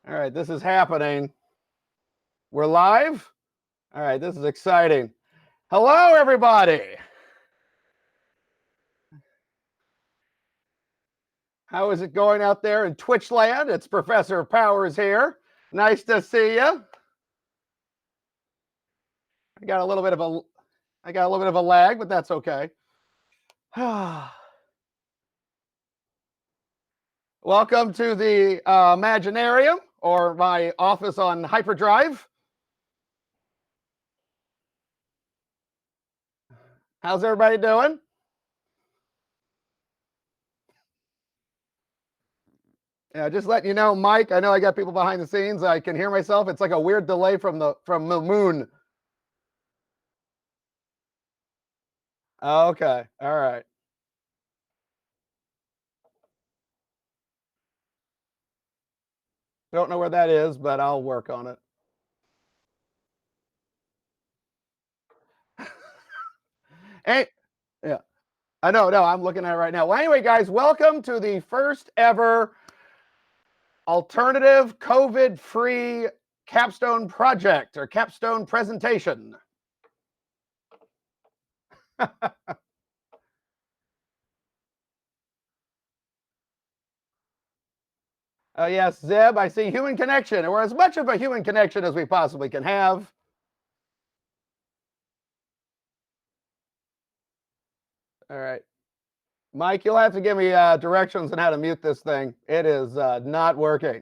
All right, this is happening. We're live? All right, this is exciting. Hello, everybody. How is it going out there in Twitch land? It's Professor Powers here. Nice to see you. I got a little bit of a lag, but that's okay. Welcome to the Imaginarium, or my office on hyperdrive. How's everybody doing? Yeah, just letting you know, Mike, I know I got people behind the scenes. I can hear myself. It's like a weird delay from the moon. Okay. All right. Don't know where that is, but I'll work on it. Hey, yeah. I know, no, I'm looking at it right now. Well, anyway, guys, welcome to the first ever alternative COVID-free capstone project or capstone presentation. Yes, Zeb, I see human connection. We're as much of a human connection as we possibly can have. All right. Mike, you'll have to give me directions on how to mute this thing. It is not working.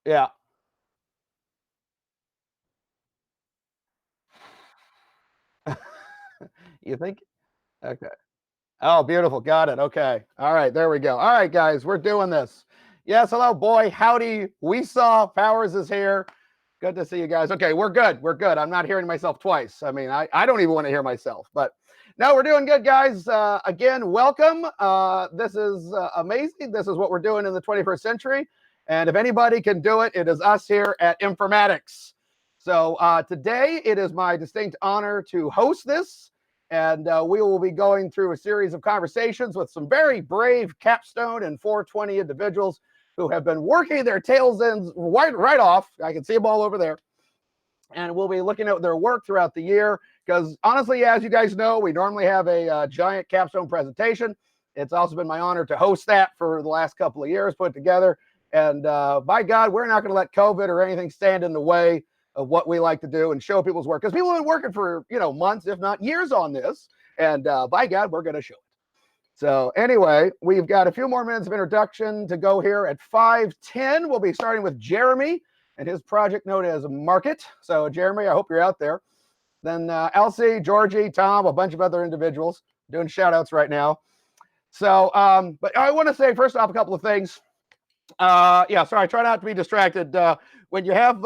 Yeah. You think? Okay. Oh, beautiful. Got it. Okay. All right. There we go. All right, guys, we're doing this. Yes. Hello, boy. Howdy. We saw Powers is here. Good to see you guys. Okay. We're good. We're good. I'm not hearing myself twice. I mean, I don't even want to hear myself, but no, we're doing good, guys. Again, welcome. This is amazing. This is what we're doing in the 21st century. And if anybody can do it, it is us here at Informatics. So today it is my distinct honor to host this. And we will be going through a series of conversations with some very brave capstone and 420 individuals who have been working their tails ends right off. I can see them all over there. And we'll be looking at their work throughout the year. Because honestly, as you guys know, we normally have a giant capstone presentation. It's also been my honor to host that for the last couple of years, put together. And by God, we're not going to let COVID or anything stand in the way of what we like to do and show people's work, because people have been working for months, if not years, on this, and by God, we're going to show it. So anyway, we've got a few more minutes of introduction to go here. At 5:10, we'll be starting with Jeremy and his project known as Market. So Jeremy, I hope you're out there. Then Elsie, Georgie, Tom, a bunch of other individuals doing shout outs right now. So but I want to say first off a couple of things. Yeah, sorry, try not to be distracted. When you have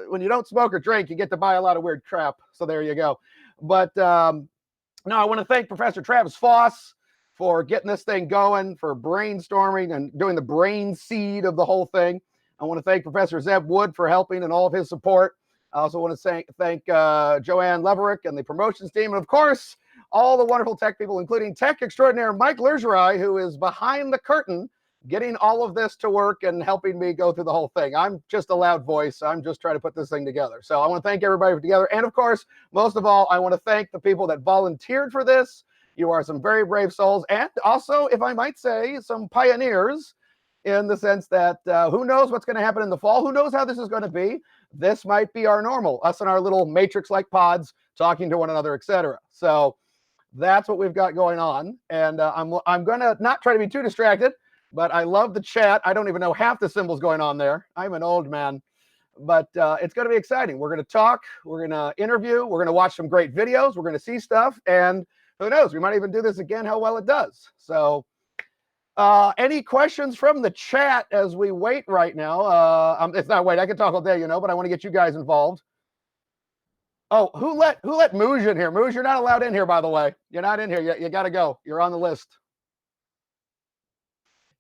when you don't smoke or drink, you get to buy a lot of weird crap. So there you go. But no, I want to thank Professor Travis Foss for getting this thing going, for brainstorming and doing the brain seed of the whole thing. I want to thank Professor Zeb Wood for helping and all of his support. I also want to thank Joanne Leverick and the promotions team, and of course, all the wonderful tech people, including tech extraordinaire Mike Lergerai, who is behind the curtain, getting all of this to work and helping me go through the whole thing. I'm just a loud voice. I'm just trying to put this thing together. So I want to thank everybody for together. And of course, most of all, I want to thank the people that volunteered for this. You are some very brave souls. And also, if I might say, some pioneers, in the sense that who knows what's going to happen in the fall? Who knows how this is going to be? This might be our normal, us and our little matrix-like pods talking to one another, etc. So that's what we've got going on. And I'm going to not try to be too distracted, but I love the chat. I don't even know half the symbols going on there. I'm an old man. But it's going to be exciting. We're going to talk. We're going to interview. We're going to watch some great videos. We're going to see stuff. And who knows? We might even do this again, how well it does. So any questions from the chat as we wait right now? It's not wait. I can talk all day, but I want to get you guys involved. Oh, who let Mooj in here? Mooj, you're not allowed in here, by the way. You're not in here. You got to go. You're on the list.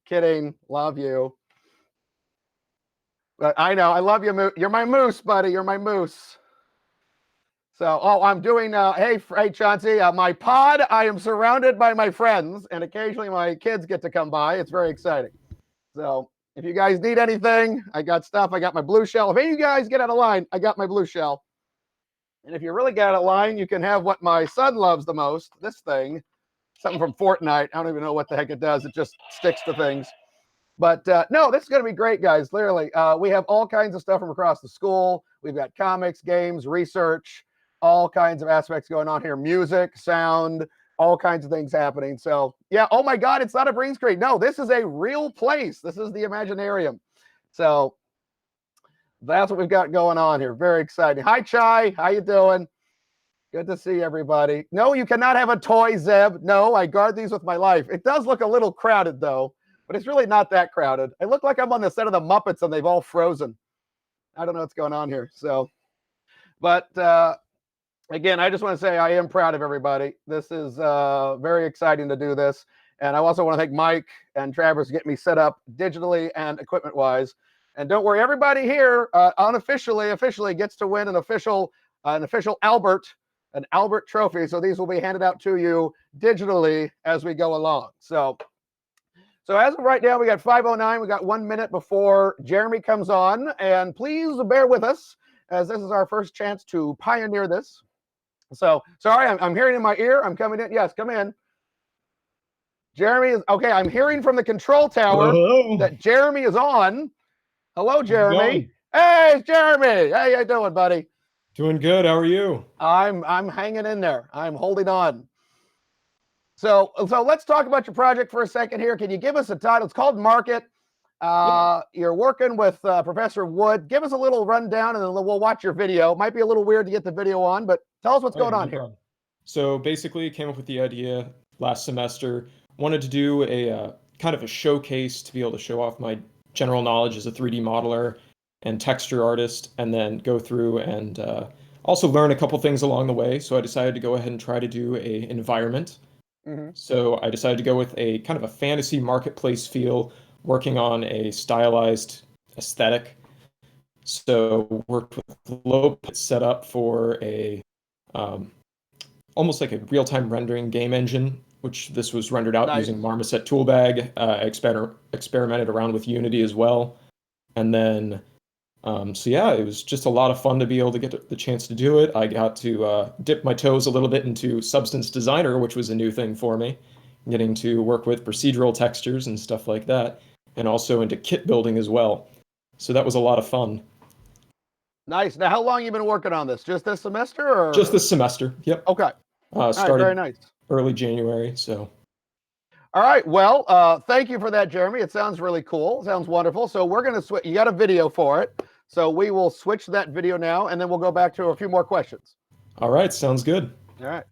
Kidding. Love you. But I know. I love you, Moose. You're my moose, buddy. You're my moose. So, oh, I'm doing, hey, Chauncey, my pod, I am surrounded by my friends, and occasionally my kids get to come by. It's very exciting. So, if you guys need anything, I got stuff. I got my blue shell. If any of you guys get out of line, I got my blue shell. And if you really get out of line, you can have what my son loves the most, this thing, something from Fortnite. I don't even know what the heck it does. It just sticks to things. But no, this is going to be great, guys. Literally, we have all kinds of stuff from across the school. We've got comics, games, research, all kinds of aspects going on here. Music, sound, all kinds of things happening. So yeah, oh my God, it's not a green screen. No, this is a real place. This is the Imaginarium. So that's what we've got going on here. Very exciting. Hi, Chai. How you doing? Good to see everybody. No, you cannot have a toy, Zeb. No, I guard these with my life. It does look a little crowded, though, but it's really not that crowded. I look like I'm on the set of the Muppets and they've all frozen. I don't know what's going on here. So, but again, I just want to say I am proud of everybody. This is very exciting to do this. And I also want to thank Mike and Travers to get me set up digitally and equipment-wise. And don't worry, everybody here officially gets to win an official Albert trophy. So these will be handed out to you digitally as we go along. So as of right now, we got 5:09. We got 1 minute before Jeremy comes on. And please bear with us as this is our first chance to pioneer this. So sorry, I'm hearing in my ear. I'm coming in. Yes, come in. Jeremy is okay. I'm hearing from the control tower that Jeremy is on. Hello, Jeremy. Hey, it's Jeremy. How you doing, buddy? Doing good. How are you? I'm hanging in there. I'm holding on. So let's talk about your project for a second here. Can you give us a title? It's called Market. You're working with Professor Wood. Give us a little rundown, and then we'll watch your video. Might be a little weird to get the video on, but tell us what's going on here. So basically, came up with the idea last semester. Wanted to do a kind of a showcase to be able to show off my general knowledge as a 3D modeler and texture artist, and then go through and also learn a couple things along the way. So I decided to go ahead and try to do a environment. So I decided to go with a kind of a fantasy marketplace feel, working on a stylized aesthetic. So worked with Lope set up for a almost like a real-time rendering game engine, which this was rendered out using Marmoset Toolbag. Experimented around with Unity as well. And then, so yeah, it was just a lot of fun to be able to get the chance to do it. I got to dip my toes a little bit into Substance Designer, which was a new thing for me, getting to work with procedural textures and stuff like that, and also into kit building as well. So that was a lot of fun. Nice. Now, how long have you been working on this? Just this semester? Or? Just this semester, yep. Okay. Started very nice. Early January, so. All right. Well, thank you for that, Jeremy. It sounds really cool. Sounds wonderful. So we're going to switch. You got a video for it. So we will switch that video now, and then we'll go back to a few more questions. All right. Sounds good. All right.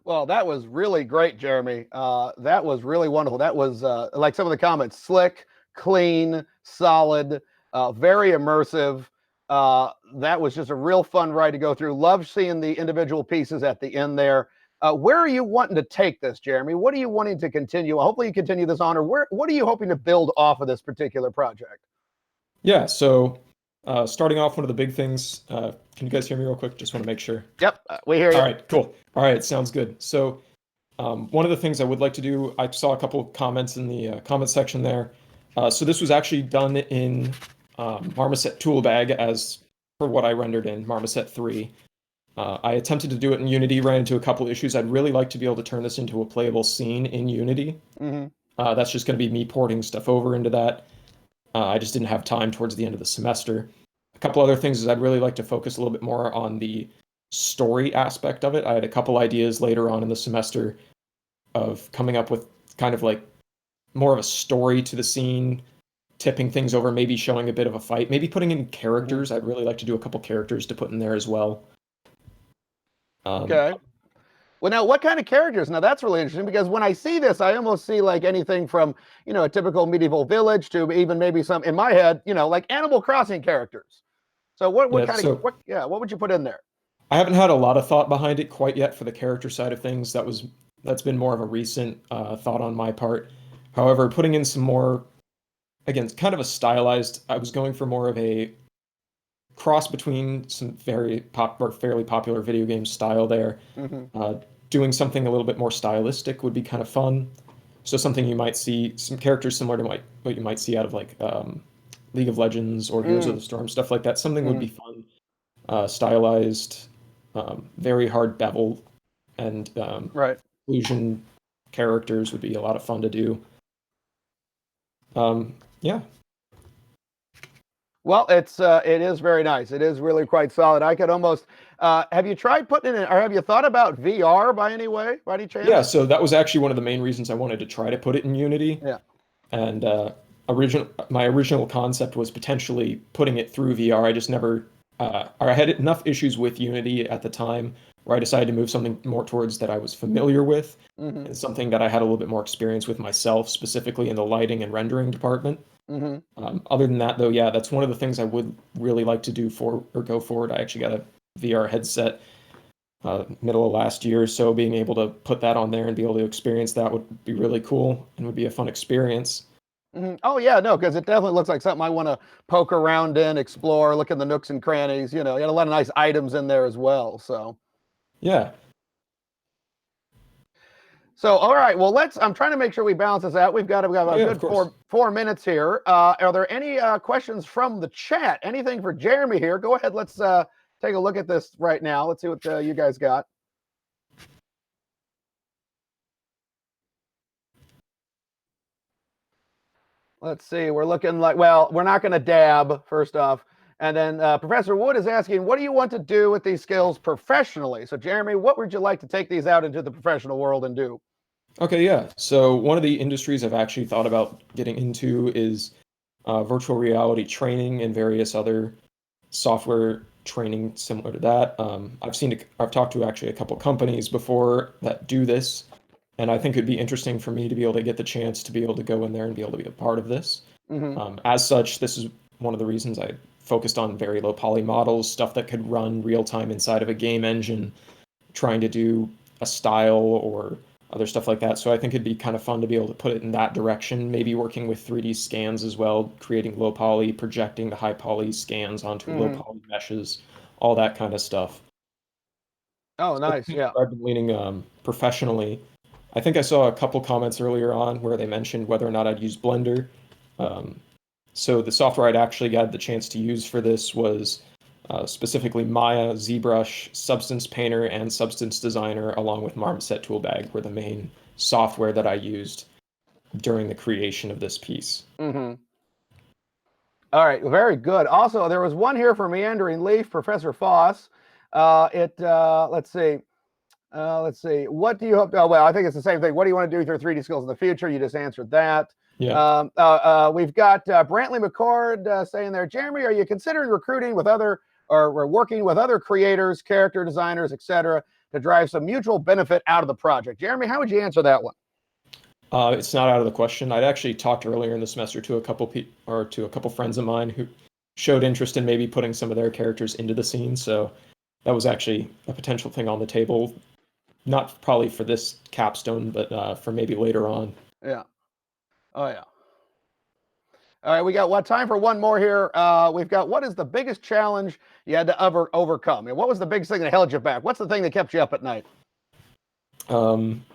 Well, that was really great, Jeremy. That was really wonderful. That was like some of the comments: slick, clean, solid, very immersive. That was just a real fun ride to go through. Love seeing the individual pieces at the end there. Where are you wanting to take this, Jeremy? What are you wanting to continue? Hopefully, you continue this on, or what are you hoping to build off of this particular project? Yeah, so starting off, one of the big things, can you guys hear me real quick? Just want to make sure. Yep, we hear you. All right, cool. All right, sounds good. So one of the things I would like to do, I saw a couple of comments in the comment section there. So this was actually done in Marmoset Toolbag as for what I rendered in Marmoset 3. I attempted to do it in Unity, ran into a couple issues. I'd really like to be able to turn this into a playable scene in Unity. That's just going to be me porting stuff over into that. I just didn't have time towards the end of the semester. A couple other things is I'd really like to focus a little bit more on the story aspect of it. I had a couple ideas later on in the semester of coming up with kind of like more of a story to the scene, tipping things over, maybe showing a bit of a fight, maybe putting in characters. I'd really like to do a couple characters to put in there as well. Okay. Well, now, what kind of characters? Now, that's really interesting because when I see this, I almost see like anything from, a typical medieval village to even maybe some, in my head, like Animal Crossing characters. So what would you put in there? I haven't had a lot of thought behind it quite yet for the character side of things. That's been more of a recent thought on my part. However, putting in some more, again, kind of a stylized, I was going for more of a cross between some fairly popular video game style there. Doing something a little bit more stylistic would be kind of fun. So something you might see, some characters similar to what you might see out of like League of Legends or Heroes of the Storm, stuff like that. Something would be fun, stylized, very hard bevel, and illusion characters would be a lot of fun to do. Yeah. Well, it is very nice. It is really quite solid. I could almost have you tried putting it in, or have you thought about VR by any chance? Yeah, so that was actually one of the main reasons I wanted to try to put it in Unity. Yeah. And my original concept was potentially putting it through VR. I just never I had enough issues with Unity at the time where I decided to move something more towards that I was familiar with and something that I had a little bit more experience with myself, specifically in the lighting and rendering department. Other than that, though, yeah, that's one of the things I would really like to do go forward. I actually got a VR headset middle of last year, so being able to put that on there and be able to experience that would be really cool and would be a fun experience. Oh yeah, no, because it definitely looks like something I want to poke around in, explore, look in the nooks and crannies. You got a lot of nice items in there as well. So yeah. So, all right. Well, I'm trying to make sure we balance this out. We've got about a good 4 minutes here. Are there any questions from the chat? Anything for Jeremy here? Go ahead. Let's take a look at this right now. Let's see what you guys got. Let's see. We're looking like, well, we're not going to dab, first off. And then Professor Wood is asking, what do you want to do with these skills professionally? So, Jeremy, what would you like to take these out into the professional world and do? Okay, yeah. So one of the industries I've actually thought about getting into is virtual reality training and various other software training similar to that. I've talked to actually a couple companies before that do this, and I think it'd be interesting for me to be able to get the chance to be able to go in there and be able to be a part of this. As such, this is one of the reasons I focused on very low poly models, stuff that could run real time inside of a game engine, trying to do a style or other stuff like that. So I think it'd be kind of fun to be able to put it in that direction, maybe working with 3D scans as well, creating low poly, projecting the high poly scans onto low poly meshes, all that kind of stuff. Oh, nice. Yeah. I've been leaning professionally. I think I saw a couple comments earlier on where they mentioned whether or not I'd use Blender. So the software I'd actually got the chance to use for this was specifically Maya, ZBrush, Substance Painter, and Substance Designer, along with Marmoset Toolbag, were the main software that I used during the creation of this piece. All right, very good. Also, there was one here for Meandering Leaf, Professor Foss. Let's see. What do you hope? Oh, well, I think it's the same thing. What do you want to do with your 3D skills in the future? You just answered that. Yeah. We've got Brantley McCord saying there, Jeremy, are you considering recruiting with other or working with other creators, character designers, etc., to drive some mutual benefit out of the project. Jeremy, how would you answer that one? It's not out of the question. I'd actually talked earlier in the semester to a couple friends of mine who showed interest in maybe putting some of their characters into the scene. So that was actually a potential thing on the table. Not probably for this capstone, but for maybe later on. Yeah. Oh, yeah. All right, we got time for one more here. We've got, what is the biggest challenge you had to overcome? And what was the biggest thing that held you back? What's the thing that kept you up at night?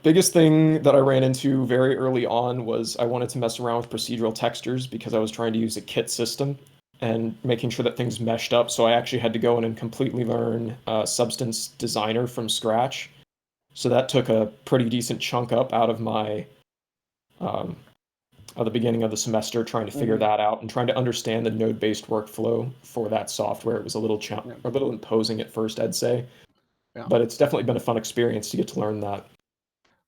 Biggest thing that I ran into very early on was I wanted to mess around with procedural textures because I was trying to use a kit system and making sure that things meshed up. So I actually had to go in and completely learn Substance Designer from scratch. So that took a pretty decent chunk up out of my at the beginning of the semester, trying to figure that out and trying to understand the node-based workflow for that software. It was a little a little imposing at first, I'd say, but it's definitely been a fun experience to get to learn that.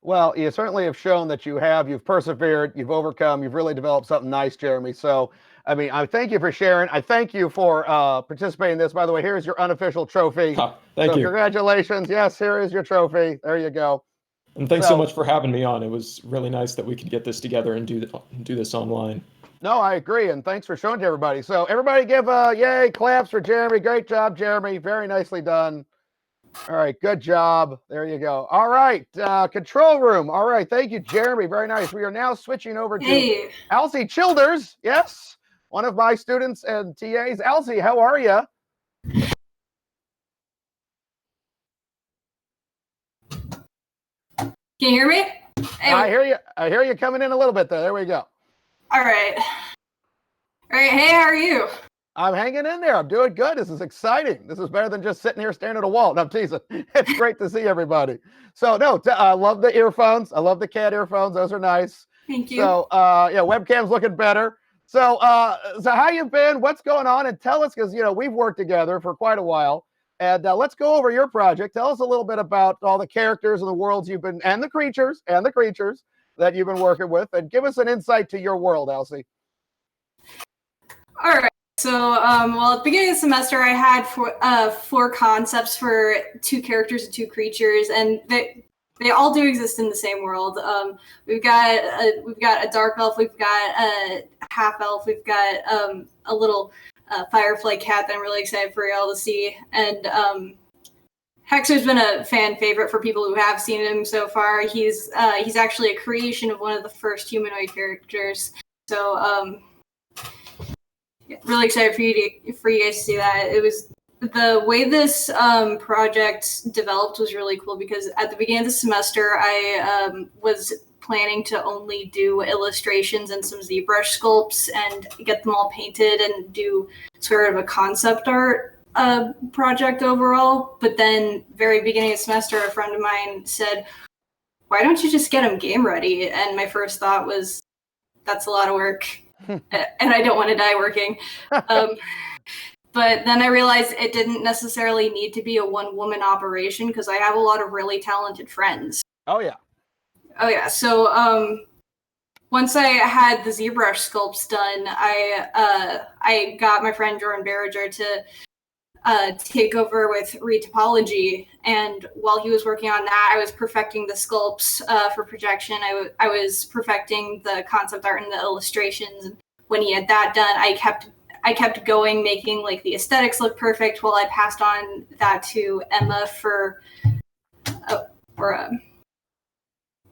Well, you certainly have shown that you've persevered, you've overcome, you've really developed something nice, Jeremy. So, I mean, I thank you for sharing. I thank you for participating in this. By the way, here's your unofficial trophy. Thank you. Congratulations. Yes, here is your trophy. There you go. And thanks so much for having me on. It was really nice that we could get this together and do this online. No, I agree. And thanks for showing to everybody. So everybody give yay, claps for Jeremy. Great job, Jeremy. Very nicely done. All right, good job. There you go. All right, control room. All right, thank you, Jeremy. Very nice. We are now switching over to Elsie Childers. Yes, one of my students and TAs. Elsie, how are you? Can you hear me? Hey. I hear you. I hear you coming in a little bit there. There we go. All right. Hey, how are you? I'm hanging in there. I'm doing good. This is exciting. This is better than just sitting here staring at a wall. No, I'm teasing. It's great to see everybody. So, no, I love the earphones. I love the cat earphones. Those are nice. Thank you. So, yeah, webcam's looking better. So, so how you been? What's going on? And tell us, because, we've worked together for quite a while. And let's go over your project. Tell us a little bit about all the characters and the worlds you've been, and the creatures that you've been working with. And give us an insight to your world, Elsie. All right. So, well, at the beginning of the semester, I had four concepts for 2 characters and 2 creatures, and they all do exist in the same world. We've got a dark elf, we've got a half elf, we've got a little firefly cat that I'm really excited for y'all to see, and Hexer's been a fan favorite for people who have seen him so far. He's actually a creation of one of the first humanoid characters. So, really excited for you guys to see that. It was the way this project developed was really cool because at the beginning of the semester, I was planning to only do illustrations and some ZBrush sculpts and get them all painted and do sort of a concept art project overall. But then, very beginning of the semester, a friend of mine said, "Why don't you just get them game ready?" And my first thought was, "That's a lot of work." And I don't want to die working. But then I realized it didn't necessarily need to be a one-woman operation because I have a lot of really talented friends. Oh, yeah. Oh, yeah. So once I had the ZBrush sculpts done, I got my friend Jordan Barriger to take over with retopology. And while he was working on that, I was perfecting the sculpts for projection. I was perfecting the concept art and the illustrations. And when he had that done, I kept going, making like the aesthetics look perfect while I passed on that to Emma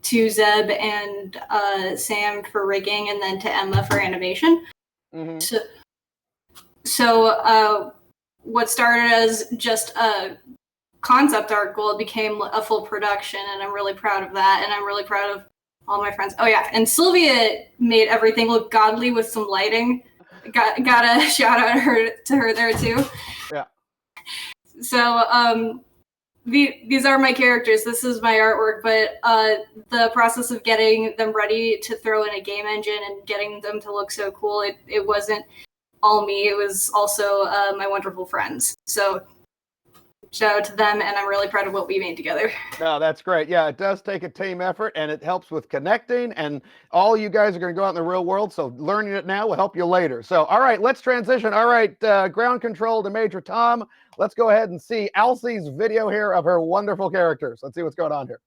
to Zeb and Sam for rigging, and then to Emma for animation. Mm-hmm. So what started as just a concept art goal became a full production, and I'm really proud of that, and I'm really proud of all my friends. Oh yeah, and Sylvia made everything look godly with some lighting. Got a shout out to her there too. Yeah. So these are my characters. This is my artwork, but the process of getting them ready to throw in a game engine and getting them to look so cool, it wasn't all me. It was also my wonderful friends. So shout out to them, and I'm really proud of what we made together. No, that's great. Yeah, it does take a team effort, and it helps with connecting, and all you guys are going to go out in the real world, so learning it now will help you later. So, all right, let's transition. All right, ground control to Major Tom. Let's go ahead and see Elsie's video here of her wonderful characters. Let's see what's going on here.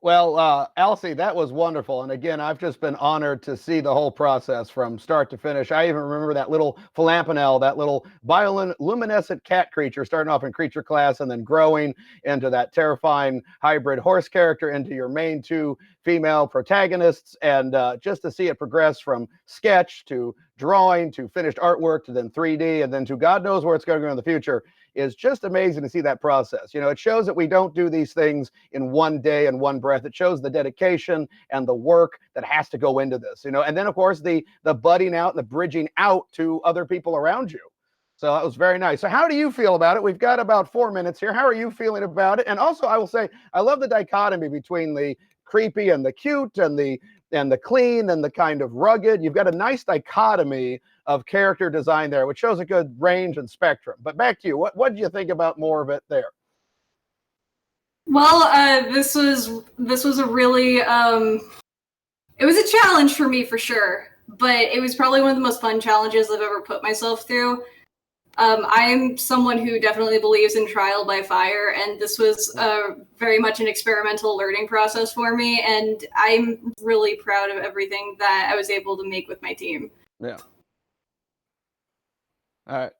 Well, Elsie, that was wonderful. And again, I've just been honored to see the whole process from start to finish. I even remember that little Philamponel, that little bioluminescent cat creature, starting off in creature class and then growing into that terrifying hybrid horse character, into your main two female protagonists. And just to see it progress from sketch to drawing to finished artwork to then 3D and then to God knows where it's going to go in the future is just amazing to see that process. You know, it shows that we don't do these things in one day and one breath. It shows the dedication and the work that has to go into this, you know, and then of course the budding out and the bridging out to other people around you. So that was very nice. So how do you feel about it? We've got about 4 minutes here. How are you feeling about it? And also I will say, I love the dichotomy between the creepy and the cute and the clean and the kind of rugged. You've got a nice dichotomy of character design there, which shows a good range and spectrum. But back to you. What do you think about more of it there? Well, this was a really it was a challenge for me for sure, but it was probably one of the most fun challenges I've ever put myself through. I am someone who definitely believes in trial by fire, and this was very much an experimental learning process for me, and I'm really proud of everything that I was able to make with my team. Yeah. All right.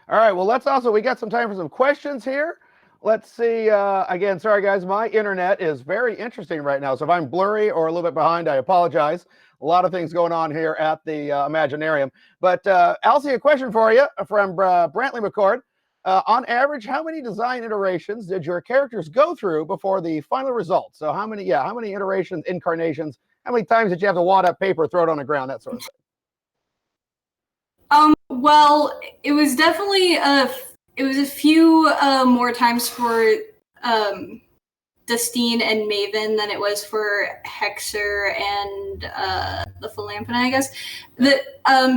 All right. Well, we got some time for some questions here. Let's see. Again, sorry, guys. My internet is very interesting right now. So if I'm blurry or a little bit behind, I apologize. A lot of things going on here at the Imaginarium. But Elsie, a question for you from Brantley McCord. On average, how many design iterations did your characters go through before the final result? So how many iterations, incarnations, how many times did you have to wad up paper, throw it on the ground, that sort of thing? Well, it was definitely it was a few more times for Destine and Maven than it was for Hexer and the Philampina, I guess. The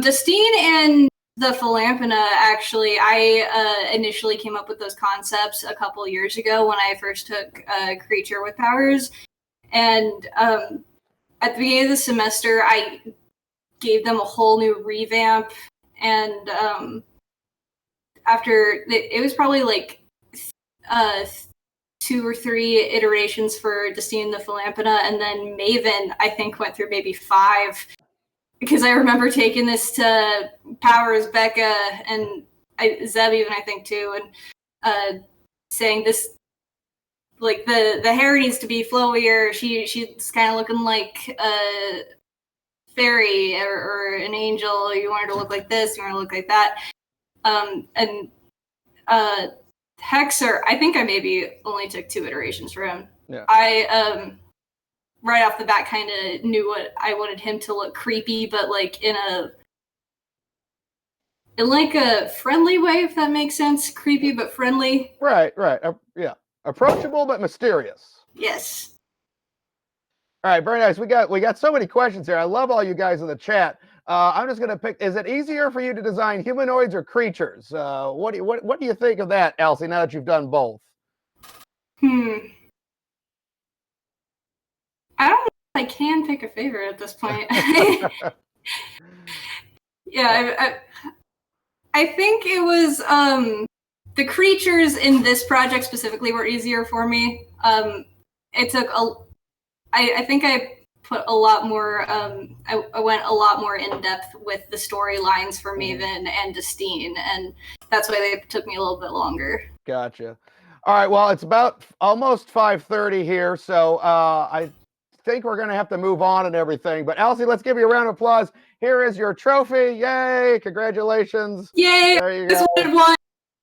Destine and the Philampina, actually, I initially came up with those concepts a couple years ago when I first took Creature with Powers. And at the beginning of the semester, I gave them a whole new revamp. And after, it was probably like 2 or 3 iterations for Destine and the Philampina, and then Maven, I think, went through maybe 5. Because I remember taking this to Powers, Becca, and Zeb even, I think, too, and saying this, like the hair needs to be flowier. She's kind of looking like a fairy or an angel. You want her to look like this. You want her to look like that. And Hexer, I think I maybe only took 2 iterations for him. Yeah. I right off the bat kind of knew what I wanted him to look creepy, but like in like a friendly way, if that makes sense. Creepy but friendly. Right. Yeah. Approachable but mysterious. Yes. All right, very nice. We got so many questions here. I love all you guys in the chat. I'm just going to pick. Is it easier for you to design humanoids or creatures? What do you think of that, Elsie? Now that you've done both. I don't know if I can pick a favorite at this point. Yeah, I think it was the creatures in this project specifically were easier for me. It took I think I put a lot more. I went a lot more in depth with the storylines for Maven and Destine, and that's why they took me a little bit longer. Gotcha. All right. Well, it's about almost 5:30 here, so I think we're going to have to move on and everything. But Elsie, let's give you a round of applause. Here is your trophy. Yay! Congratulations. Yay! There you This go. one.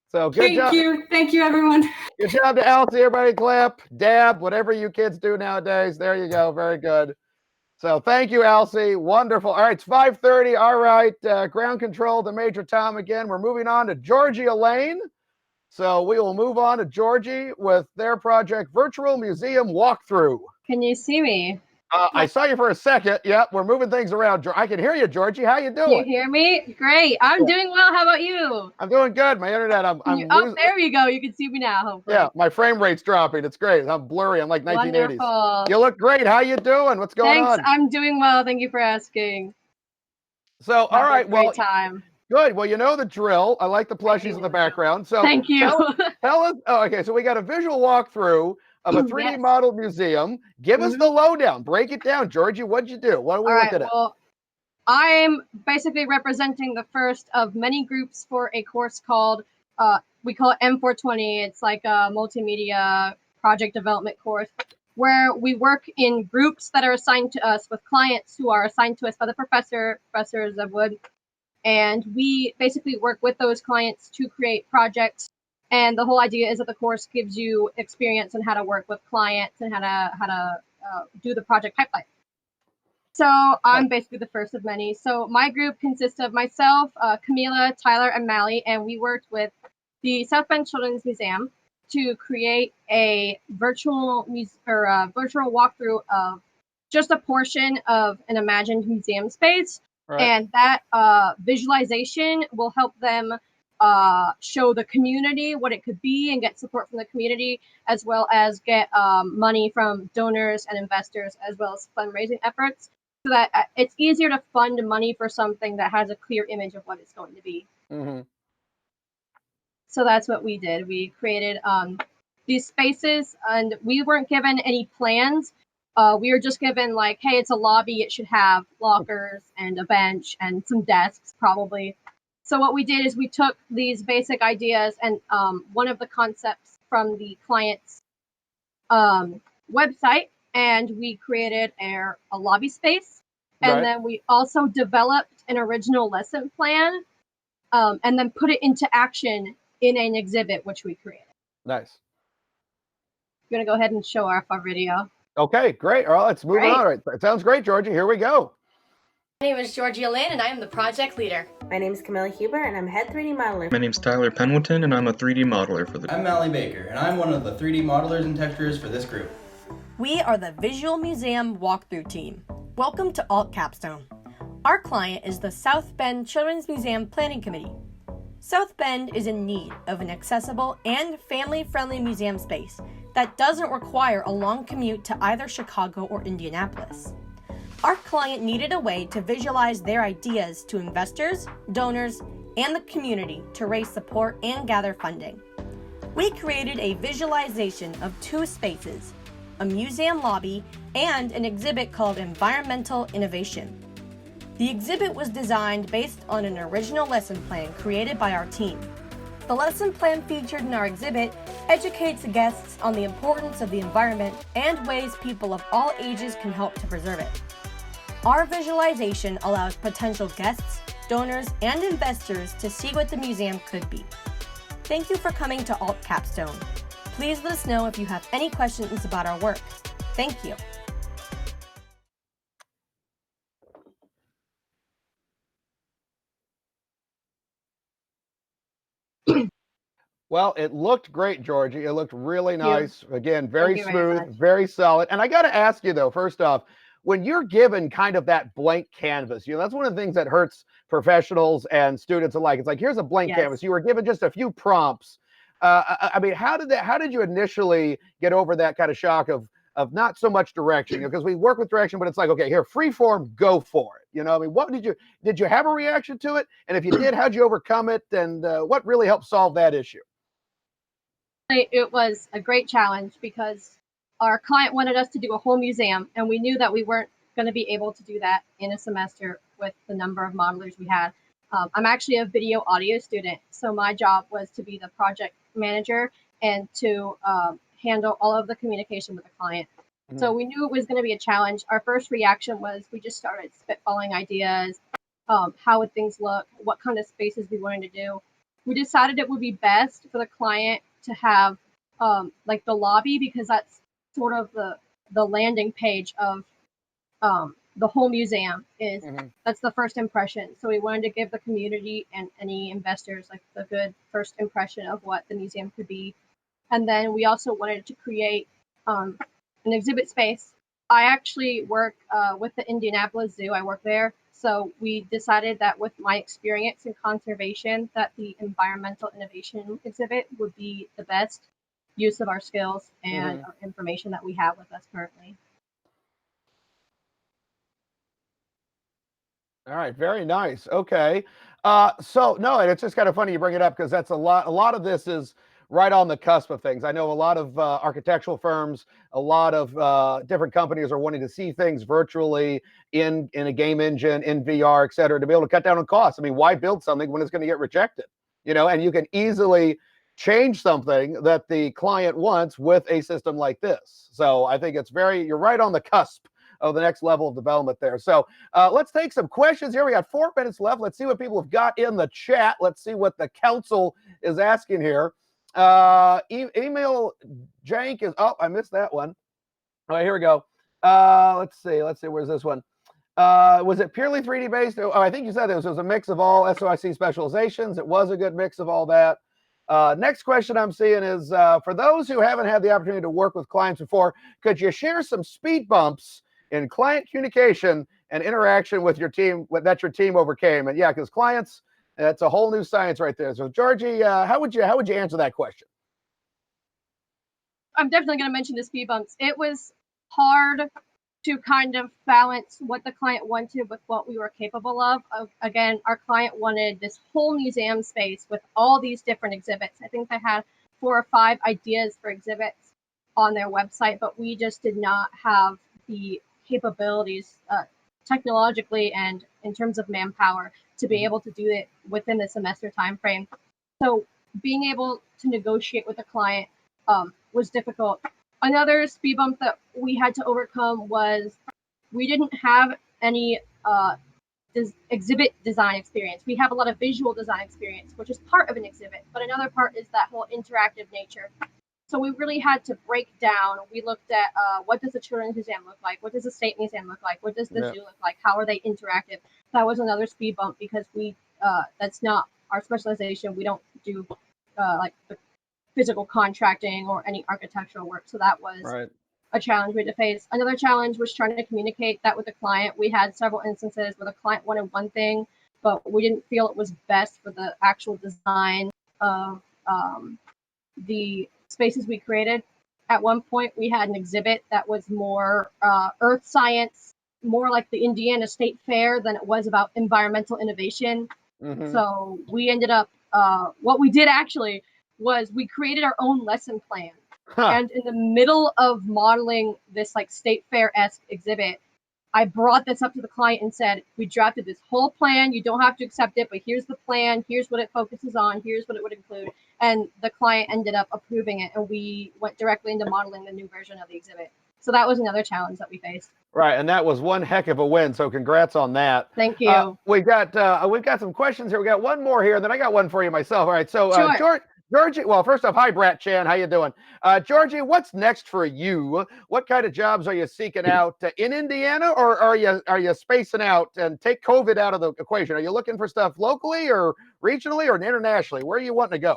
So good job. Thank you, everyone. Good job to Elsie. Everybody clap, dab, whatever you kids do nowadays. There you go. Very good. So thank you, Elsie. Wonderful. All right, it's 5:30. All right, ground control to Major Tom again. We're moving on to Georgie Lane. So we will move on to Georgie with their project, Virtual Museum Walkthrough. Can you see me? I saw you for a second. Yep, we're moving things around. I can hear you, Georgie. How you doing? You hear me? Great. I'm doing well. How about you? I'm doing good. My internet, I'm oh, there you go. You can see me now, hopefully. Yeah, my frame rate's dropping. It's great. I'm blurry. I'm like 1980s. Wonderful. You look great. How you doing? What's going on? Thanks. I'm doing well. Thank you for asking. So, all right. Great time. Good. Well, you know the drill. I like the plushies in the background. So thank you. Tell us. Oh, okay. So we got a visual walkthrough of a 3D model museum. Give us the lowdown. Break it down, Georgie. What'd you do? What are we looking at? Well, I'm basically representing the first of many groups for a course called, we call it M420. It's like a multimedia project development course where we work in groups that are assigned to us with clients who are assigned to us by the professors of Wood. And we basically work with those clients to create projects. And the whole idea is that the course gives you experience on how to work with clients and how to do the project pipeline. So I'm basically the first of many. So my group consists of myself, Camila, Tyler, and Mally, and we worked with the South Bend Children's Museum to create a virtual walkthrough of just a portion of an imagined museum space. Right. And that visualization will help them show the community what it could be and get support from the community, as well as get money from donors and investors, as well as fundraising efforts, so that it's easier to fund money for something that has a clear image of what it's going to be. Mm-hmm. So that's what we did. We created these spaces, and we weren't given any plans. We were just given like, hey, it's a lobby. It should have lockers and a bench and some desks, probably. So what we did is we took these basic ideas and one of the concepts from the client's website, and we created a lobby space. And then we also developed an original lesson plan and then put it into action in an exhibit, which we created. Nice. I'm going to go ahead and show off our video. Okay, great. All right, let's move on. Right. It sounds great, Georgie. Here we go. My name is Georgia Lane, and I am the project leader. My name is Camilla Huber, and I'm head 3D modeler. My name is Tyler Penwilton, and I'm a 3D modeler for the... I'm Mally Baker, and I'm one of the 3D modelers and texturers for this group. We are the Visual Museum Walkthrough Team. Welcome to Alt Capstone. Our client is the South Bend Children's Museum Planning Committee. South Bend is in need of an accessible and family-friendly museum space that doesn't require a long commute to either Chicago or Indianapolis. Our client needed a way to visualize their ideas to investors, donors, and the community to raise support and gather funding. We created a visualization of 2 spaces, a museum lobby and an exhibit called Environmental Innovation. The exhibit was designed based on an original lesson plan created by our team. The lesson plan featured in our exhibit educates guests on the importance of the environment and ways people of all ages can help to preserve it. Our visualization allows potential guests, donors, and investors to see what the museum could be. Thank you for coming to Alt Capstone. Please let us know if you have any questions about our work. Thank you. Well, it looked great, Georgie. It looked really nice. Again, very Thank you very smooth, much. very solid. And I got to ask you, though, first off, when you're given kind of that blank canvas, that's one of the things that hurts professionals and students alike. It's like, here's a blank Yes. canvas. You were given just a few prompts. I mean, how did you initially get over that kind of shock of not so much direction? Because we work with direction, but it's like, okay, here, free form, go for it. I mean, what did you have a reaction to it? And if you did, how'd you overcome it? And what really helped solve that issue? It was a great challenge because our client wanted us to do a whole museum, and we knew that we weren't going to be able to do that in a semester with the number of modelers we had. I'm actually a video audio student, so my job was to be the project manager and to handle all of the communication with the client. Mm-hmm. So we knew it was going to be a challenge. Our first reaction was we just started spitballing ideas. How would things look? What kind of spaces we wanted to do? We decided it would be best for the client to have like the lobby, because that's sort of the landing page of the whole museum is. That's the first impression. So we wanted to give the community and any investors like the good first impression of what the museum could be. And then we also wanted to create an exhibit space. I actually work with the Indianapolis Zoo. I work there. So we decided that with my experience in conservation, that the environmental innovation exhibit would be the best use of our skills and our information that we have with us currently. All right, very nice. Okay. So no, and it's just kind of funny you bring it up because that's a lot of this is right on the cusp of things. I know a lot of architectural firms, a lot of different companies are wanting to see things virtually in a game engine, in VR, et cetera, to be able to cut down on costs. I mean, why build something when it's going to get rejected? And you can easily change something that the client wants with a system like this. So I think you're right on the cusp of the next level of development there. So let's take some questions here. We got 4 minutes left. Let's see what people have got in the chat. Let's see what the council is asking here. Email Jank is, I missed that one. All right, here we go. Let's see, where's this one? Was it purely 3D based? Oh, I think you said it was a mix of all SOIC specializations. It was a good mix of all that. Next question I'm seeing is, for those who haven't had the opportunity to work with clients before, could you share some speed bumps in client communication and interaction with your team that your team overcame? And yeah, because clients, that's a whole new science right there. So Georgie, how would you answer that question? I'm definitely going to mention the speed bumps. It was hard to kind of balance what the client wanted with what we were capable of. Again, our client wanted this whole museum space with all these different exhibits. I think they had 4 or 5 ideas for exhibits on their website, but we just did not have the capabilities technologically and in terms of manpower to be able to do it within the semester time frame. So being able to negotiate with the client was difficult. Another speed bump that we had to overcome was we didn't have any exhibit design experience. We have a lot of visual design experience, which is part of an exhibit, but another part is that whole interactive nature. So we really had to break down. We looked at what does the Children's Museum look like? What does the State Museum look like? What does the zoo look like? How are they interactive? That was another speed bump because that's not our specialization. We don't do like the physical contracting or any architectural work. So that was a challenge we had to face. Another challenge was trying to communicate that with the client. We had several instances where the client wanted one thing, but we didn't feel it was best for the actual design of the spaces we created. At one point, we had an exhibit that was more earth science, more like the Indiana State Fair than it was about environmental innovation. So we ended up, what we did actually was we created our own lesson plan. And in the middle of modeling this like state fair-esque exhibit, I brought this up to the client and said, we drafted this whole plan. You don't have to accept it, but here's the plan. Here's what it focuses on. Here's what it would include. And the client ended up approving it, and we went directly into modeling the new version of the exhibit. So that was another challenge that we faced. Right, and that was one heck of a win. So congrats on that. Thank you. We've got some questions here. We got one more here, and then I got one for you myself. All right, so Sure. Georgie, well, first off, hi, Brat Chan. How you doing? Georgie, what's next for you? What kind of jobs are you seeking out in Indiana, or are you spacing out and take COVID out of the equation? Are you looking for stuff locally or regionally or internationally? Where are you wanting to go?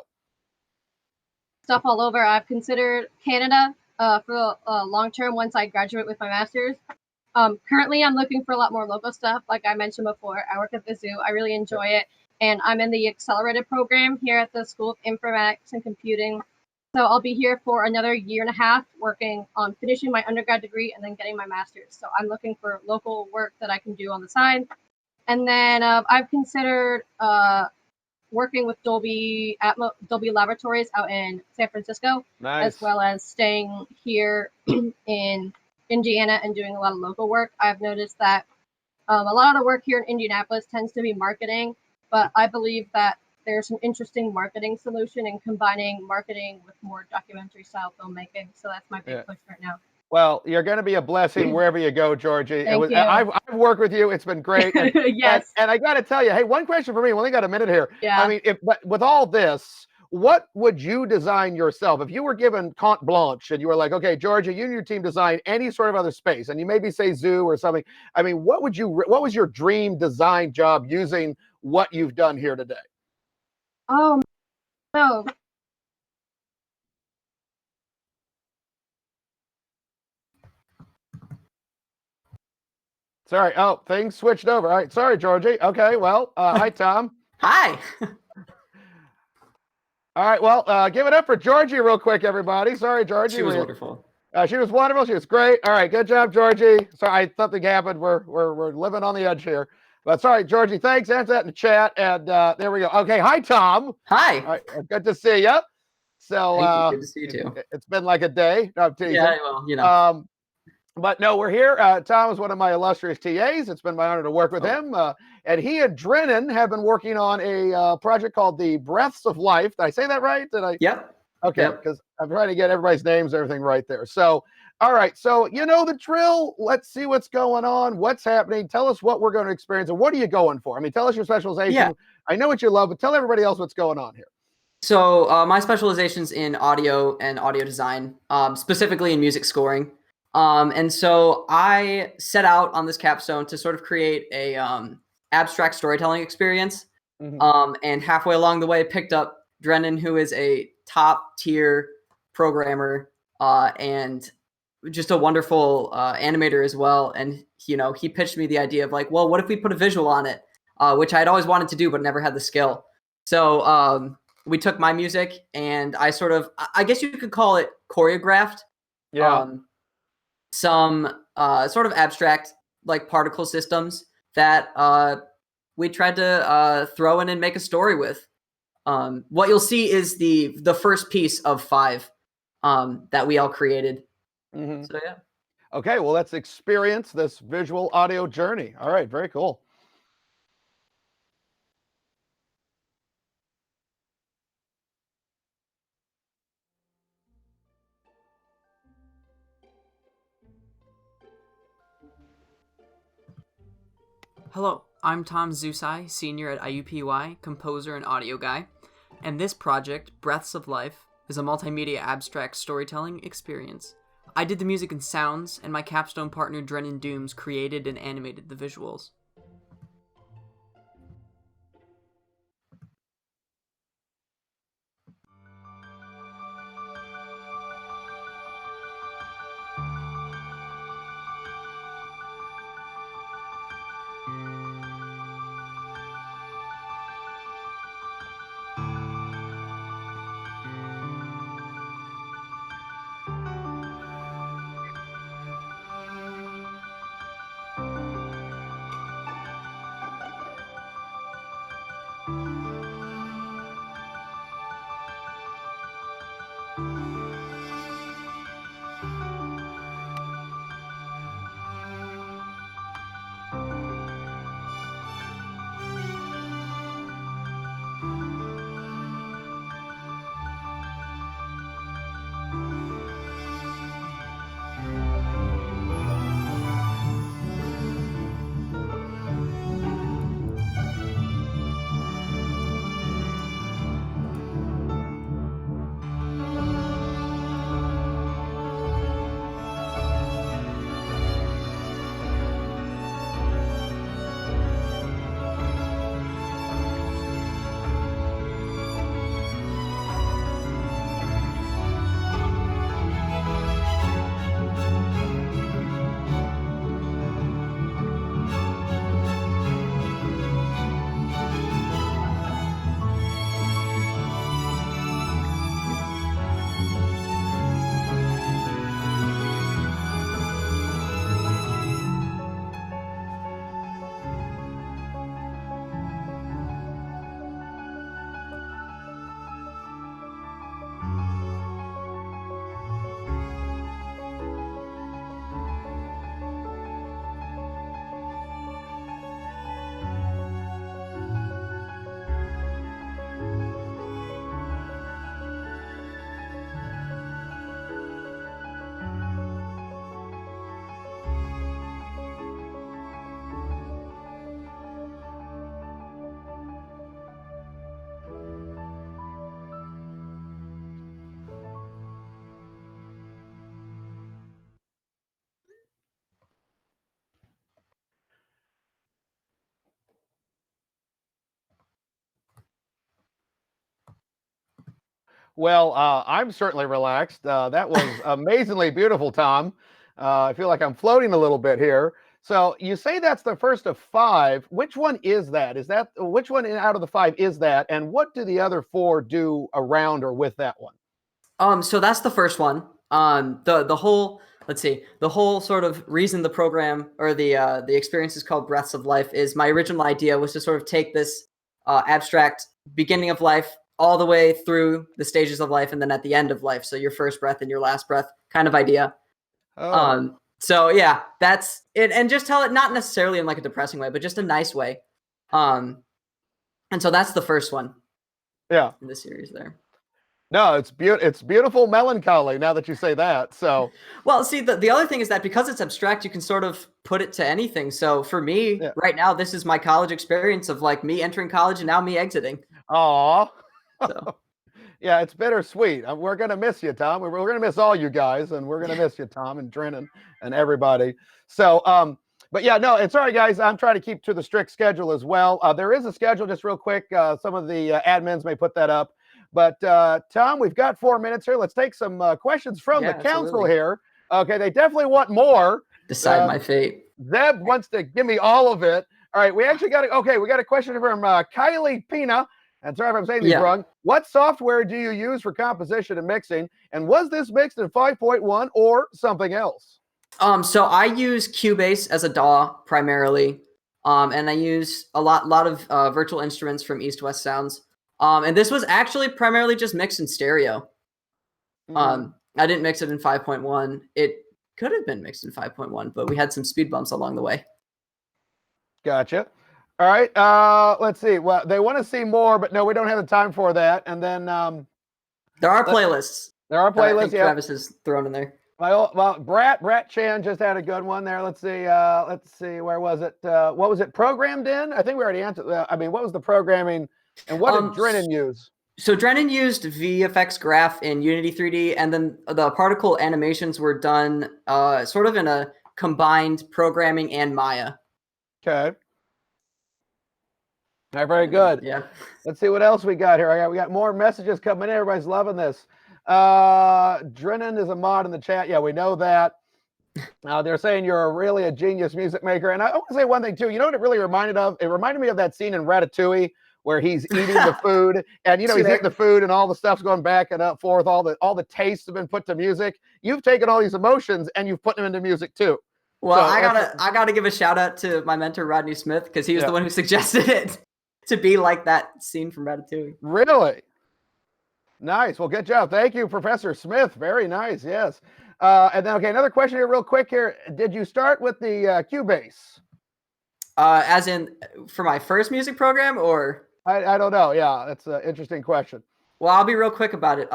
Stuff all over. I've considered Canada for long term once I graduate with my master's. Currently, I'm looking for a lot more local stuff. Like I mentioned before, I work at the zoo. I really enjoy it. And I'm in the accelerated program here at the School of Informatics and Computing. So I'll be here for another year and a half working on finishing my undergrad degree and then getting my master's. So I'm looking for local work that I can do on the side. And then I've considered working with Dolby Laboratories out in San Francisco, Nice. as well as staying here in Indiana and doing a lot of local work. I've noticed that a lot of the work here in Indianapolis tends to be marketing, but I believe that there's an interesting marketing solution in combining marketing with more documentary style filmmaking. So that's my big push right now. Well, you're going to be a blessing wherever you go, Georgie. Thank you. I've worked with you. It's been great. And, yes. And I got to tell you, hey, one question for me. We only got a minute here. Yeah. I mean, but with all this, what would you design yourself if you were given carte blanche and you were like, okay, Georgia, you and your team design any sort of other space, and you maybe say zoo or something. I mean, what was your dream design job using what you've done here today? Oh no. Sorry. Oh, things switched over. All right. Sorry, Georgie. Okay. Well, hi, Tom. Hi. All right. Well, give it up for Georgie real quick, everybody. Sorry, Georgie. She was wonderful. She was wonderful. She was great. All right. Good job, Georgie. Sorry, something happened. We're living on the edge here. But sorry, Georgie. Thanks. Answer that in the chat. And there we go. Okay. Hi, Tom. Hi. All right. Good to see you. So good to see you too. It's been like a day. No, I'm teasing. Yeah, well, you know. But no, we're here. Tom is one of my illustrious TAs. It's been my honor to work with him. And he and Drennan have been working on a project called the Breaths of Life. Did I say that right? Did I? Yep. Okay, because I'm trying to get everybody's names, everything right there. So, all right. So, you know the drill. Let's see what's going on. What's happening? Tell us what we're going to experience and what are you going for? I mean, tell us your specialization. Yeah. I know what you love, but tell everybody else what's going on here. So my specialization's in audio and audio design, specifically in music scoring. And so I set out on this capstone to sort of create a abstract storytelling experience. Mm-hmm. And halfway along the way, picked up Drennan, who is a top tier programmer and just a wonderful animator as well. And, you know, he pitched me the idea of like, well, what if we put a visual on it, which I'd always wanted to do, but never had the skill. So we took my music and I sort of, I guess you could call it choreographed. Yeah. Some sort of abstract like particle systems that we tried to throw in and make a story with. What you'll see is the first piece of 5 that we all created. Mm-hmm. So yeah. Okay, well, let's experience this visual audio journey. All right, very cool. Hello, I'm Tom Zusai, senior at IUPUI, composer and audio guy, and this project, Breaths of Life, is a multimedia abstract storytelling experience. I did the music and sounds, and my capstone partner Drennan Dooms created and animated the visuals. Well, I'm certainly relaxed. That was amazingly beautiful, Tom. I feel like I'm floating a little bit here. So you say that's the first of 5. Which one is that? Is that which one out of the 5 is that? And what do the other 4 do around or with that one? So that's the first one. The whole, let's see, the whole sort of reason the program or the experience is called Breaths of Life is my original idea was to sort of take this abstract beginning of life all the way through the stages of life and then at the end of life. So your first breath and your last breath kind of idea. Oh. So yeah, that's it. And just tell it not necessarily in like a depressing way, but just a nice way. And so that's the first one. Yeah. In the series there. No, it's beautiful melancholy now that you say that. So, well, see, the other thing is that because it's abstract, you can sort of put it to anything. So for me, right now, this is my college experience of like me entering college and now me exiting. Aw. So. Yeah, it's bittersweet. We're going to miss you, Tom. We're going to miss all you guys, and we're going to miss you, Tom and Drennan and everybody. So, but yeah, no, it's all right, guys. I'm trying to keep to the strict schedule as well. There is a schedule, just real quick. Some of the admins may put that up. But Tom, we've got 4 minutes here. Let's take some questions from the council here. Okay, they definitely want more. Decide my fate. Zeb wants to give me all of it. All right, we actually got we got a question from Kylie Pina. And sorry if I'm saying these wrong. What software do you use for composition and mixing? And was this mixed in 5.1 or something else? So I use Cubase as a DAW primarily. And I use a lot of virtual instruments from East West Sounds. And this was actually primarily just mixed in stereo. I didn't mix it in 5.1. It could have been mixed in 5.1, but we had some speed bumps along the way. Gotcha. All right. Let's see. Well, they want to see more, but no, we don't have the time for that. And then there are playlists. There are playlists. Yeah. Travis is thrown in there. Well, Brat Chan just had a good one there. Let's see. Where was it? What was it programmed in? I think we already answered that. I mean, what was the programming, and what did Drennan use? So Drennan used VFX Graph in Unity 3D, and then the particle animations were done sort of in a combined programming and Maya. Okay. All right, very good. Yeah. Let's see what else we got here. We got more messages coming in. Everybody's loving this. Drennan is a mod in the chat. Yeah, we know that. They're saying you're really a genius music maker. And I want to say one thing too. You know what it really reminded of? It reminded me of that scene in Ratatouille where he's eating the food, and he's eating the food, and all the stuff's going back and forth. All the tastes have been put to music. You've taken all these emotions and you've put them into music too. Well, so I gotta give a shout out to my mentor Rodney Smith because he was the one who suggested it to be like that scene from Ratatouille. Really? Nice. Well, good job. Thank you, Professor Smith. Very nice. Yes. And then, okay, another question here real quick here. Did you start with the Cubase? As in for my first music program or? I don't know. Yeah, that's an interesting question. Well, I'll be real quick about it.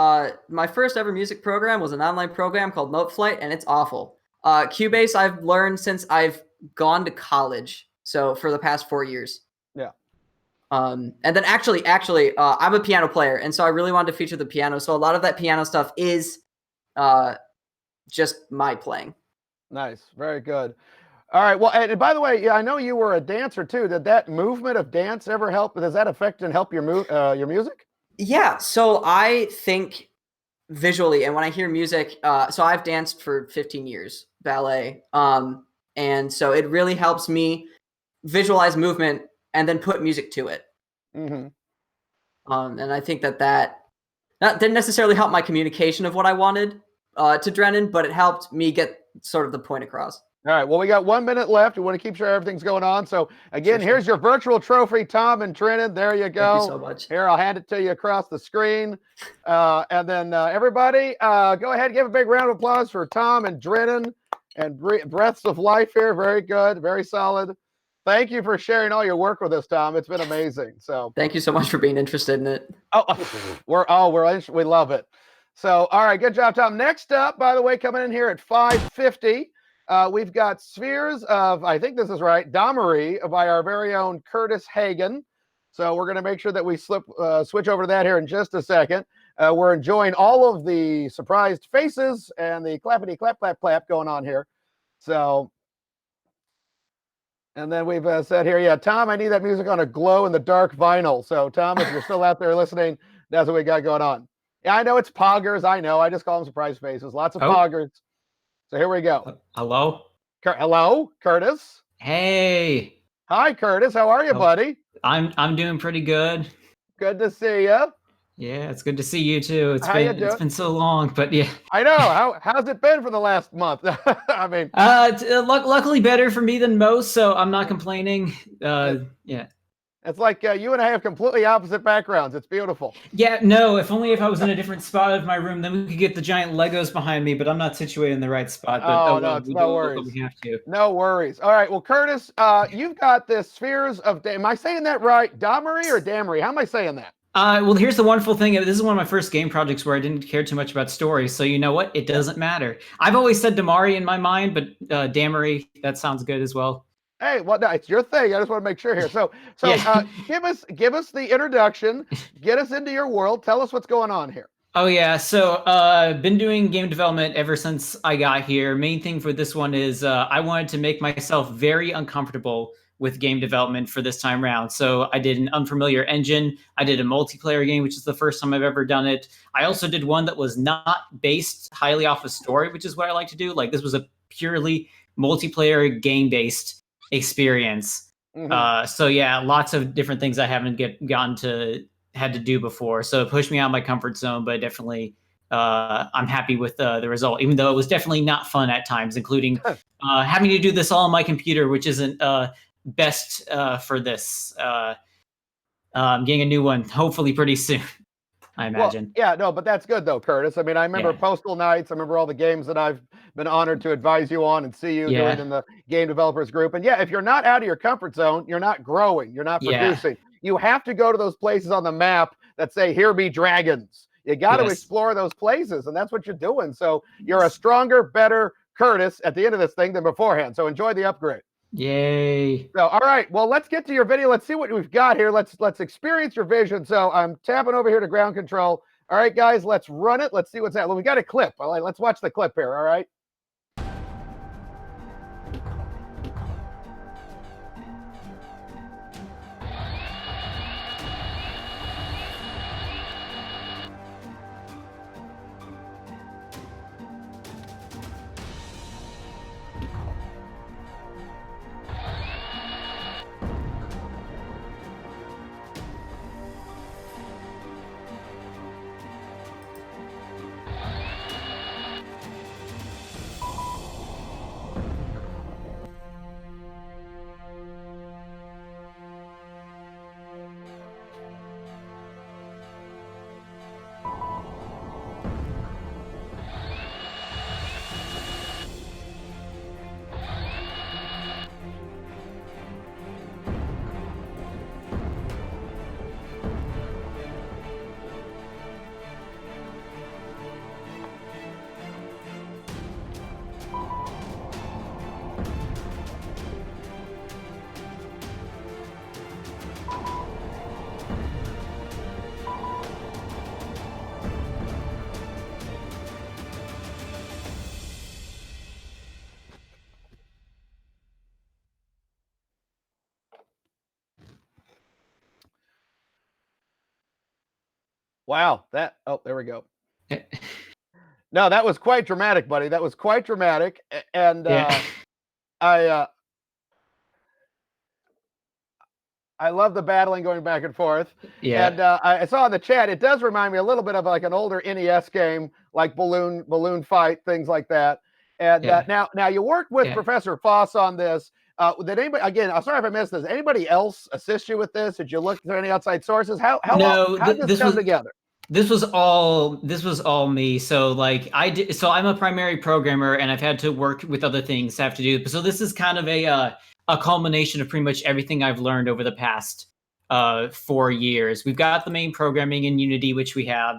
My first ever music program was an online program called Noteflight, and it's awful. Cubase I've learned since I've gone to college. So for the past 4 years. Yeah. And then actually, I'm a piano player, and so I really wanted to feature the piano. So a lot of that piano stuff is just my playing. Nice. Very good. All right. Well, and by the way, I know you were a dancer too. Did that movement of dance ever help? Does that affect and help your music? Yeah. So I think visually, and when I hear music, so I've danced for 15 years, ballet. And so it really helps me visualize movement and then put music to it. Mm-hmm. And I think that didn't necessarily help my communication of what I wanted to Drennan, but it helped me get sort of the point across. All right. Well, we got 1 minute left. We want to keep sure everything's going on. So again, here's your virtual trophy, Tom and Drennan. There you go. Thank you so much. Here, I'll hand it to you across the screen. And then everybody, go ahead, give a big round of applause for Tom and Drennan and Breaths of Life here. Very good. Very solid. Thank you for sharing all your work with us, Tom. It's been amazing. So thank you so much for being interested in it. We love it. So, all right, good job, Tom. Next up, by the way, coming in here at 5:50, we've got Spheres of, I think this is right, Damery by our very own Curtis Hagen. So we're going to make sure that we switch over to that here in just a second. We're enjoying all of the surprised faces and the clappity clap clap clap going on here. So. And then we've said here, yeah, Tom, I need that music on a glow in the dark vinyl. So, Tom, if you're still out there listening, that's what we got going on. Yeah, I know it's poggers. I know. I just call them surprise faces. Lots of poggers. So here we go. Hello? Hello, Curtis. Hey. Hi, Curtis. How are you, buddy? I'm doing pretty good. Good to see you. Yeah, it's good to see you too. It's been so long, but yeah. I know. How's it been for the last month? I mean, luckily better for me than most, so I'm not complaining. Yeah. It's like you and I have completely opposite backgrounds. It's beautiful. Yeah, no, if I was in a different spot of my room, then we could get the giant Legos behind me, but I'm not situated in the right spot. But no worries. We have to. No worries. All right. Well, Curtis, you've got this Spheres of... Am I saying that right? Damery or Damery? How am I saying that? Well, here's the wonderful thing. This is one of my first game projects where I didn't care too much about story. So you know what? It doesn't matter. I've always said Damari in my mind, but Damery, that sounds good as well. Hey, well, no, it's your thing. I just want to make sure here. So yeah. give us the introduction. Get us into your world. Tell us what's going on here. Oh yeah, so I've been doing game development ever since I got here. Main thing for this one is I wanted to make myself very uncomfortable with game development for this time round. So I did an unfamiliar engine. I did a multiplayer game, which is the first time I've ever done it. I also did one that was not based highly off a story, which is what I like to do. Like this was a purely multiplayer game-based experience. Mm-hmm. So yeah, lots of different things I haven't had to do before. So it pushed me out of my comfort zone, but definitely I'm happy with the result, even though it was definitely not fun at times, including having to do this all on my computer, which isn't best for this. I'm getting a new one hopefully pretty soon, I imagine. Well, yeah, no, but that's good though, Curtis. I mean, I remember Postal Nights. I remember all the games that I've been honored to advise you on and see you doing in the game developers group. And yeah, if you're not out of your comfort zone, you're not growing, you're not producing. You have to go to those places on the map that say, "Here be dragons." You got to explore those places, and that's what you're doing. So you're a stronger, better Curtis at the end of this thing than beforehand. So enjoy the upgrade. Yay. So, all right. Well, let's get to your video. Let's see what we've got here. Let's experience your vision. So I'm tapping over here to ground control. All right, guys, let's run it. Let's see what's happening. Well, we got a clip. All right, let's watch the clip here. All right. Wow, there we go. No, that was quite dramatic, buddy. That was quite dramatic. And I love the battling going back and forth. Yeah. And I saw in the chat, it does remind me a little bit of like an older NES game, like balloon fight, things like that. And now you worked with Professor Foss on this. Did anybody, again, I'm sorry if I missed this, anybody else assist you with this? Did you look to any outside sources? How did this come together? This was all me. So like I'm a primary programmer and I've had to work with other things I have to do. So this is kind of a culmination of pretty much everything I've learned over the past 4 years. We've got the main programming in Unity, which we have.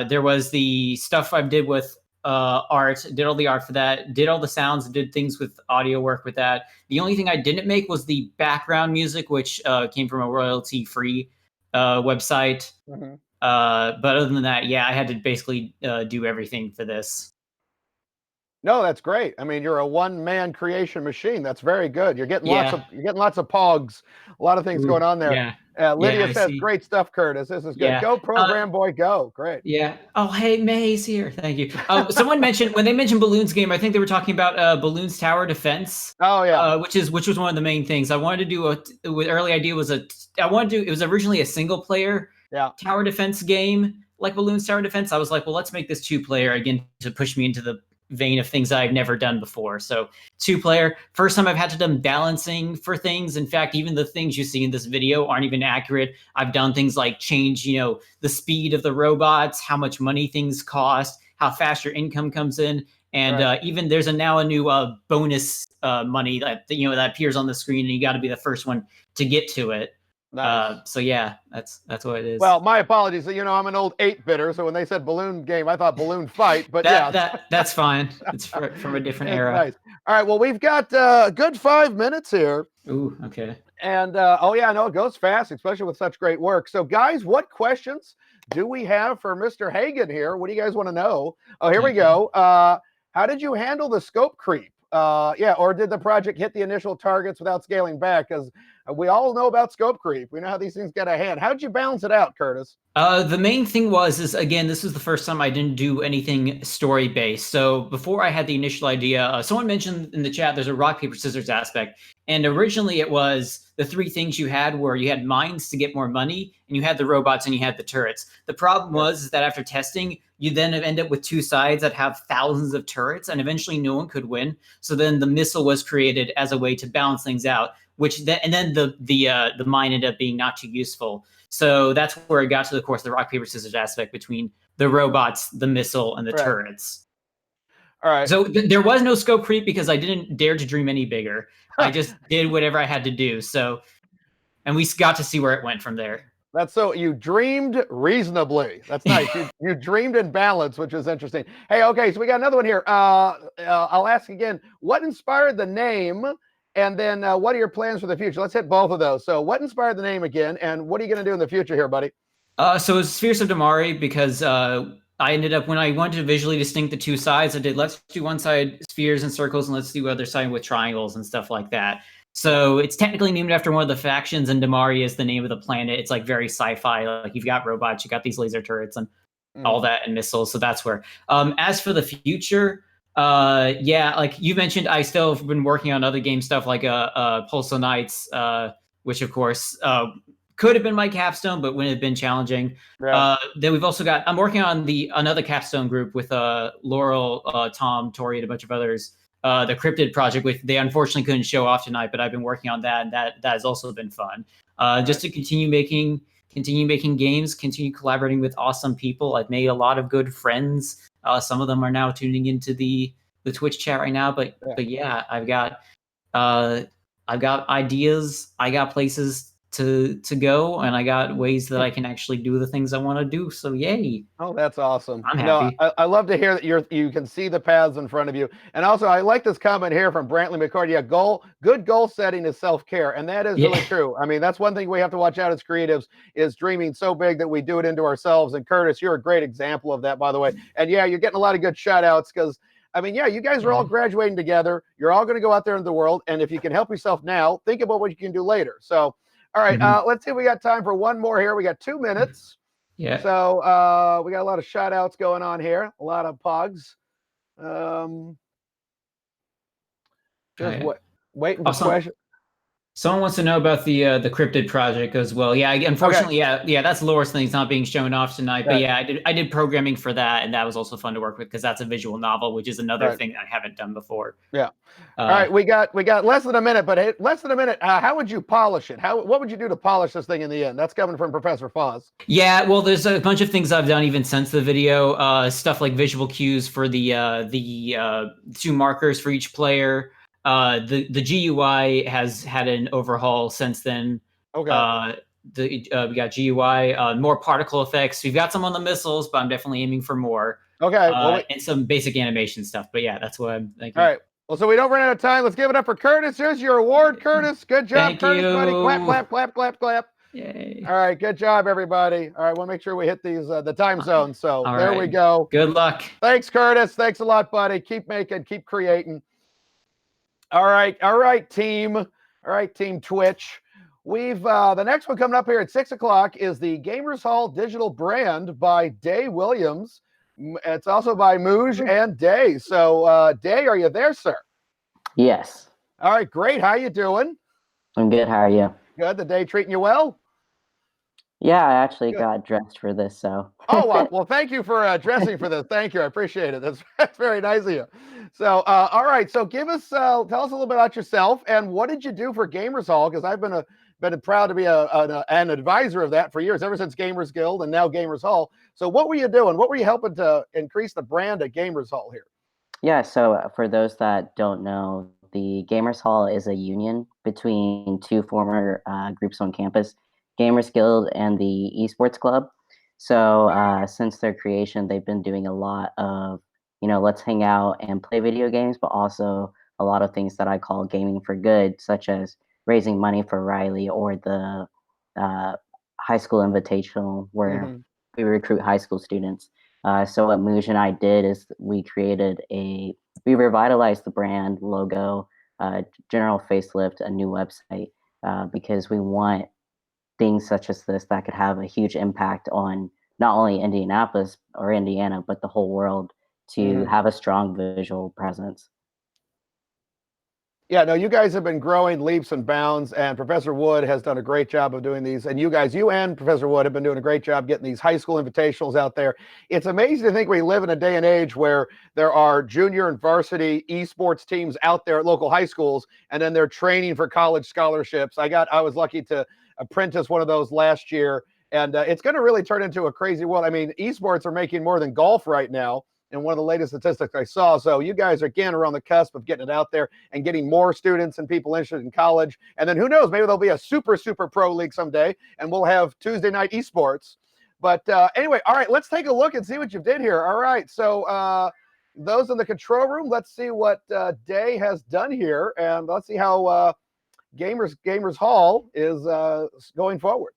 There was the stuff I did with art, did all the art for that, did all the sounds, did things with audio work with that. The only thing I didn't make was the background music, which came from a royalty-free website. Mm-hmm. But other than that, I had to basically do everything for this. No, that's great. I mean, you're a one-man creation machine. That's very good. You're getting Yeah. lots of pogs. A lot of things Ooh, going on there. yeah. Lydia Yeah, I says, see. "Great stuff, Curtis. This is good. Yeah. Go program boy, go. Great." Yeah. Oh, hey, May's here. Thank you. Someone mentioned when they mentioned Balloons game, I think they were talking about Balloons Tower Defense. Oh yeah. Which was one of the main things. I wanted to do early idea was it was originally a single player tower defense game like Balloons Tower Defense. I was like, well, let's make this 2-player again to push me into the vein of things that I've never done before. So 2-player. First time I've had to do balancing for things. In fact, even the things you see in this video aren't even accurate. I've done things like change, the speed of the robots, how much money things cost, how fast your income comes in. And even there's now a new bonus money that that appears on the screen, and you got to be the first one to get to it. Nice. So yeah, that's what it is. Well, my apologies. I'm an old 8-bitter, so when they said balloon game, I thought balloon fight. But that's fine. It's from a different era. Nice. All right. Well, we've got a good 5 minutes here. Ooh, okay. And it goes fast, especially with such great work. So, guys, what questions do we have for Mr. Hagen here? What do you guys want to know? Oh, here we go. How did you handle the scope creep? Or did the project hit the initial targets without scaling back? Because we all know about scope creep. We know how these things get a hand. How did you balance it out, Curtis? The main thing is again, this was the first time I didn't do anything story based. So before I had the initial idea, someone mentioned in the chat there's a rock, paper, scissors aspect. And originally it was the 3 things you had where you had mines to get more money, and you had the robots, and you had the turrets. The problem was that after testing, you then end up with 2 sides that have thousands of turrets, and eventually no one could win. So then the missile was created as a way to balance things out, and then the mine ended up being not too useful. So that's where it got to the rock, paper, scissors aspect between the robots, the missile, and the turrets. All right. So there was no scope creep because I didn't dare to dream any bigger. I just did whatever I had to do. So, and we got to see where it went from there. That's so you dreamed reasonably. That's nice. you dreamed in balance, which is interesting. Hey, okay, so we got another one here. I'll ask again. What inspired the name? And then what are your plans for the future? Let's hit both of those. So what inspired the name again? And what are you going to do in the future here, buddy? So it's Spheres of Damari because I ended up, when I wanted to visually distinct the 2 sides, I did let's do one side spheres and circles, and let's do the other side with triangles and stuff like that. So it's technically named after one of the factions, and Damari is the name of the planet. It's like very sci-fi. Like you've got robots, you got these laser turrets and all that, and missiles. So that's where. As for the future, like you mentioned, I still have been working on other game stuff like Pulsar Knights, which of course could have been my capstone, but wouldn't have been challenging. Yeah. Then we've also got, I'm working on another capstone group with Laurel, Tom, Tori, and a bunch of others. The Cryptid project, which they unfortunately couldn't show off tonight, but I've been working on that, and that has also been fun. Just to continue making games, continue collaborating with awesome people. I've made a lot of good friends. Some of them are now tuning into the Twitch chat right now, but yeah, I've got ideas, I got places to go, and I got ways that I can actually do the things I want to do. So yay. Oh, that's awesome. I'm happy. I love to hear that you can see the paths in front of you. And also I like this comment here from Brantley McCord. Yeah, good goal setting is self-care. And that is really true. I mean, that's one thing we have to watch out as creatives is dreaming so big that we do it into ourselves. And Curtis, you're a great example of that, by the way. And yeah, you're getting a lot of good shout outs because I mean, yeah, you guys are all graduating together. You're all going to go out there in the world. And if you can help yourself now, think about what you can do later. So all right, let's see if we got time for one more here. We got 2 minutes. Yeah. So we got a lot of shout outs going on here, a lot of pogs. Waiting for questions. Someone wants to know about the Cryptid project as well. Yeah, unfortunately, yeah, that's Laura's thing. It's not being shown off tonight. But yeah, I did programming for that, and that was also fun to work with because that's a visual novel, which is another thing I haven't done before. Yeah. All right, we got less than a minute, but less than a minute. How would you polish it? What would you do to polish this thing in the end? That's coming from Professor Foz. Yeah, well, there's a bunch of things I've done even since the video. Stuff like visual cues for the 2 markers for each player. The GUI has had an overhaul since then. Okay. We got GUI, more particle effects. We've got some on the missiles, but I'm definitely aiming for more. Okay. And some basic animation stuff. But yeah, that's what I'm thinking. All right. Well, so we don't run out of time. Let's give it up for Curtis. Here's your award, Curtis. Good job, Curtis, buddy. Clap, clap, clap, clap, clap. Yay. All right, good job, everybody. All right, we'll make sure we hit these the time zone. So All there we right. go. Good luck. Thanks, Curtis. Thanks a lot, buddy. Keep making, keep creating. All right, team. All right, team Twitch. We've the next one coming up here at 6 o'clock is the Gamers Hall digital brand by Day Williams. It's also by Mooj and Day. So Day, are you there, sir? Yes. All right, great. How you doing? I'm good. How are you? Good. The day treating you well? Yeah, I actually Good. got dressed for this, so. Oh, well, thank you for dressing for this. Thank you. I appreciate it. That's very nice of you. So, all right. So tell us a little bit about yourself and what did you do for Gamers Hall? Because I've been proud to be an advisor of that for years, ever since Gamers Guild and now Gamers Hall. So what were you doing? What were you helping to increase the brand at Gamers Hall here? Yeah, so for those that don't know, the Gamers Hall is a union between two former groups on campus, Gamers Guild and the Esports Club. So since their creation, they've been doing a lot of, let's hang out and play video games, but also a lot of things that I call gaming for good, such as raising money for Riley or the high school invitational where we recruit high school students. So what Mooj and I did is we revitalized the brand logo, general facelift, a new website, because we want things such as this that could have a huge impact on not only Indianapolis or Indiana, but the whole world to have a strong visual presence. Yeah, no, you guys have been growing leaps and bounds, and Professor Wood has done a great job of doing these. And you and Professor Wood have been doing a great job getting these high school invitationals out there. It's amazing to think we live in a day and age where there are junior and varsity esports teams out there at local high schools, and then they're training for college scholarships. I was lucky to apprentice one of those last year, and it's going to really turn into a crazy world. I mean, esports are making more than golf right now. And one of the latest statistics I saw. So you guys are again on the cusp of getting it out there and getting more students and people interested in college. And then who knows, maybe there'll be a super pro league someday and we'll have Tuesday night esports. But anyway, all right, let's take a look and see what you did here. All right, so those in the control room, let's see what Day has done here. And let's see how Gamers Hall is going forward.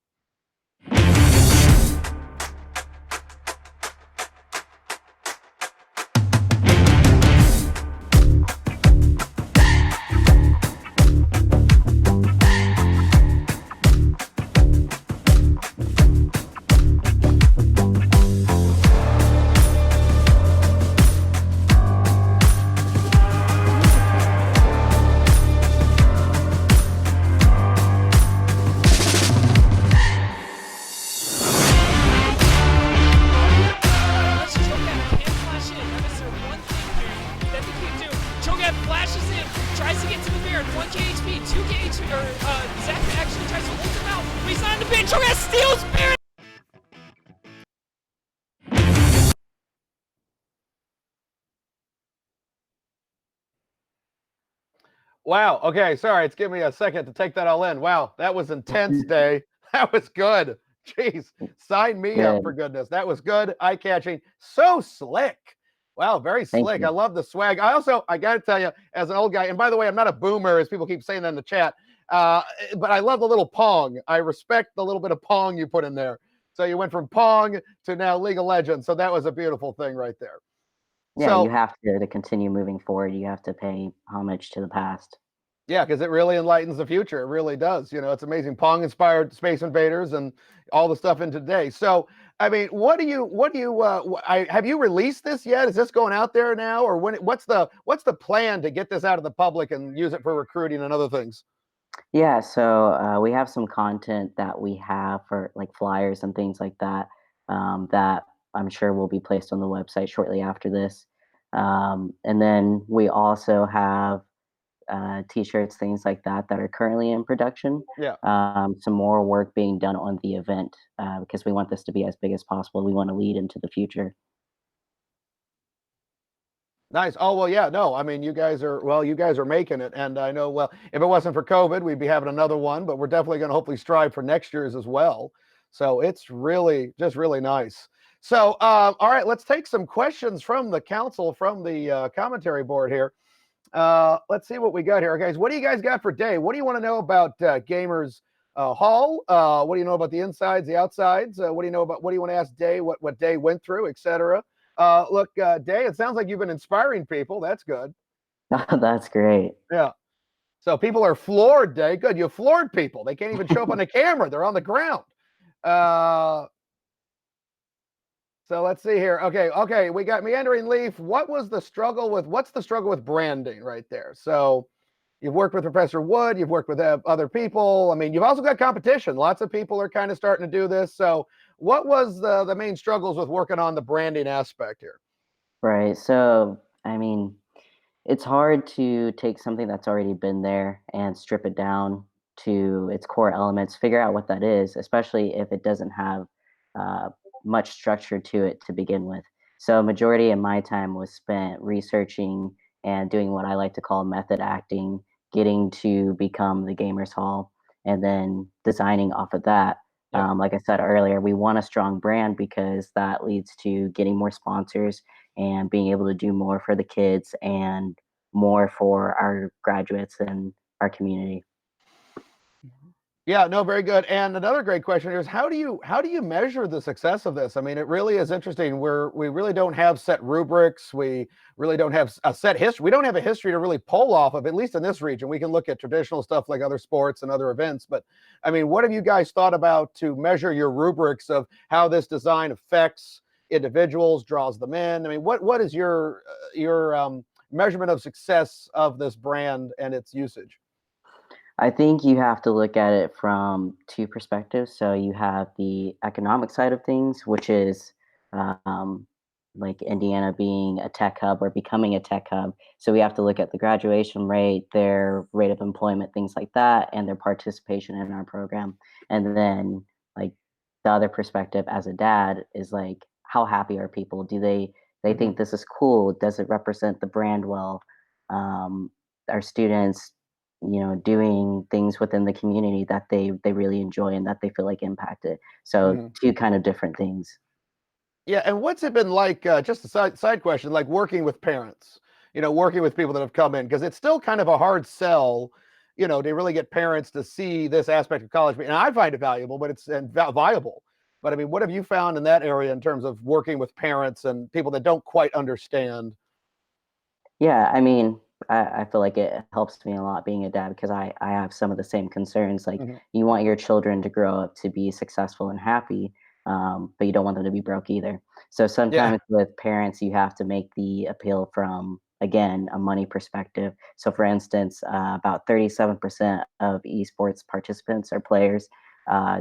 Wow. Okay. Sorry. It's giving me a second to take that all in. Wow. That was intense, Day. That was good. Jeez. Sign me up for goodness. That was good. Eye-catching. So slick. Wow. Very slick. I love the swag. I got to tell you, as an old guy, and by the way, I'm not a boomer, as people keep saying that in the chat, but I love the little Pong. I respect the little bit of Pong you put in there. So you went from Pong to now League of Legends. So that was a beautiful thing right there. Yeah, so, you have to continue moving forward. You have to pay homage to the past. Yeah, because it really enlightens the future. It really does. It's amazing. Pong inspired Space Invaders and all the stuff in today. So, I mean, have you released this yet? Is this going out there now, or what's the plan to get this out of the public and use it for recruiting and other things? Yeah, so we have some content that we have for like flyers and things like that, that I'm sure will be placed on the website shortly after this. And then we also have t-shirts, things like that are currently in production. Yeah. Some more work being done on the event because we want this to be as big as possible. We want to lead into the future. Nice. Oh, well, yeah, no, I mean, you guys are making it. And I know, well, if it wasn't for COVID, we'd be having another one, but we're definitely going to hopefully strive for next year's as well. So it's really nice. So, all right, let's take some questions from the council, from the commentary board here. Let's see what we got here, guys. What do you guys got for Day? What do you want to know about Gamers hall. What do you know about the insides, the outsides? What do you know about? What do you want to ask Day? What Day went through, etc. Look, Day, it sounds like you've been inspiring people. That's good. That's great. Yeah. So people are floored, Day. Good. You floored people. They can't even show up on the camera. They're on the ground. So let's see here. Okay. We got Meandering Leaf. What's the struggle with branding right there? So you've worked with Professor Wood. You've worked with other people. I mean, you've also got competition. Lots of people are kind of starting to do this. So what was the main struggles with working on the branding aspect here? Right. So, I mean, it's hard to take something that's already been there and strip it down to its core elements, figure out what that is, especially if it doesn't have uh, much structure to it to begin with. So, majority of my time was spent researching and doing what I like to call method acting, getting to become the Gamers Hall, and then designing off of that. Yeah. Like I said earlier, we want a strong brand because that leads to getting more sponsors and being able to do more for the kids and more for our graduates and our community. Yeah, no, very good. And another great question here is how do you measure the success of this? I mean, it really is interesting. We really don't have set rubrics. We really don't have a set history. We don't have a history to really pull off of, at least in this region. We can look at traditional stuff like other sports and other events. But I mean, what have you guys thought about to measure your rubrics of how this design affects individuals, draws them in? I mean, what is your measurement of success of this brand and its usage? I think you have to look at it from two perspectives. So you have the economic side of things, which is um, like Indiana being a tech hub or becoming a tech hub. So we have to look at the graduation rate, their rate of employment, things like that, and their participation in our program. And then like the other perspective as a dad is like, how happy are people? Do they think this is cool? Does it represent the brand well? Our students doing things within the community that they really enjoy and that they feel like impacted. So two kind of different things. Yeah, and what's it been like? Just a side question, like working with parents, working with people that have come in, because it's still kind of a hard sell, to really get parents to see this aspect of college. And I find it valuable, but it's viable. But I mean, what have you found in that area in terms of working with parents and people that don't quite understand? Yeah, I mean, I feel like it helps me a lot being a dad because I have some of the same concerns. Like, you want your children to grow up to be successful and happy, but you don't want them to be broke either. So Yeah. sometimes with parents, you have to make the appeal from, again, a money perspective. So, for instance, about 37% of esports participants or players,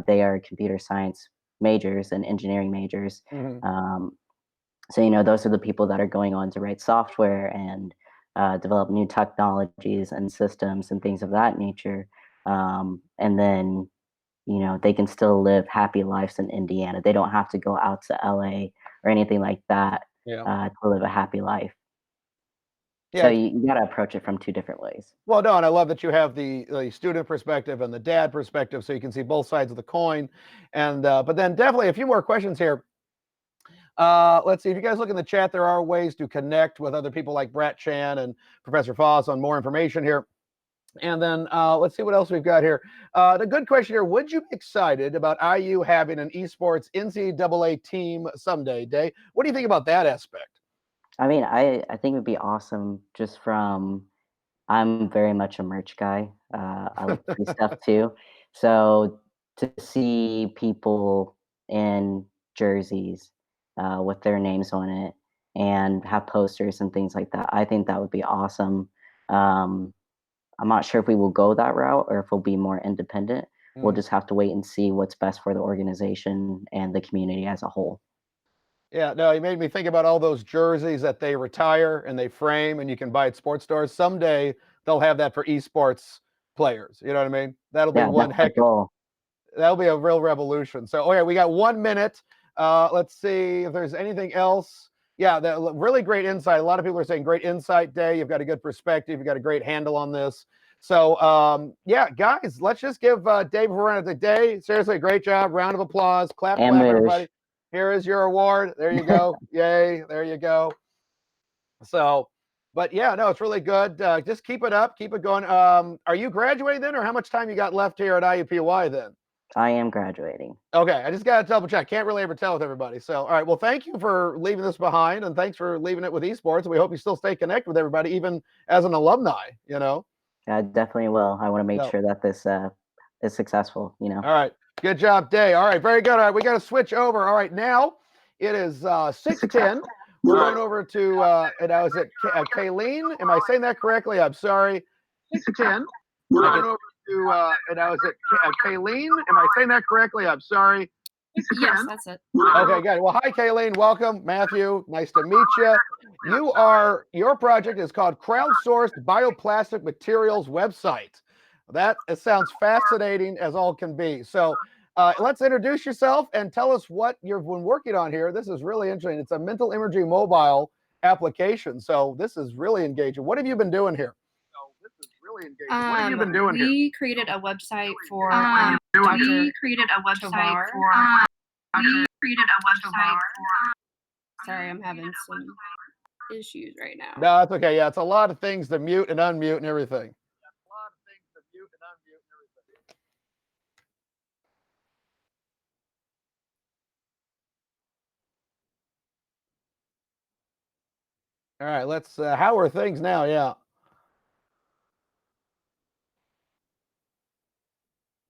they are computer science majors and engineering majors. Um, so, those are the people that are going on to write software and develop new technologies and systems and things of that nature. And then, they can still live happy lives in Indiana. They don't have to go out to LA or anything like that Yeah. to live a happy life. Yeah. So you got to approach it from two different ways. Well, no, and I love that you have the student perspective and the dad perspective, so you can see both sides of the coin. And but then definitely a few more questions here. Let's see. If you guys look in the chat, there are ways to connect with other people like Brett Chan and Professor Foss on more information here. And then let's see what else we've got here. The good question here: would you be excited about IU having an esports NCAA team someday? Day, what do you think about that aspect? I mean, I think it would be awesome just from I'm very much a merch guy. I like free stuff too. So to see people in jerseys with their names on it and have posters and things like that, I think that would be awesome. Um, I'm not sure if we will go that route or if we'll be more independent. We'll just have to wait and see what's best for the organization and the community as a whole. Yeah, no, you made me think about all those jerseys that they retire and they frame and you can buy at sports stores. Someday they'll have that for esports players. You know what I mean? That'll be Yeah, one that's the heck. goal. That'll be a real revolution. So, okay, we got 1 minute. Let's see if there's anything else. Yeah, really great insight. A lot of people are saying great insight, Day. You've got a good perspective. You've got a great handle on this. So, yeah, guys, let's just give Dave a round of the day. Seriously, great job. Round of applause. Clap, And clap, Moosh. everybody. Here is your award. There you go. Yay. There you go. So, But yeah, no, it's really good. Just keep it up, keep it going. Are you graduating then, or how much time you got left here at IUPUI then? I am graduating. Okay, I just got to double check. Can't really ever tell with everybody. So, all right. Well, thank you for leaving this behind, and thanks for leaving it with esports. We hope you still stay connected with everybody, even as an alumni. I definitely will. I want to make So- sure that this is successful. All right. Good job, Day. All right. Very good. All right. We got to switch over. All right. Now it is 6:10. We're going over to, and I was at Kayleen. Am I saying that correctly? I'm sorry. 6:10. We're going over to, and I was at Kayleen. Am I saying that correctly? I'm sorry. Yes, that's it. Okay, good. Well, hi, Kayleen. Welcome. Matthew, nice to meet you. Your project is called Crowdsourced Bioplastic Materials Website. That sounds fascinating as all can be. So let's introduce yourself and tell us what you've been working on here. This is really interesting. It's a mental imagery mobile application. So this is really engaging. What have you been doing here? What have you been doing we created a website for Sorry, I'm having some issues right now. No, that's okay. Yeah, it's a lot of things to mute and unmute and everything. All right, let's, how are things now? Yeah.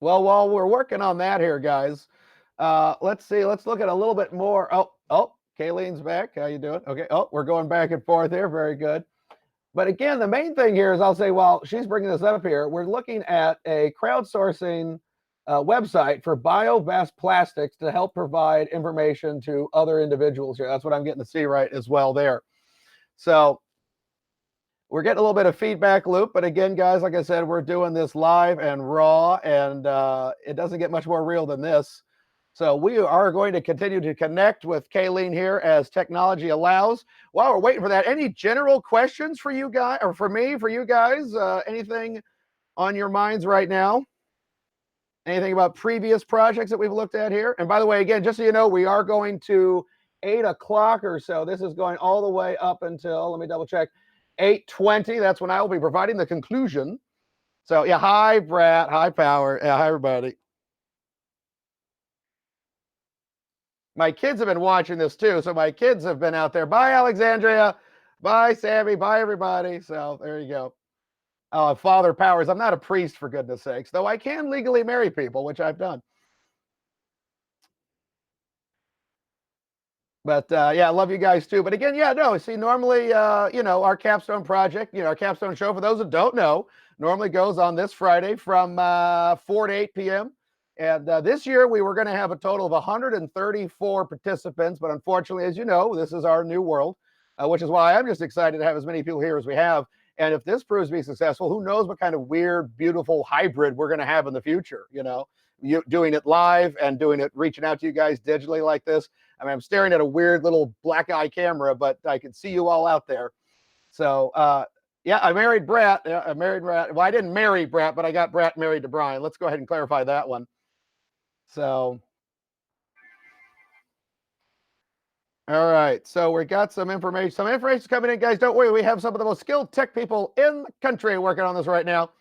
Well, while we're working on that here, guys, let's see. Let's look at a little bit more. Oh, Kayleen's back. How you doing? Okay. Oh, we're going back and forth here. Very good. But again, the main thing here is I'll say, while she's bringing this up here, we're looking at a crowdsourcing website for biovast plastics to help provide information to other individuals here. That's what I'm getting to see right as well there. So we're getting a little bit of feedback loop, but again, guys, like I said, we're doing this live and raw, and it doesn't get much more real than this. So we are going to continue to connect with Kayleen here as technology allows. While we're waiting for that, any general questions for you guys, or for me, for you guys? Anything on your minds right now? Anything about previous projects that we've looked at here? And by the way, again, just so you know, we are going to 8 o'clock or so. This is going all the way up until, let me double check, 8:20. That's when I will be providing the conclusion. So yeah, hi, Brad. Hi, Power. Yeah, hi, everybody. My kids have been watching this too. So my kids have been out there. Bye, Alexandria. Bye, Sammy. Bye, everybody. So there you go. Father Powers. I'm not a priest, for goodness sakes, though I can legally marry people, which I've done. But yeah, I love you guys too. But again, yeah, no, see, normally, our capstone project, our capstone show, for those that don't know, normally goes on this Friday from 4 to 8 p.m. And this year we were going to have a total of 134 participants. But unfortunately, as you know, this is our new world, which is why I'm just excited to have as many people here as we have. And if this proves to be successful, who knows what kind of weird, beautiful hybrid we're going to have in the future, you doing it live and doing it, reaching out to you guys digitally like this. I mean, I'm staring at a weird little black eye camera, but I can see you all out there. So, yeah, I married Brett. Yeah, I married Brett. Well, I didn't marry Brett, but I got Brett married to Brian. Let's go ahead and clarify that one. So, all right. So we got some information. Some information coming in, guys. Don't worry. We have some of the most skilled tech people in the country working on this right now.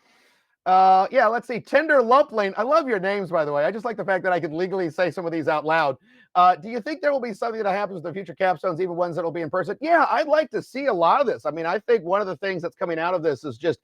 Yeah, let's see. Tinder Lumpling. I love your names, by the way. I just like the fact that I can legally say some of these out loud. Do you think there will be something that happens with the future capstones, even ones that will be in person? Yeah, I'd like to see a lot of this. I mean, I think one of the things that's coming out of this is just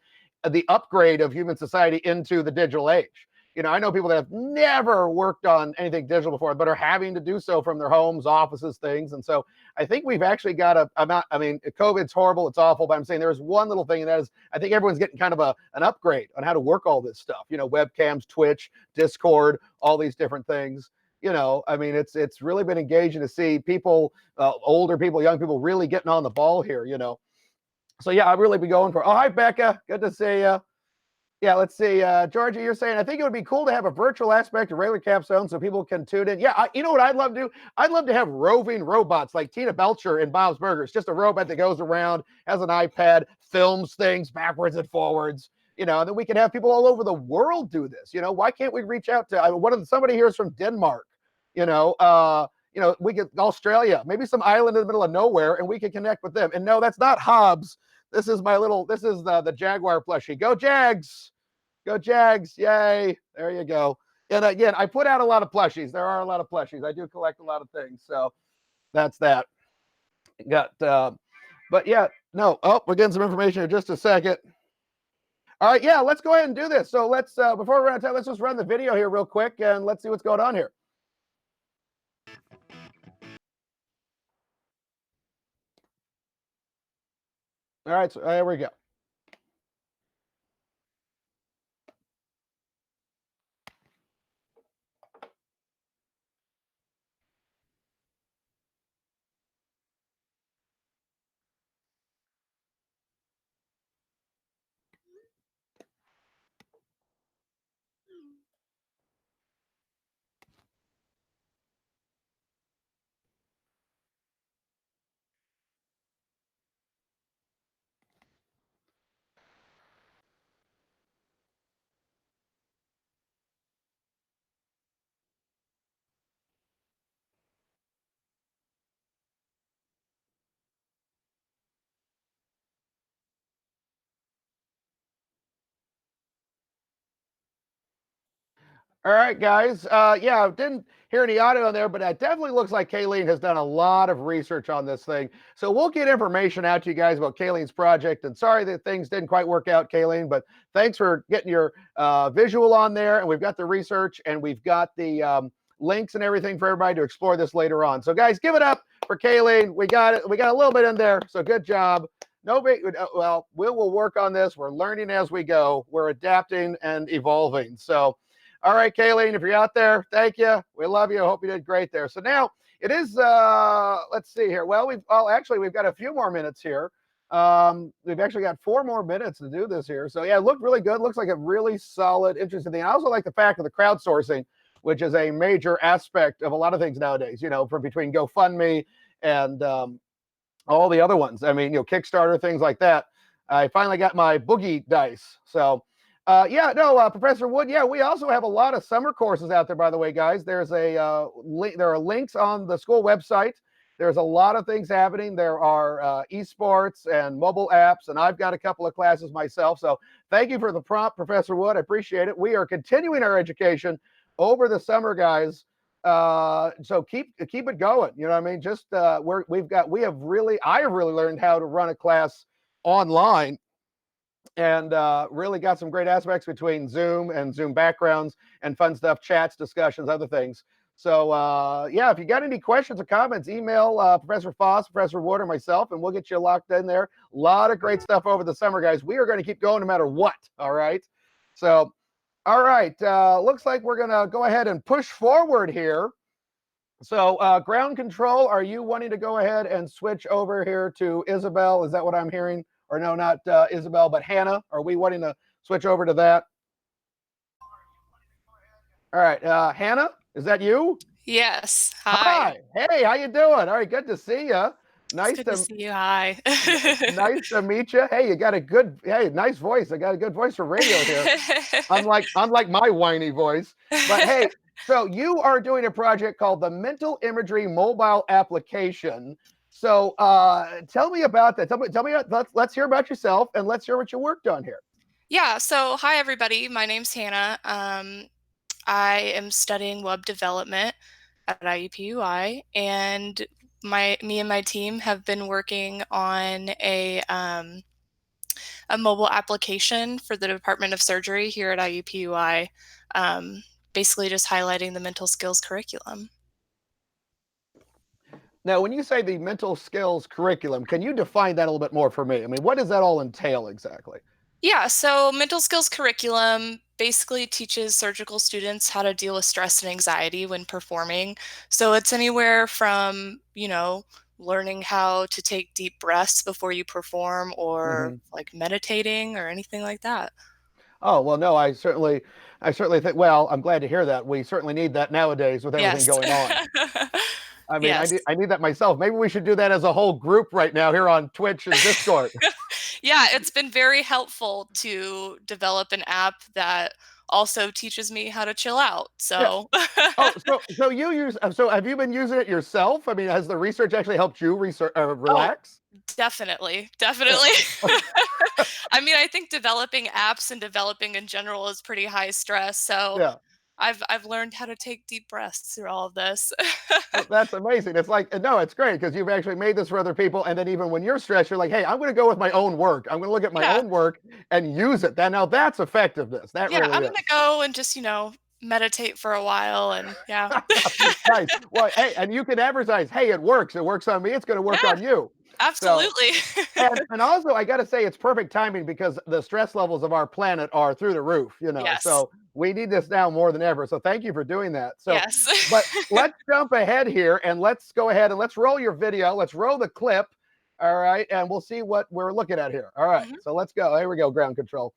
the upgrade of human society into the digital age. I know people that have never worked on anything digital before, but are having to do so from their homes, offices, things. And so I think we've actually got I mean, COVID's horrible. It's awful. But I'm saying there's one little thing, and that is I think everyone's getting kind of an upgrade on how to work all this stuff. Webcams, Twitch, Discord, all these different things. I mean, it's really been engaging to see people, older people, young people really getting on the ball here, So yeah, I'd really be going for, oh, hi, Becca. Good to see you. Yeah, let's see. Georgia, you're saying, I think it would be cool to have a virtual aspect of regular capstone so people can tune in. Yeah, you know what I'd love to do? I'd love to have roving robots like Tina Belcher in Bob's Burgers. Just a robot that goes around, has an iPad, films things backwards and forwards, and then we can have people all over the world do this. Why can't we reach out to somebody here is from Denmark, we could Australia, maybe some island in the middle of nowhere, and we can connect with them. And no, that's not Hobbs. This is my little. This is the Jaguar plushie. Go Jags! Go Jags! Yay! There you go. And again, I put out a lot of plushies. There are a lot of plushies. I do collect a lot of things. So that's that. Got. But yeah, no. Oh, we're getting some information in just a second. All right, yeah, let's go ahead and do this. So let's before we run out of time, let's just run the video here real quick and let's see what's going on here. All right, so there we go. All right, guys. Yeah, didn't hear any audio on there, but it definitely looks like Kayleen has done a lot of research on this thing. So we'll get information out to you guys about Kayleen's project. And sorry that things didn't quite work out, Kayleen, but thanks for getting your visual on there. And we've got the research and we've got the links and everything for everybody to explore this later on. So guys, give it up for Kayleen. We got it. We got a little bit in there. So good job. No big, well, we will work on this. We're learning as we go. We're adapting and evolving. So all right, Kayleen, if you're out there, thank you. We love you. I hope you did great there. So now it is, let's see here. Well, actually, we've got a few more minutes here. We've actually got 4 more minutes to do this here. So yeah, it looked really good. Looks like a really solid, interesting thing. I also like the fact of the crowdsourcing, which is a major aspect of a lot of things nowadays, you know, from between GoFundMe and all the other ones. I mean, you know, Kickstarter, things like that. I finally got my boogie dice. So yeah, no, Professor Wood. Yeah, we also have a lot of summer courses out there, by the way, guys. There's a there are links on the school website. There's a lot of things happening. There are esports and mobile apps, and I've got a couple of classes myself. So thank you for the prompt, Professor Wood. I appreciate it. We are continuing our education over the summer, guys. So keep it going. You know what I mean? Just I have really learned how to run a class online. And really got some great aspects between Zoom and Zoom backgrounds and fun stuff, chats, discussions, other things. So yeah, if you got any questions or comments, email Professor Foss, Professor Wood, or myself, and we'll get you locked in there. A lot of great stuff over the summer, guys. We are going to keep going no matter what. All right. So, all right. Looks like we're going to go ahead and push forward here. So ground control, are you wanting to go ahead and switch over here to Isabel? Is that what I'm hearing? Or no, not Isabel, but Hannah. Are we wanting to switch over to that? All right, Hannah, is that you? Yes. Hi. Hi. Hey, how you doing? All right, good to see you. Nice to see you. Hi. Nice to meet you. Hey, you got a good, nice voice. I got a good voice for radio here. unlike my whiny voice. But hey, so you are doing a project called the Mental Imagery Mobile Application. So tell me about that. Tell me. Let's hear about yourself and let's hear what you worked on here. Yeah. So hi everybody. My name's Hannah. I am studying web development at IUPUI, and me and my team have been working on a mobile application for the Department of Surgery here at IUPUI, basically just highlighting the mental skills curriculum. Now, when you say the mental skills curriculum, can you define that a little bit more for me? I mean, what does that all entail exactly? Yeah, so mental skills curriculum basically teaches surgical students how to deal with stress and anxiety when performing. So it's anywhere from, you know, learning how to take deep breaths before you perform or like meditating or anything like that. Oh, well, no, I certainly think, well, I'm glad to hear that. We certainly need that nowadays with everything going on. I mean, Yes. I need that myself. Maybe we should do that as a whole group right now here on Twitch and Discord. Yeah, it's been very helpful to develop an app that also teaches me how to chill out. So So have you been using it yourself? I mean, has the research actually helped you relax? Definitely. I mean, I think developing apps and developing in general is pretty high stress. So Yeah. I've learned how to take deep breaths through all of this. Well, that's amazing. It's like, no, it's great because you've actually made this for other people. And then even when you're stressed, you're like, hey, I'm going to go with my own work. I'm going to look at my Yeah. own work and use it. Now that's effectiveness. That Yeah, really I'm is. gonna go and just, meditate for a while and yeah. Nice. Well, hey, and you can advertise, hey, it works. It works on me. It's going to work Yeah, on you. So, absolutely. and also I got to say it's perfect timing because the stress levels of our planet are through the roof, Yes. So we need this now more than ever. So thank you for doing that. So, Yes. but let's jump ahead here and let's go ahead and let's roll your video. Let's roll the clip. All right. And we'll see what we're looking at here. All right. So let's go. Here we go. Ground control.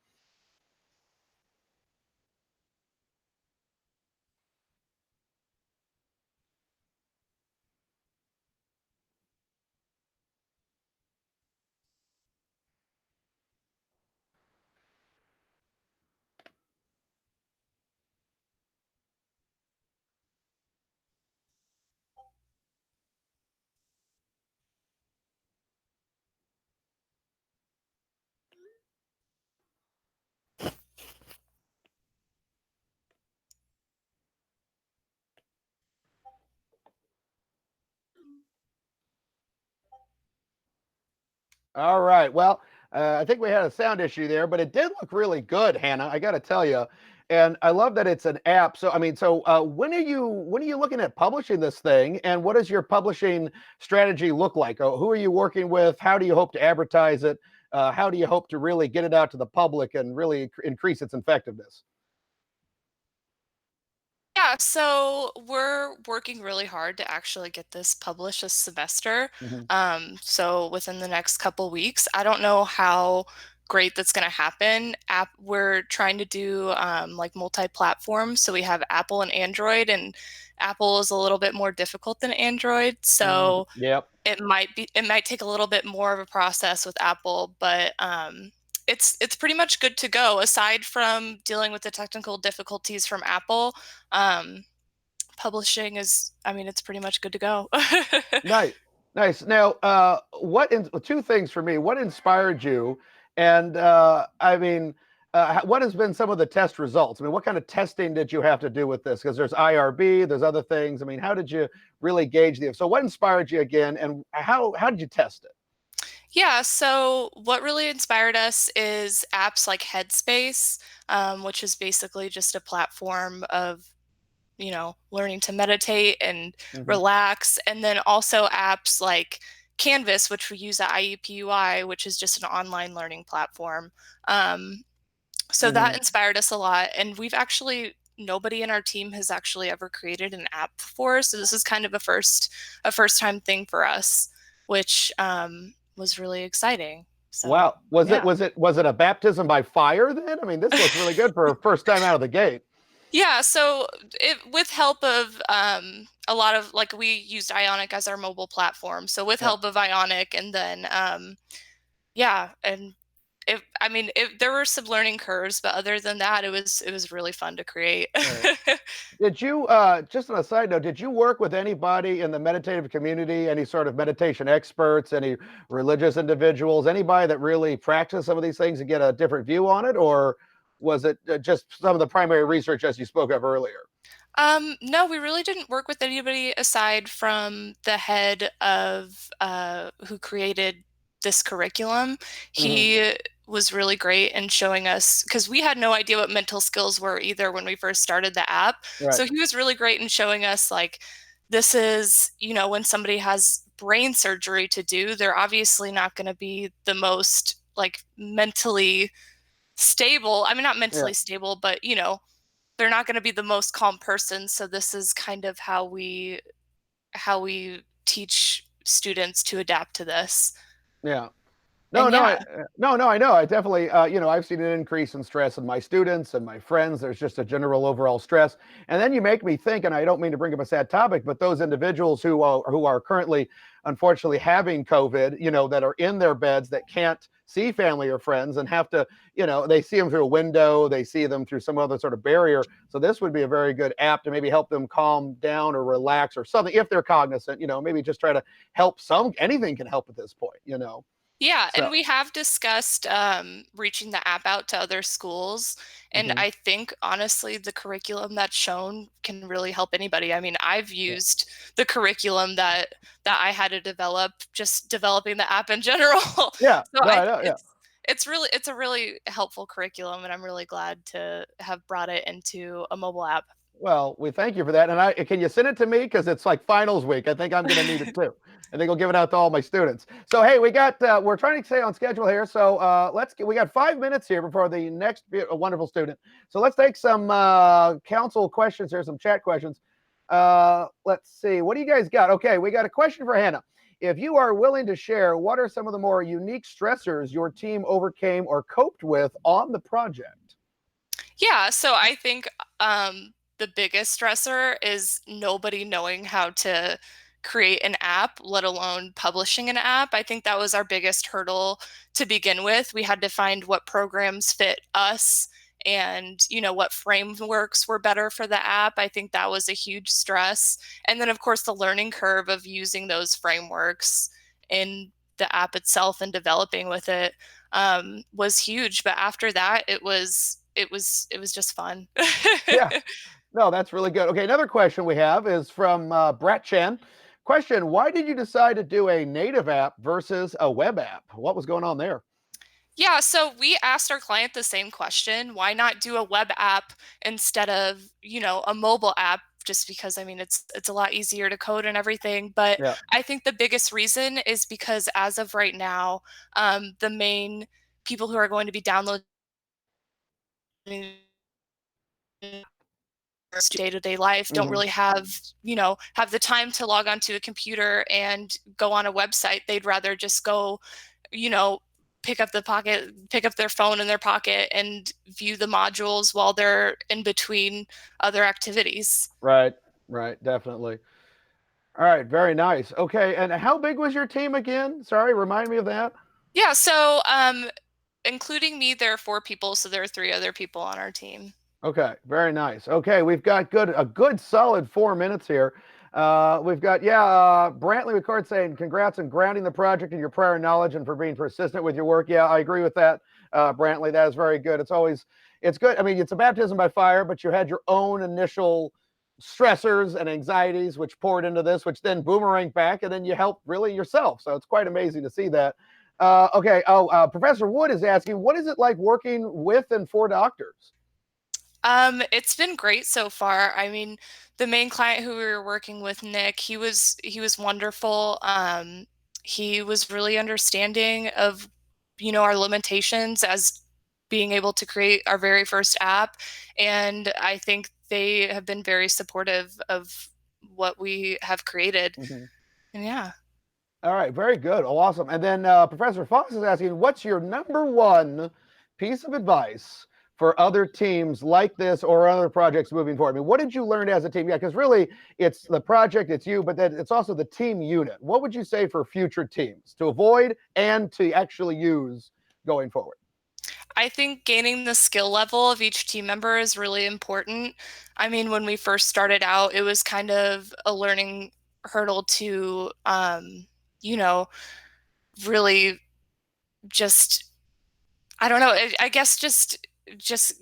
All right. Well, I think we had a sound issue there, but it did look really good, Hannah. I got to tell you, and I love that it's an app. So, I mean, so when are you looking at publishing this thing, and what does your publishing strategy look like? Who are you working with? How do you hope to advertise it? How do you hope to really get it out to the public and really increase its effectiveness? Yeah, so we're working really hard to actually get this published this semester. Mhm. So within the next couple weeks, I don't know how great that's going to happen. We're trying to do like multi-platform, so we have Apple and Android, and Apple is a little bit more difficult than Android. So Yep. it might take a little bit more of a process with Apple, but it's pretty much good to go. Aside from dealing with the technical difficulties from Apple, publishing is, I mean, it's pretty much good to go. Nice, nice. Now, two things for me. What inspired you? And I mean, what has been some of the test results? I mean, what kind of testing did you have to do with this? Because there's IRB, there's other things. I mean, how did you really gauge so what inspired you again, and how did you test it? Yeah, so what really inspired us is apps like Headspace, which is basically just a platform of learning to meditate and Mhm. relax. And then also apps like Canvas, which we use at IUPUI, which is just an online learning platform. So that Mhm. inspired us a lot. And nobody in our team has actually ever created an app before. So this is kind of a first time thing for us, which was really exciting. So Wow, was it yeah. was it a baptism by fire then? I mean, this looks really good for a first time out of the gate. Yeah, so with help of a lot of like we used Ionic as our mobile platform. So with Yeah. help of Ionic and then yeah, and there were some learning curves, but other than that it was really fun to create. Right. Did you, just on a side note, did you work with anybody in the meditative community, any sort of meditation experts, any religious individuals, anybody that really practiced some of these things to get a different view on it? Or was it just some of the primary research as you spoke of earlier? No, we really didn't work with anybody aside from the head of who created this curriculum. Mhm. He was really great in showing us because we had no idea what mental skills were either when we first started the app. Right. So he was really great in showing us like this is, when somebody has brain surgery to do, they're obviously not going to be the most like mentally stable. I mean, not Yeah. mentally stable, but they're not going to be the most calm person. So this is kind of how we teach students to adapt to this. Yeah. No, And no, yeah. no, I know. I definitely, I've seen an increase in stress in my students and my friends. There's just a general overall stress. And then you make me think, and I don't mean to bring up a sad topic, but those individuals who are currently, unfortunately, having COVID, that are in their beds that can't see family or friends and have to, they see them through a window, they see them through some other sort of barrier. So this would be a very good app to maybe help them calm down or relax or something if they're cognizant. Maybe just try to help anything can help at this point. Yeah, So. and we have discussed reaching the app out to other schools. And Mhm. I think, honestly, the curriculum that's shown can really help anybody. I mean, I've used the curriculum that I had to develop, just developing the app in general. Yeah, So no, I I know, yeah. it's a really helpful curriculum, and I'm really glad to have brought it into a mobile app. Well, we thank you for that. And can you send it to me? Because it's like finals week. I think I'm going to need it too. I think I'll give it out to all my students. So, hey, we're trying to stay on schedule here. So we got 5 minutes here before the next wonderful student. So let's take some council questions here, some chat questions. Let's see. What do you guys got? Okay, we got a question for Hannah. If you are willing to share, what are some of the more unique stressors your team overcame or coped with on the project? Yeah, so I think the biggest stressor is nobody knowing how to create an app, let alone publishing an app. I think that was our biggest hurdle to begin with. We had to find what programs fit us and what frameworks were better for the app. I think that was a huge stress. And then of course the learning curve of using those frameworks in the app itself and developing with it was huge. But after that, it was just fun. Yeah. No, that's really good. Okay, another question we have is from Brett Chen. Question: why did you decide to do a native app versus a web app? What was going on there? Yeah, so we asked our client the same question. Why not do a web app instead of, a mobile app? Just because, I mean, it's a lot easier to code and everything. But Yeah. I think the biggest reason is because as of right now, the main people who are going to be downloading day-to-day life don't Mhm. really have the time to log onto a computer and go on a website. They'd rather just go, you know, pick up their phone in their pocket and view the modules while they're in between other activities. Right. Right. Definitely. All right. Very nice. Okay. And how big was your team again? Sorry, remind me of that. Yeah, so including me, there are 4 people, so there are 3 other people on our team. Okay, very nice. Okay, we've got a good solid 4 minutes here. We've got Brantley record saying congrats on grounding the project in your prior knowledge and for being persistent with your work. Yeah, I agree with that, Brantley. That is very good. It's good. I mean, it's a baptism by fire, but you had your own initial stressors and anxieties which poured into this, which then boomerang back, and then you helped really yourself. So it's quite amazing to see that. Okay. Professor Wood is asking, what is it like working with and for doctors? It's been great so far. I mean, the main client who we were working with, Nick, he was wonderful. He was really understanding of, our limitations as being able to create our very first app, and I think they have been very supportive of what we have created. Mhm. And yeah. All right, very good. Oh, awesome. And then Professor Fox is asking, what's your number one piece of advice for other teams like this or other projects moving forward? I mean, what did you learn as a team? Yeah, because really it's the project, it's you, but then it's also the team unit. What would you say for future teams to avoid and to actually use going forward? I think gaining the skill level of each team member is really important. I mean, when we first started out, it was kind of a learning hurdle to, you know, really just, I don't know, I guess just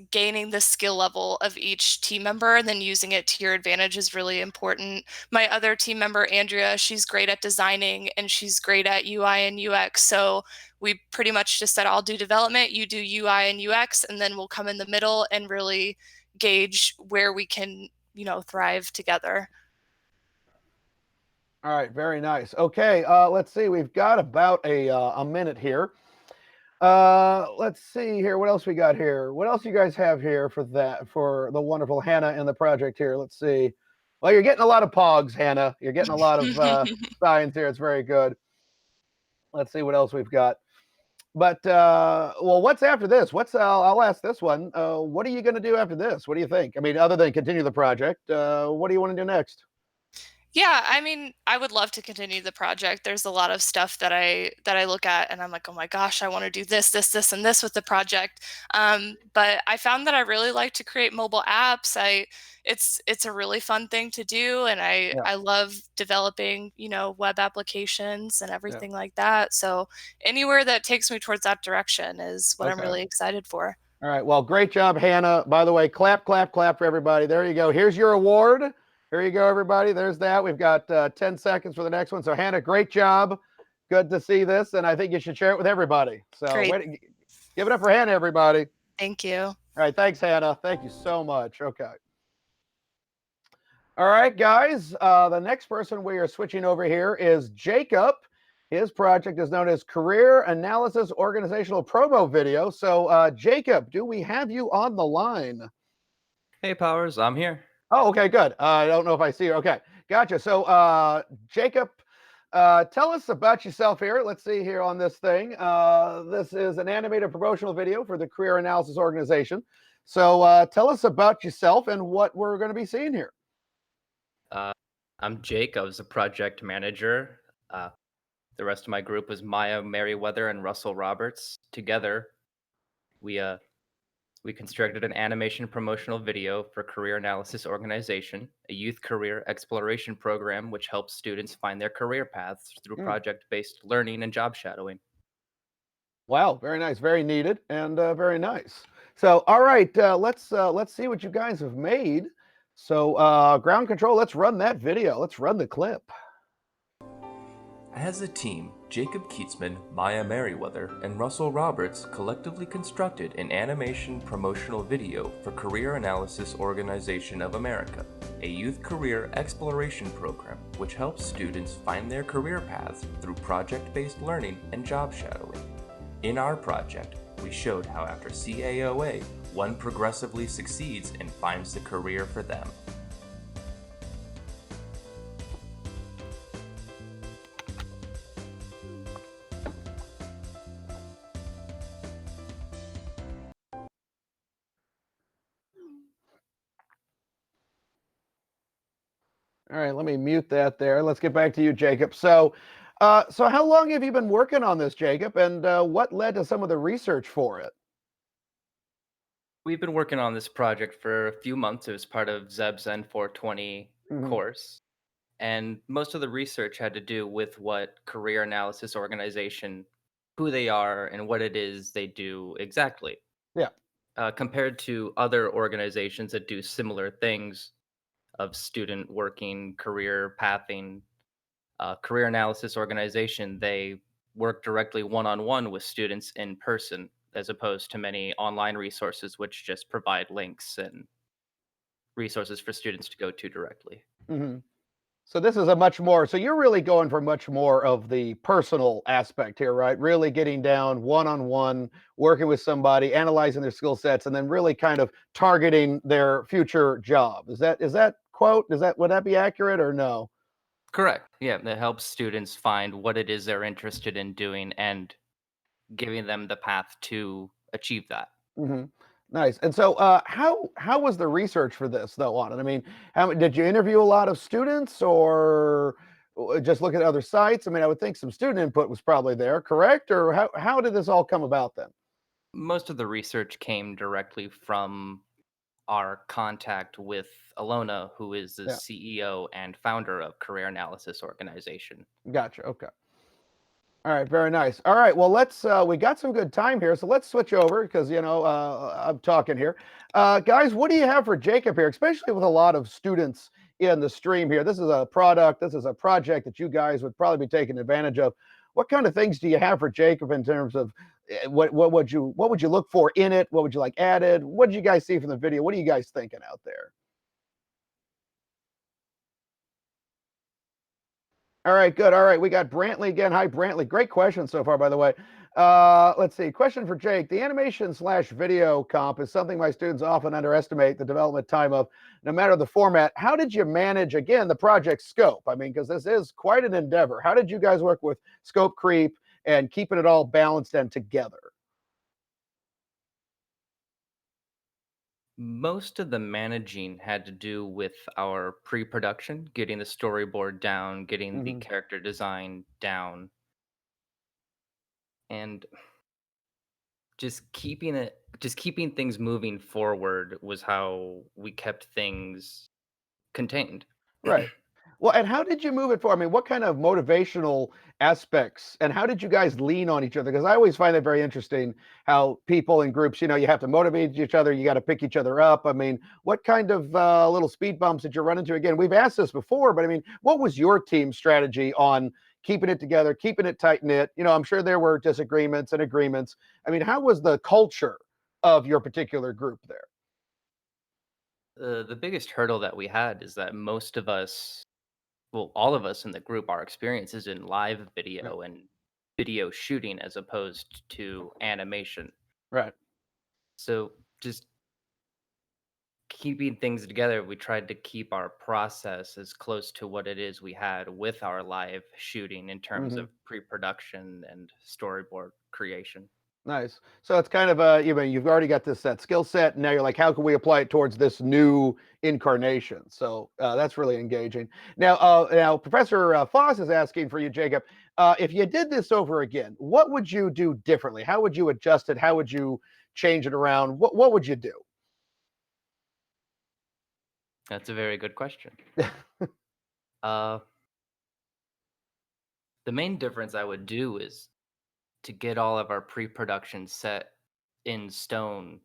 gaining the skill level of each team member and then using it to your advantage is really important. My other team member, Andrea, she's great at designing and she's great at UI and UX. So we pretty much just said, I'll do development, you do UI and UX, and then we'll come in the middle and really gauge where we can, thrive together. All right, very nice. Okay, let's see. We've got about a minute here. Let's see here. What else we got here? What else you guys have here for the wonderful Hannah and the project here? Let's see. Well, you're getting a lot of pogs, Hannah. You're getting a lot of signs here. It's very good. Let's see what else we've got. But well, what's after this? I'll ask this one. What are you going to do after this? What do you think? I mean, other than continue the project, what do you want to do next? Yeah, I mean, I would love to continue the project. There's a lot of stuff that I look at and I'm like, oh my gosh, I want to do this, this, this, and this with the project. But I found that I really like to create mobile apps. It's a really fun thing to do, and I love developing, web applications and everything like that. So anywhere that takes me towards that direction is what I'm really excited for. All right. Well, great job, Hannah. By the way, clap, clap, clap for everybody. There you go. Here's your award. Here you go, everybody. There's that. We've got 10 seconds for the next one. So, Hannah, great job. Good to see this, and I think you should share it with everybody. So, give it up for Hannah, everybody. Thank you. All right. Thanks, Hannah. Thank you so much. Okay. All right, guys. The next person we are switching over here is Jacob. His project is known as Career Analysis Organizational Promo Video. So, Jacob, do we have you on the line? Hey, Powers. I'm here. Oh, okay, good. I don't know if I see you. Okay, gotcha. So, Jacob, tell us about yourself here. Let's see here on this thing. This is an animated promotional video for the Career Analysis Organization. So, tell us about yourself and what we're going to be seeing here. I'm Jake. I was a project manager. The rest of my group was Maya Merriweather and Russell Roberts. Together, we constructed an animation promotional video for Career Analysis Organization, a youth career exploration program which helps students find their career paths through project-based learning and job shadowing. Wow, very nice, very needed, and very nice. So, all right, let's see what you guys have made. So, ground control, let's run that video. Let's run the clip. As a team, Jacob Keatsman, Maya Merriweather, and Russell Roberts collectively constructed an animation promotional video for Career Analysis Organization of America, a youth career exploration program which helps students find their career paths through project-based learning and job shadowing. In our project, we showed how after CAOA, one progressively succeeds and finds the career for them. All right, let me mute that there. Let's get back to you, Jacob. So, so how long have you been working on this, Jacob, and what led to some of the research for it? We've been working on this project for a few months. It was part of Zeb's N420 course, and most of the research had to do with what Career Analysis Organization, who they are, and what it is they do exactly. Yeah. Compared to other organizations that do similar things, of student working, career pathing, Career Analysis Organization, they work directly one-on-one with students in person, as opposed to many online resources which just provide links and resources for students to go to directly. So this is a much more, so you're really going for much more of the personal aspect here, right? Really getting down one-on-one, working with somebody, analyzing their skill sets, and then really kind of targeting their future job. Is that quote? Would that be accurate or no? Correct. Yeah, that helps students find what it is they're interested in doing and giving them the path to achieve that. Nice. And so, how was the research for this though on it? I mean, did you interview a lot of students or just look at other sites? I mean, I would think some student input was probably there, correct? Or how did this all come about then? Most of the research came directly from our contact with Alona, who is the CEO and founder of Career Analysis Organization. Gotcha. Okay. All right, very nice. All right, well, we got some good time here, so let's switch over because, I'm talking here. Guys, what do you have for Jacob here, especially with a lot of students in the stream here? This is a project that you guys would probably be taking advantage of. What kind of things do you have for Jacob in terms of what would you look for in it? What would you like added? What did you guys see from the video? What are you guys thinking out there? All right, good. All right, we got Brantley again. Hi, Brantley. Great question so far, by the way. Let's see. Question for Jake. The animation/video comp is something my students often underestimate the development time of, no matter the format. How did you manage, again, the project scope? I mean, because this is quite an endeavor. How did you guys work with scope creep and keeping it all balanced and together? Most of the managing had to do with our pre-production, getting the storyboard down, getting the Mhm. character design down, and just keeping things moving forward was how we kept things contained. Right. Well, and how did you move it forward? I mean, what kind of motivational aspects and how did you guys lean on each other? Because I always find it very interesting how people in groups, you have to motivate each other, you got to pick each other up. I mean, what kind of little speed bumps did you run into? Again, we've asked this before, but I mean, what was your team strategy on keeping it together, keeping it tight knit? I'm sure there were disagreements and agreements. I mean, how was the culture of your particular group there? The biggest hurdle that we had is that most of us, well, all of us in the group, our experience is in live video and video shooting as opposed to animation. Right. So just keeping things together, we tried to keep our process as close to what it is we had with our live shooting in terms Mhm. of pre-production and storyboard creation. Nice. So it's kind of you've already got that skill set, and now you're like, how can we apply it towards this new incarnation? So that's really engaging. Now, Professor Foss is asking for you, Jacob. If you did this over again, what would you do differently? How would you adjust it? How would you change it around? What would you do? That's a very good question. uh, the main difference I would do is to get all of our pre-production set in stone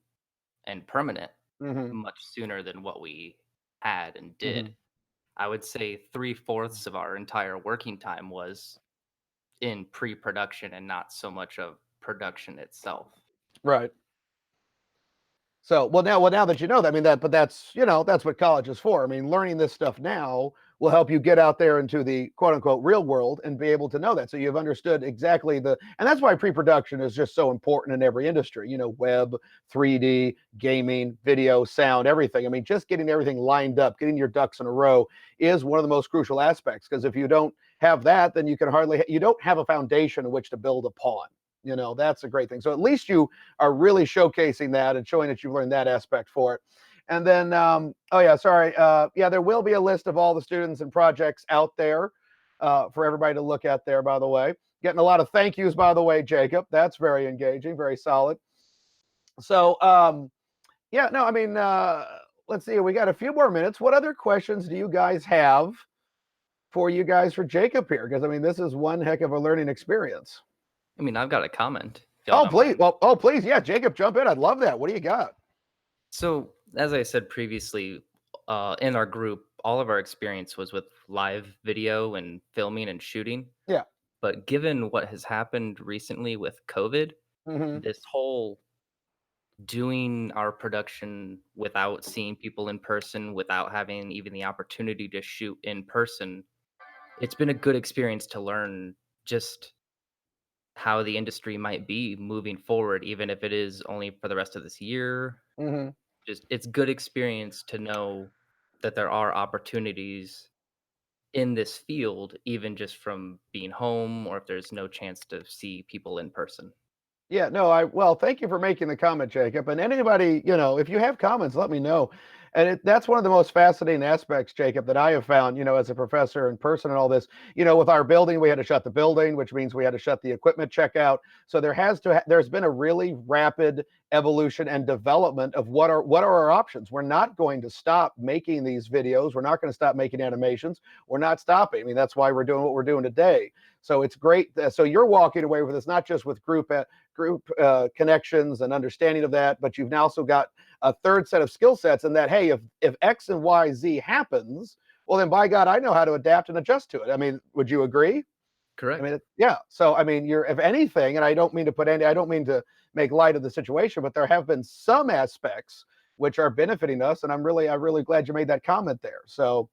and permanent Mhm. much sooner than what we had and did. Mhm. I would say 3/4 of our entire working time was in pre-production and not so much of production itself. Right. So, well, now that you know that, I mean, but that's what college is for. I mean, learning this stuff now will help you get out there into the quote unquote real world and be able to know that. So you've understood exactly and that's why pre-production is just so important in every industry, web, 3D, gaming, video, sound, everything. I mean, just getting everything lined up, getting your ducks in a row is one of the most crucial aspects. Because if you don't have that, then you don't have a foundation in which to build upon. That's a great thing. So at least you are really showcasing that and showing that you've learned that aspect for it. And then, oh yeah, sorry. There will be a list of all the students and projects out there for everybody to look at there, by the way. Getting a lot of thank yous, by the way, Jacob. That's very engaging, very solid. So, I mean, let's see. We got a few more minutes. What other questions do you guys have for Jacob here? Because, I mean, this is one heck of a learning experience. I mean, I've got a comment. If y'all Oh, don't please. mind. Well, please. Yeah, Jacob, jump in. I'd love that. What do you got? So, as I said previously, in our group, all of our experience was with live video and filming and shooting. Yeah. But given what has happened recently with COVID, Mhm. this whole doing our production without seeing people in person, without having even the opportunity to shoot in person, it's been a good experience to learn just how the industry might be moving forward, even if it is only for the rest of this year. Mhm. Just it's good experience to know that there are opportunities in this field, even just from being home or if there's no chance to see people in person. Yeah, no, well, thank you for making the comment, Jacob. And anybody, if you have comments, let me know. And that's one of the most fascinating aspects, Jacob, that I have found, as a professor in person and all this. With our building, we had to shut the building, which means we had to shut the equipment checkout. So there's been a really rapid evolution and development of what are our options. We're not going to stop making these videos. We're not going to stop making animations. We're not stopping. I mean, that's why we're doing what we're doing today. So it's great. So you're walking away with this, not just with group connections and understanding of that, but you've now also got a third set of skill sets in that, hey, if X and Y, Z happens, well, then by God, I know how to adapt and adjust to it. I mean, would you agree? Correct. I mean, yeah. So, I mean, if anything, and I don't mean to make light of the situation, but there have been some aspects which are benefiting us. And I'm really glad you made that comment there. So,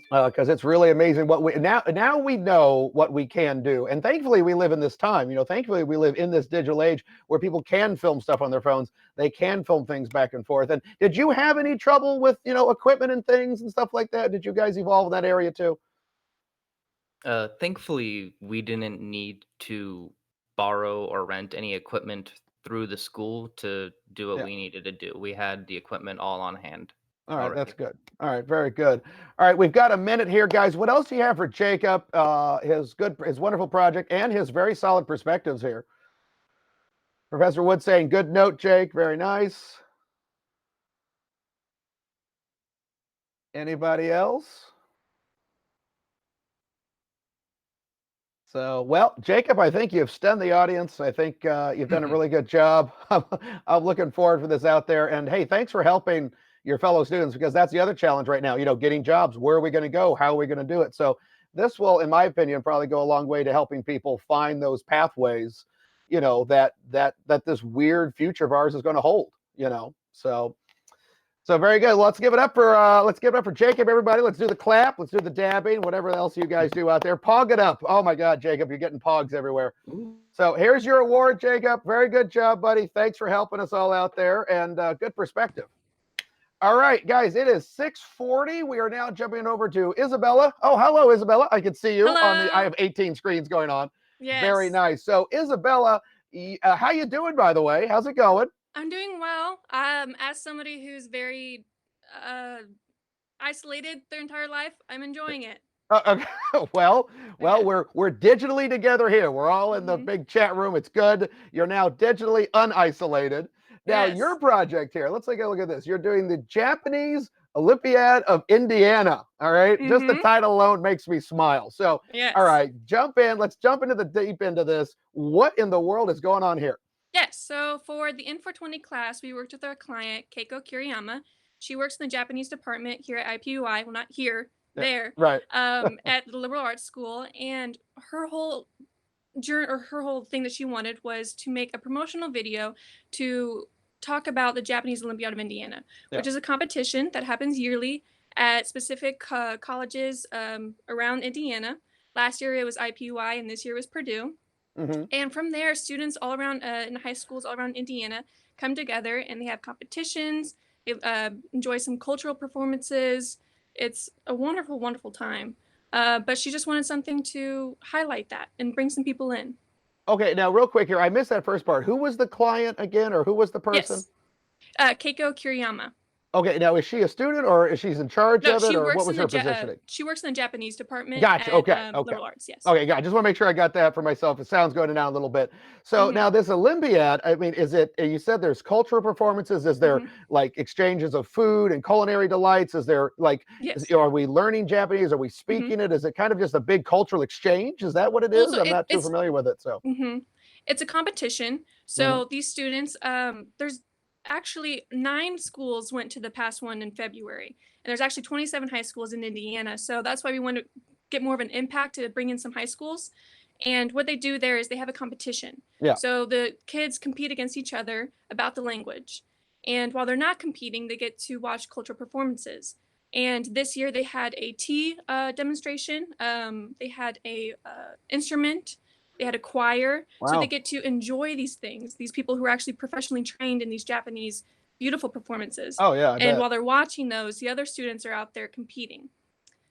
because it's really amazing what we now we know what we can do, and thankfully we live in this time. Thankfully we live in this digital age where people can film stuff on their phones. They can film things back and forth. And did you have any trouble with equipment and things and stuff like that? Did you guys evolve in that area too? Thankfully, we didn't need to borrow or rent any equipment through the school to do what Yeah. we needed to do. We had the equipment all on hand All right, that's already. good. All right, very good. All right, we've got a minute here, guys. What else do you have for Jacob? His wonderful project and his very solid perspectives here. Professor Wood saying, good note, Jake. Very nice. Anybody else? So, well, Jacob, I think you've stunned the audience. I think you've done a really good job. I'm looking forward for this out there. And hey, thanks for helping your fellow students, because that's the other challenge right now, getting jobs. Where are we going to go? How are we going to do it? So this will, in my opinion, probably go a long way to helping people find those pathways, that this weird future of ours is going to hold, So very good. Let's give it up for Jacob, everybody. Let's do the clap. Let's do the dabbing, whatever else you guys do out there. Pog it up. Oh my God, Jacob, you're getting pogs everywhere. So here's your award, Jacob. Very good job, buddy. Thanks for helping us all out there, and good perspective. All right, guys, it is 6:40. We are now jumping over to Isabella. Oh, hello, Isabella. I can see you I have 18 screens going on. Yes. Very nice. So Isabella, how you doing, by the way? How's it going? I'm doing well. As somebody who's very isolated their entire life, I'm enjoying it. Okay. Well, we're digitally together here. We're all in the big chat room. It's good. You're now digitally unisolated. Now, your project here, let's take a look at this. You're doing the Japanese Olympiad of Indiana. All right. Just the title alone makes me smile. So, all right, jump in. Let's jump into the deep end of this. What in the world is going on here? Yes, so for the N420 class, we worked with our client, Keiko Kiriyama. She works in the Japanese department here at IPUI. Well, not here, there. Right. At the liberal arts school. And her whole thing that she wanted was to make a promotional video to talk about the Japanese Olympiad of Indiana, which is a competition that happens yearly at specific colleges around Indiana. Last year it was IPUI, and this year was Purdue. And from there, students all around in high schools all around Indiana come together, and they have competitions. They enjoy some cultural performances. It's a wonderful, wonderful time. But she just wanted something to highlight that and bring some people in. Okay, now real quick here, I missed that first part. Who was the client again, or who was the person? Yes. Keiko Kiriyama. Okay, now is she a student, or is she in charge of it, or what was her positioning? She works in the Japanese department. Gotcha. At, liberal arts. Yes. Okay, I just want to make sure I got that for myself. It sounds going down a little bit. So now this Olympiad, I mean, is it? You said there's cultural performances. Is there like exchanges of food and culinary delights? Is there like, are we learning Japanese? Are we speaking it? Is it kind of just a big cultural exchange? Is that what it is? I'm not too familiar with it. So it's a competition. So these students, there's actually 9 schools went to the past one in February, and there's actually 27 high schools in Indiana. So that's why we want to get more of an impact to bring in some high schools. And what they do there is they have a competition. So the kids compete against each other about the language. And while they're not competing, they get to watch cultural performances. And this year they had a tea demonstration. They had a instrument. They had a choir. So they get to enjoy these things, these people who are actually professionally trained in these Japanese beautiful performances. Oh, yeah. And while they're watching those, the other students are out there competing.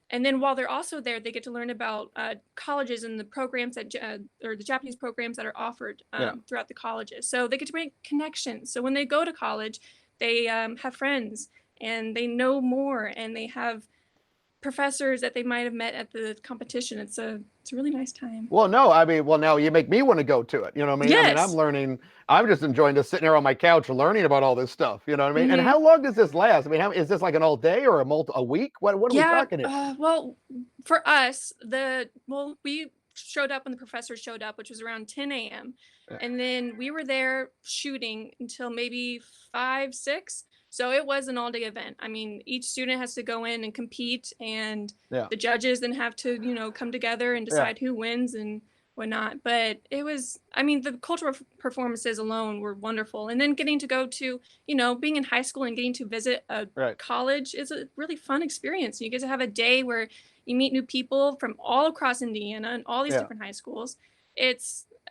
And then while they're also there, they get to learn about colleges and the programs that, or the Japanese programs that are offered throughout the colleges. So they get to make connections. So when they go to college, they have friends and they know more, and they have professors that they might have met at the competition. It's a really nice time. Well, no, I mean, now you make me want to go to it. You know what I mean? Yes. I mean, I'm learning. I'm just enjoying just sitting here on my couch learning about all this stuff. You know what I mean? And how long does this last? I mean, is this like an all day or a week? What are we talking here? Well, for us, we showed up when the professors showed up, which was around 10 a.m. And then we were there shooting until maybe 5, 6. So it was an all-day event. I mean, each student has to go in and compete, and the judges then have to, come together and decide who wins and whatnot. But it was, I mean, the cultural performances alone were wonderful. And then getting to go to, being in high school and getting to visit a college is a really fun experience. You get to have a day where you meet new people from all across Indiana and all these different high schools.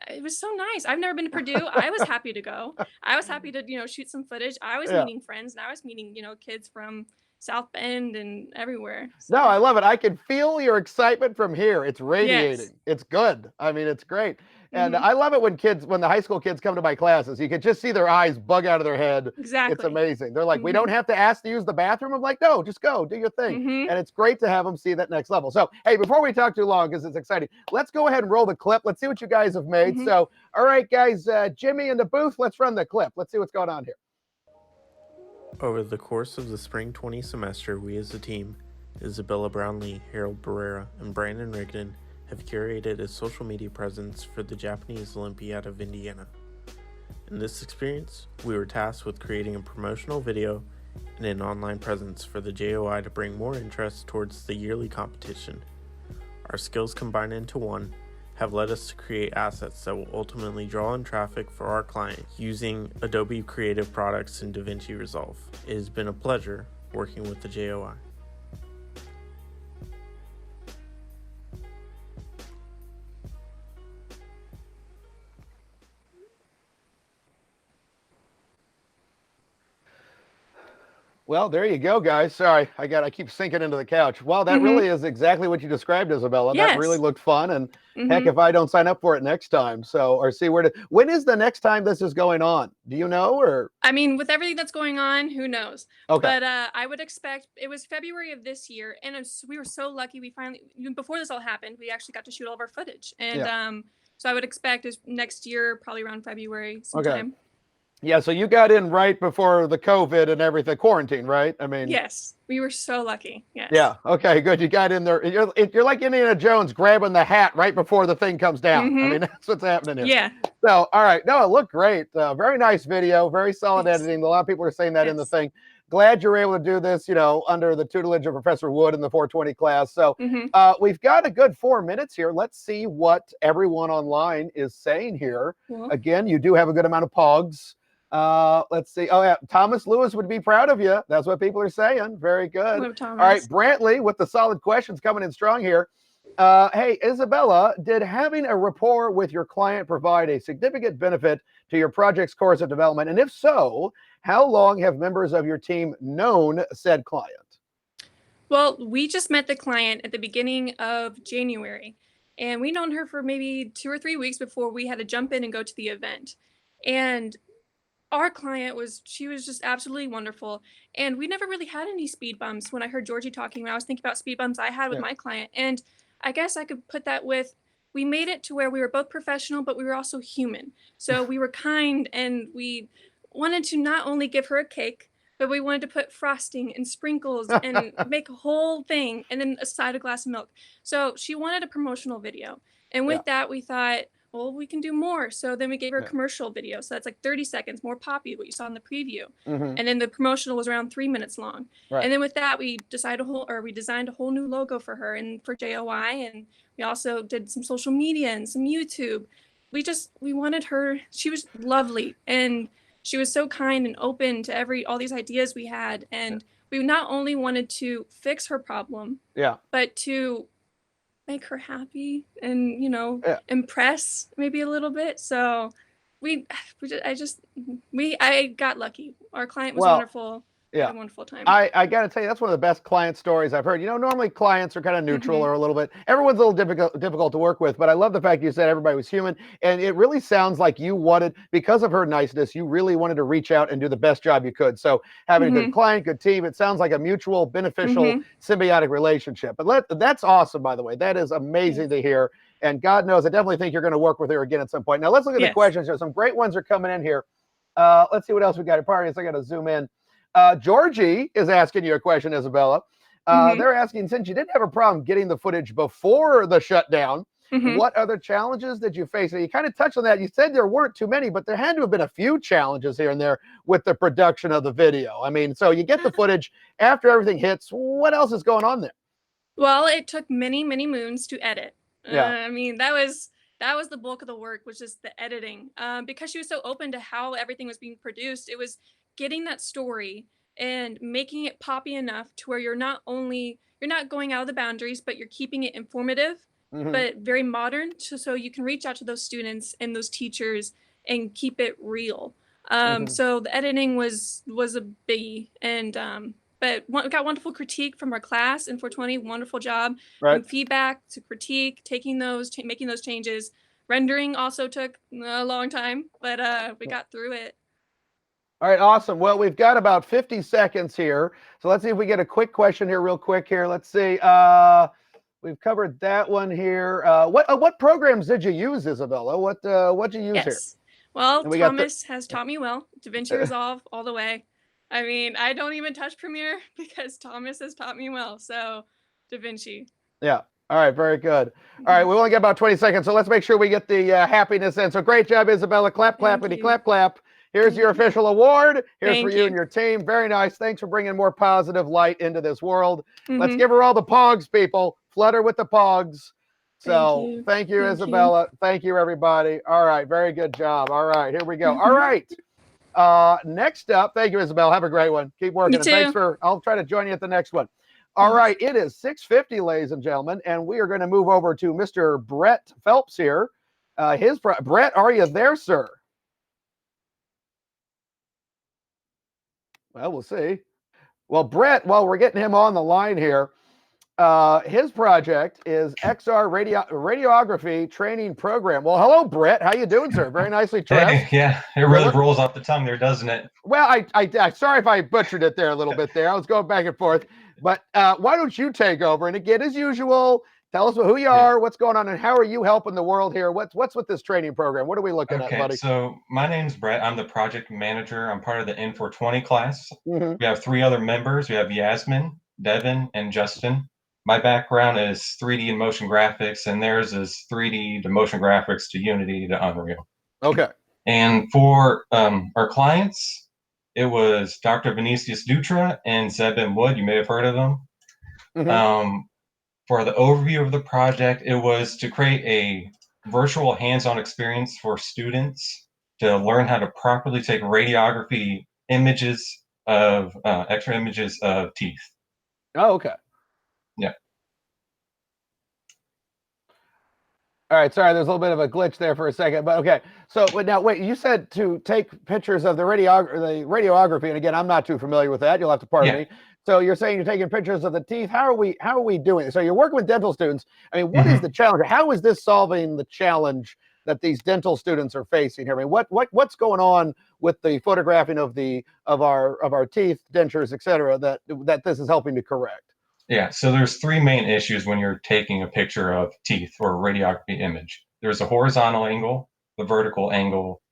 It was so nice. I've never been to Purdue. I was happy to go. I was happy to, shoot some footage. I was meeting friends, and I was meeting, kids from, South Bend and everywhere. No, I love it. I can feel your excitement from here. It's Yes. radiating. It's good. I mean, it's great. And Mhm. I love it when the high school kids come to my classes, you can just see their eyes bug out of their head. It's Exactly. amazing. They're like, we don't Mhm. have to ask to use the bathroom. I'm like, no, just go, do your thing. Mhm. And it's great to have them see that next level. So, hey, before we talk too long, because it's exciting, let's go ahead and roll the clip. Let's see what you guys have made. Mhm. So, all right, guys, Jimmy in the booth, let's run the clip. Let's see what's going on here. Over the course of the spring 20 semester, we as a team, Isabella Brownlee, Harold Barrera, and Brandon Rigdon, have curated a social media presence for the Japanese Olympiad of Indiana. In this experience, we were tasked with creating a promotional video and an online presence for the JOI to bring more interest towards the yearly competition. Our skills combined into one have led us to create assets that will ultimately draw in traffic for our client using Adobe Creative Products and DaVinci Resolve. It has been a pleasure working with the JOI. Well, there you go, guys. Sorry, I keep sinking into the couch. Well, that Mhm. really is exactly what you described, Isabella. That really Yes. looked fun, and heck, Mhm. if I don't sign up for it next time, or see when is the next time this is going on? Do you know, or I mean, with everything that's going on, who knows? okay? But I would expect it was February of this year, and we were so lucky. We finally, even before this all happened, we actually got to shoot all of our footage, and Yeah. so I would expect is next year, probably around February Okay. sometime. Yeah, so you got in right before the COVID and everything, quarantine, right? I mean, Yes, we were so lucky. Yes. yeah. Okay, good. You got in there. You're like Indiana Jones grabbing the hat right before the thing comes down. I Mhm. mean, that's what's happening here. Yeah. So, all right. No, it looked great. Very nice video. Very solid Yes. editing. A lot of people are saying that in the Yes. thing. Glad you're able to do this, under the tutelage of Professor Wood in the 420 class. So, Mhm. we've got a good 4 minutes here. Let's see what everyone online is saying here. Cool. Again, you do have a good amount of pogs. Let's see. Oh, yeah. Thomas Lewis would be proud of you. That's what people are saying. Very good. Hello, Thomas. All right. Brantley with the solid questions coming in strong here. Hey, Isabella, did having a rapport with your client provide a significant benefit to your project's course of development? And if so, how long have members of your team known said client? Well, we just met the client at the beginning of January, and we known her for maybe 2 or 3 weeks before we had to jump in and go to the event. And our client she was just absolutely wonderful. And we never really had any speed bumps. When I heard Georgie talking, when I was thinking about speed bumps I had with Yeah. my client. And I guess I could put that with, we made it to where we were both professional, but we were also human. So we were kind, and we wanted to not only give her a cake, but we wanted to put frosting and sprinkles and make a whole thing, and then a side of glass of milk. So she wanted a promotional video. And with that, we thought, well, we can do more. So then we gave her a Yeah. commercial video. So that's like 30 seconds, more poppy, what you saw in the preview. Mhm. And then the promotional was around 3 minutes long. Right. And then with that, we designed a whole new logo for her and for JOI. And we also did some social media and some YouTube. We wanted her, she was lovely. And she was so kind and open to all these ideas we had. And we not only wanted to fix her problem, Yeah. but to make her happy and Yeah. impress maybe a little bit. So I got lucky. Our client was Well, wonderful. We yeah. had a wonderful time. I got to tell you, that's one of the best client stories I've heard. Normally clients are kind of neutral Mhm. or a little bit, everyone's a little difficult to work with, but I love the fact you said everybody was human. And it really sounds like you wanted, because of her niceness, you really wanted to reach out and do the best job you could. So having a good Mhm. client, good team, it sounds like a mutual, beneficial, Mhm. symbiotic relationship. But that's awesome, by the way. That is amazing to hear. And God knows, I definitely think you're going to work with her again at some point. Now let's look at the Yes. questions here. Some great ones are coming in here. Let's see what else we got. Parties, I got to zoom in. Georgie is asking you a question, Isabella. Mhm. They're asking, since you didn't have a problem getting the footage before the shutdown, Mhm. what other challenges did you face? And you kind of touched on that. You said there weren't too many, but there had to have been a few challenges here and there with the production of the video. I mean, so you get the footage after everything hits. What else is going on there? Well, it took many, many moons to edit. Yeah. I mean, that was the bulk of the work, was just the editing. Because she was so open to how everything was being produced, it was getting that story and making it poppy enough to where you're not going out of the boundaries, but you're keeping it informative, Mhm. but very modern, so you can reach out to those students and those teachers and keep it real. Mhm. So the editing was a biggie, and but got wonderful critique from our class in 420. Wonderful job. Right. From feedback to critique, taking those, making those changes. Rendering also took a long time, but we got through it. All right, awesome. Well, we've got about 50 seconds here. So let's see if we get a quick question here real quick here. Let's see. We've covered that one here. What programs did you use, Isabella? What'd you use here? Well, And we Thomas has taught me well. DaVinci Resolve all the way. I mean, I don't even touch Premiere because Thomas has taught me well. So DaVinci. Yeah. All right. Very good. All right. We only got about 20 seconds, so let's make sure we get the happiness in. So great job, Isabella. Clap, clappity, clap, clap. Here's your official award. Here's for you and your team. Very nice. Thanks for bringing more positive light into this world. Let's give her all the pogs, people. Flutter with the pogs. So thank you, Isabella. Thank you, everybody. All right. Very good job. All right. Here we go. All right. Next up, thank you, Isabella. Have a great one. Keep working. And thanks for, I'll try to join you at the next one. All right, it is 6:50, ladies and gentlemen, and we are going to move over to Mr. Brett Phelps here. Brett, are you there, sir? Well, we'll see. Well, Brett, while we're getting him on the line here, his project is XR Radiography Training Program. Well, hello, Brett. How you doing, sir? Very nicely dressed. Hey, yeah, it really rolls off the tongue there, doesn't it? Well, I sorry if I butchered it there a little bit there. I was going back and forth. But why don't you take over? And again, as usual, tell us who you are, what's going on, and how are you helping the world here? What's with this training program? What are we looking at, buddy? So my name's Brett. I'm the project manager. I'm part of the N420 class. We have 3 other members. We have Yasmin, Devin, and Justin. My background is 3D and motion graphics, and theirs is 3D to motion graphics to Unity to Unreal. Okay. And for our clients, it was Dr. Vinicius Dutra and Zebin Wood. You may have heard of them. For the overview of the project, it was to create a virtual hands-on experience for students to learn how to properly take radiography images of X-ray images of teeth. Oh, okay. Yeah. All right, sorry, there's a little bit of a glitch there for a second, but okay. So now, wait, you said to take pictures of the radiography, and again, I'm not too familiar with that. You'll have to pardon me. So you're saying you're taking pictures of the teeth. How are we doing it? So you're working with dental students. I mean, what is the challenge? How is this solving the challenge that these dental students are facing here? I mean, what's going on with the photographing of our teeth, dentures, et cetera, that this is helping to correct? Yeah, so there's 3 main issues when you're taking a picture of teeth or a radiography image. There's a horizontal angle, the vertical angle,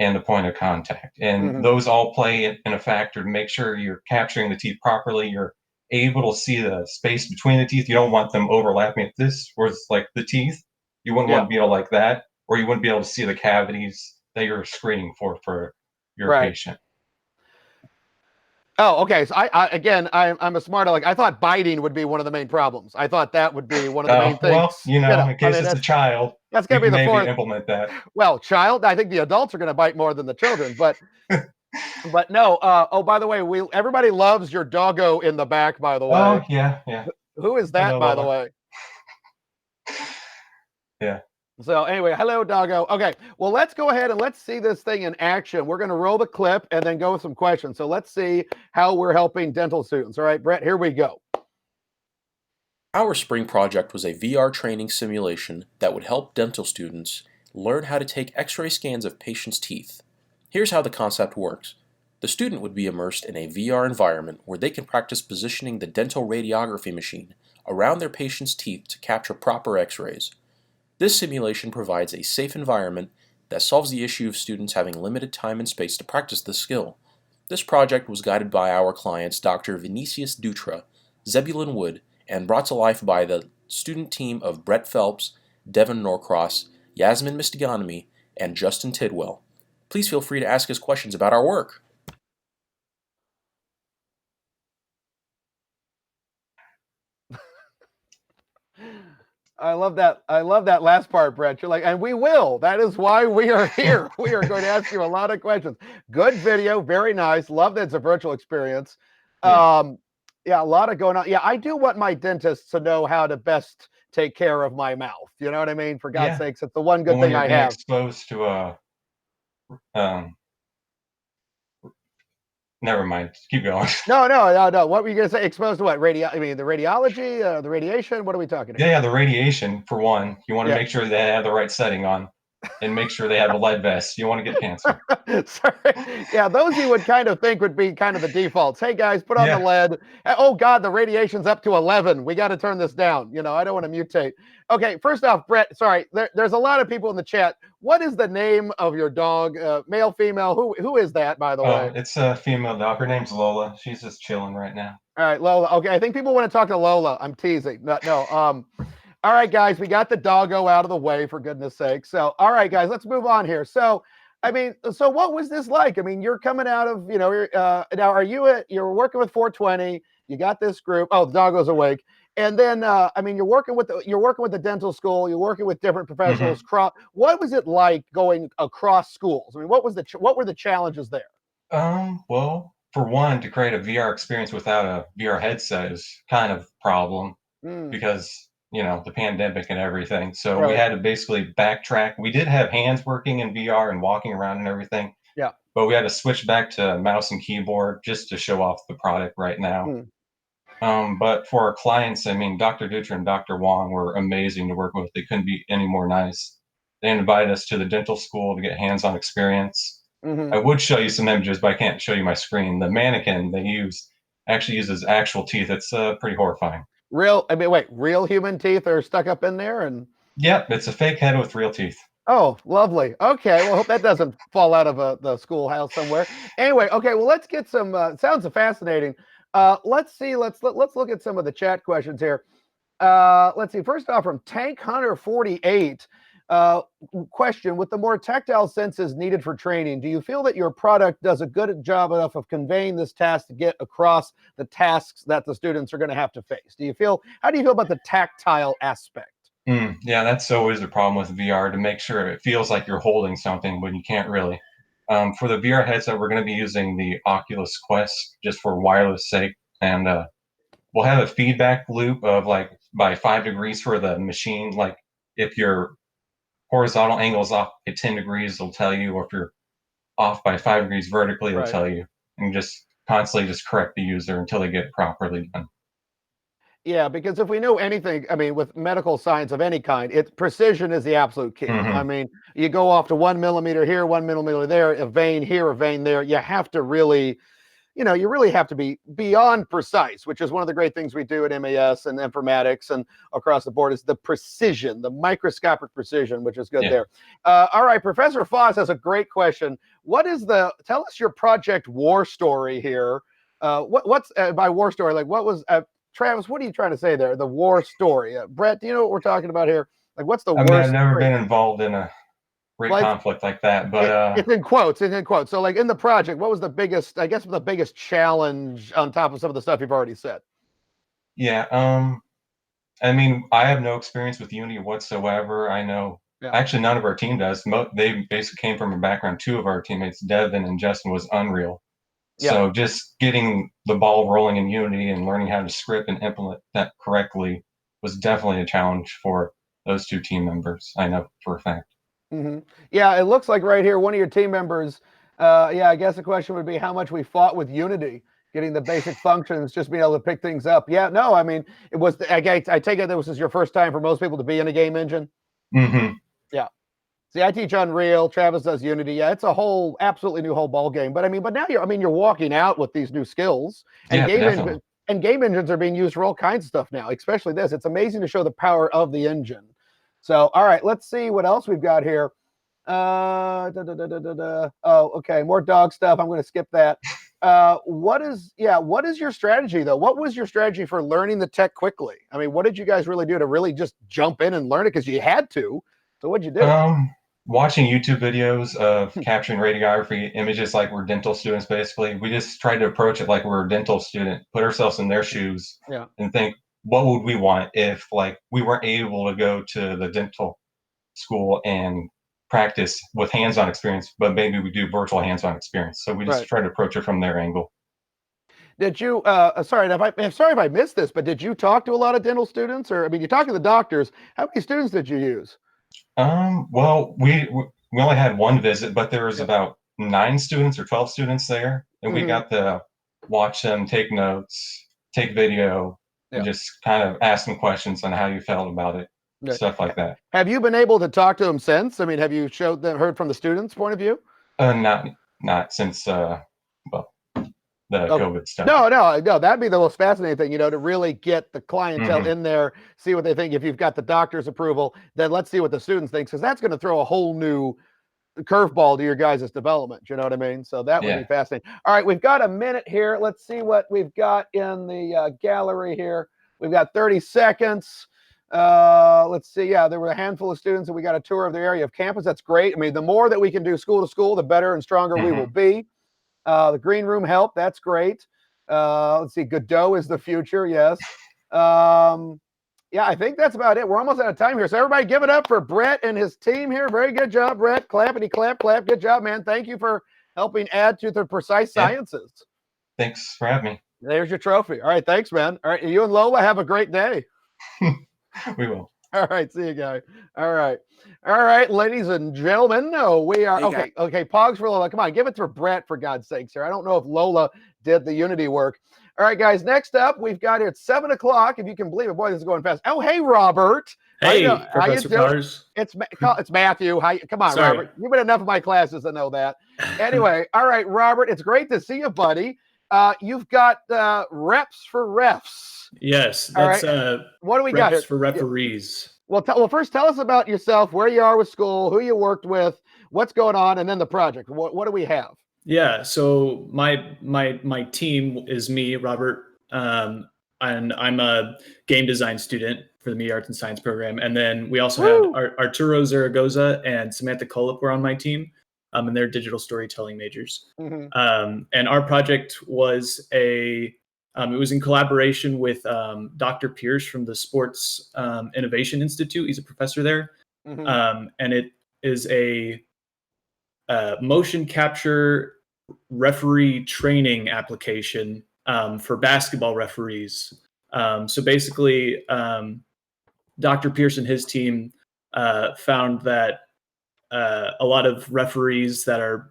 and the point of contact. And those all play in a factor to make sure you're capturing the teeth properly. You're able to see the space between the teeth. You don't want them overlapping. If this was like the teeth, you wouldn't want to be able like that, or you wouldn't be able to see the cavities that you're screening for your patient. Oh, okay. So I'm a smart aleck. I thought biting would be one of the main problems. I thought that would be one of the main things. Well, you know, in case it's a child, that's gonna be the fourth. Implement that. Well, child, I think the adults are gonna bite more than the children, but but no. Oh, by the way, everybody loves your doggo in the back. By the way. Oh yeah. Who is that, by the way? Yeah. So anyway, hello, doggo. Okay, well, let's go ahead and let's see this thing in action. We're going to roll the clip and then go with some questions. So let's see how we're helping dental students. All right, Brett, here we go. Our spring project was a VR training simulation that would help dental students learn how to take X-ray scans of patients' teeth. Here's how the concept works. The student would be immersed in a VR environment where they can practice positioning the dental radiography machine around their patient's teeth to capture proper X-rays. This simulation provides a safe environment that solves the issue of students having limited time and space to practice this skill. This project was guided by our clients Dr. Vinicius Dutra, Zebulon Wood, and brought to life by the student team of Brett Phelps, Devin Norcross, Yasmin Mistiganami, and Justin Tidwell. Please feel free to ask us questions about our work. I love that. I love that last part, Brett. You're like, and we will. That is why we are here. We are going to ask you a lot of questions. Good video. Very nice. Love that it's a virtual experience. Yeah, a lot of going on. Yeah, I do want my dentists to know how to best take care of my mouth. You know what I mean? For God's sakes, it's the one good thing I have. Exposed to Never mind. Keep going. No. What were you gonna say? Exposed to what? I mean, the radiology, the radiation. What are we talking about? Yeah, the radiation for one. You want to Yeah. make sure they have the right setting on, and make sure they have a lead vest. You want to get cancer. Sorry. Yeah, those you would kind of think would be kind of the defaults. Hey guys, put on the Yeah. lead. Oh God, the radiation's up to 11. We got to turn this down. You know, I don't want to mutate. Okay, first off, Brett. Sorry, there's a lot of people in the chat. What is the name of your dog? Male, female? Who is that, by the way? It's a female dog. Her name's Lola. She's just chilling right now. All right, Lola. Okay, I think people want to talk to Lola. I'm teasing. No. All right, guys, we got the doggo out of the way, for goodness sake. So, all right, guys, let's move on here. So, I mean, so what was this like? I mean, you're coming out of, you know, now are you're working with 420, you got this group. Oh, the doggo's awake. And then, I mean, you're working with the dental school, you're working with different professionals. What was it like going across schools? I mean, what were the challenges there? Well, for one, to create a VR experience without a VR headset is kind of a problem because, you know, the pandemic and everything. So we had to basically backtrack. We did have hands working in VR and walking around and everything. Yeah. But we had to switch back to mouse and keyboard just to show off the product right now. But for our clients, I mean, Dr. Dutra and Dr. Wong were amazing to work with. They couldn't be any more nice. They invited us to the dental school to get hands-on experience. I would show you some images, but I can't show you my screen. The mannequin they use actually uses actual teeth. It's pretty horrifying. Real human teeth are stuck up in there? And yep, it's a fake head with real teeth. Oh, lovely. Okay, well, hope that doesn't fall out of the schoolhouse somewhere. Anyway, okay, well, let's get some. Sounds fascinating. Let's see. Let's look at some of the chat questions here. Let's see. First off, from Tank Hunter 48, question: with the more tactile senses needed for training, do you feel that your product does a good job enough of conveying this task to get across the tasks that the students are going to have to face? How do you feel about the tactile aspect? Yeah, that's always the problem with VR, to make sure it feels like you're holding something, but you can't really. For the VR headset, we're going to be using the Oculus Quest just for wireless sake, and we'll have a feedback loop of like by 5 degrees for the machine. Like if your horizontal angle is off at 10 degrees, it'll tell you, or if you're off by 5 degrees vertically, it'll tell you, and just constantly just correct the user until they get it properly done. Yeah, because if we know anything, I mean, with medical science of any kind, precision is the absolute key. I mean, you go off to 1 millimeter here, 1 millimeter there, a vein here, a vein there. You have to really, you really have to be beyond precise, which is one of the great things we do at MAS and informatics and across the board, is the precision, the microscopic precision, which is good there. All right, Professor Foss has a great question. Tell us your project war story here. What's by war story? Like, what was Travis, what are you trying to say there? The war story. Brett, do you know what we're talking about here? Like, what's the worst? I've never been involved in a great conflict like that, but it's in quotes. It's in quotes. So, like in the project, what was the biggest? I guess the biggest challenge on top of some of the stuff you've already said. Yeah. I mean, I have no experience with Unity whatsoever. I know actually none of our team does. They basically came from a background. 2 of our teammates, Devin and Justin, was Unreal. So just getting the ball rolling in Unity and learning how to script and implement that correctly was definitely a challenge for those 2 team members. I know for a fact. Yeah, it looks like right here, one of your team members, I guess the question would be how much we fought with Unity, getting the basic functions, just being able to pick things up. Yeah, no, I mean, it was, I take it this is your first time for most people to be in a game engine? Yeah. See, I teach Unreal. Travis does Unity. Yeah, it's a whole absolutely new whole ball game. But now you're walking out with these new skills, and game engines are being used for all kinds of stuff now, especially this. It's amazing to show the power of the engine. So, all right, let's see what else we've got here. Oh, okay, more dog stuff. I'm going to skip that. What is your strategy though? What was your strategy for learning the tech quickly? I mean, what did you guys really do to really just jump in and learn it? Because you had to. So what'd you do? Watching YouTube videos of capturing radiography images like we're dental students, basically. We just tried to approach it like we're a dental student, put ourselves in their shoes, and think, what would we want if like we weren't able to go to the dental school and practice with hands-on experience, but maybe we do virtual hands-on experience. So we just try to approach it from their angle. Did you, sorry if I missed this, but did you talk to a lot of dental students? Or, I mean, you talked to the doctors. How many students did you use? Well, we only had one visit, but there was about 9 students or 12 students there, and we got to watch them take notes, take video, and just kind of ask them questions on how you felt about it, stuff like that. Have you been able to talk to them since? I mean, have you heard from the students' point of view? Not since the COVID stuff. No, that'd be the most fascinating thing, to really get the clientele in there, see what they think. If you've got the doctor's approval, then let's see what the students think, because that's going to throw a whole new curveball to your guys' development. You know what I mean? So that would be fascinating. All right, we've got a minute here. Let's see what we've got in the gallery here. We've got 30 seconds. Let's see. Yeah, there were a handful of students, and we got a tour of the area of campus. That's great. I mean, the more that we can do school to school, the better and stronger we will be. The green room help. That's great. Let's see. Godot is the future. Yes. Yeah, I think that's about it. We're almost out of time here. So everybody give it up for Brett and his team here. Very good job, Brett. Clappity clap, clap. Good job, man. Thank you for helping add to the precise sciences. Thanks for having me. There's your trophy. All right. Thanks, man. All right. You and Lola have a great day. We will. All right. See you guys. All right. All right, ladies and gentlemen. No, we are okay. Okay. Pogs for Lola. Come on. Give it for Brett, for God's sakes here. I don't know if Lola did the Unity work. All right, guys. Next up, we've got here at 7 o'clock. If you can believe it, boy, this is going fast. Oh, hey, Robert. Hey, how you doing? Cars. It's Matthew. Come on, Sorry. Robert. You've been in enough of my classes to know that. Anyway, all right, Robert. It's great to see you, buddy. You've got reps for refs. Yes, that's what do we got here? For referees. Well, first tell us about yourself, where you are with school, who you worked with, what's going on, and then the project. What do we have? Yeah, so my team is me, Robert, and I'm a game design student for the Media Arts and Science program. And then we also had Arturo Zaragoza and Samantha Kolop were on my team, and they're digital storytelling majors. And our project was it was in collaboration with Dr. Pierce from the Sports Innovation Institute. He's a professor there. And it is a motion capture referee training application for basketball referees. So basically, Dr. Pierce and his team found that a lot of referees that are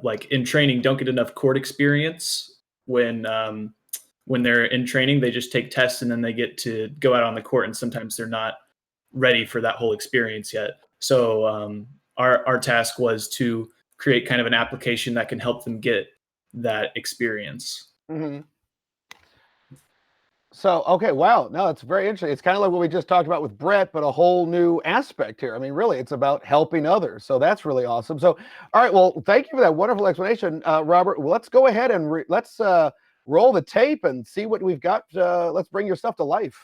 like in training don't get enough court experience when they're in training. They just take tests and then they get to go out on the court, and sometimes they're not ready for that whole experience yet. So our task was to create kind of an application that can help them get that experience. So, okay, wow. No, it's very interesting. It's kind of like what we just talked about with Brett, but a whole new aspect here. I mean, really, it's about helping others. So that's really awesome. So, all right, well, thank you for that wonderful explanation, Robert. Well, let's go ahead and let's roll the tape and see what we've got. Let's bring your stuff to life.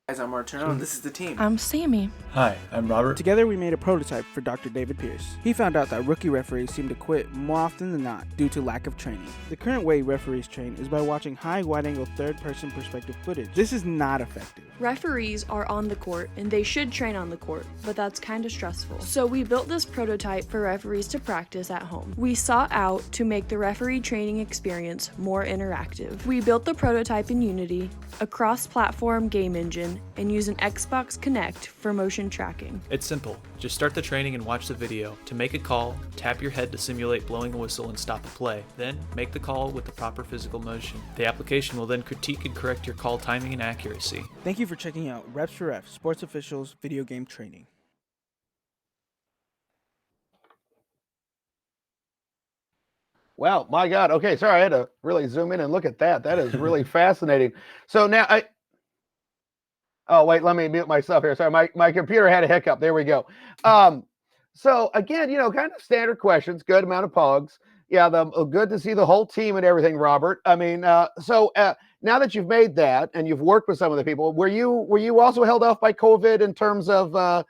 Guys, I'm Arturo, and this is the team. I'm Sammy. Hi, I'm Robert. Together, we made a prototype for Dr. David Pierce. He found out that rookie referees seem to quit more often than not due to lack of training. The current way referees train is by watching high wide-angle third-person perspective footage. This is not effective. Referees are on the court, and they should train on the court, but that's kind of stressful. So we built this prototype for referees to practice at home. We sought out to make the referee training experience more interactive. We built the prototype in Unity, a cross-platform game engine, and use an Xbox Kinect for motion tracking. It's simple. Just start the training and watch the video. To make a call, tap your head to simulate blowing a whistle and stop a play. Then, make the call with the proper physical motion. The application will then critique and correct your call timing and accuracy. Thank you for checking out Reps for Refs, Sports Officials Video Game Training. Wow, my God. Okay, sorry, I had to really zoom in and look at that. That is really fascinating. So now oh, wait, let me mute myself here. Sorry, my computer had a hiccup. There we go. So again, kind of standard questions, good amount of pogs. Yeah, good to see the whole team and everything, Robert. I mean, so now that you've made that and you've worked with some of the people, were you also held off by COVID in terms of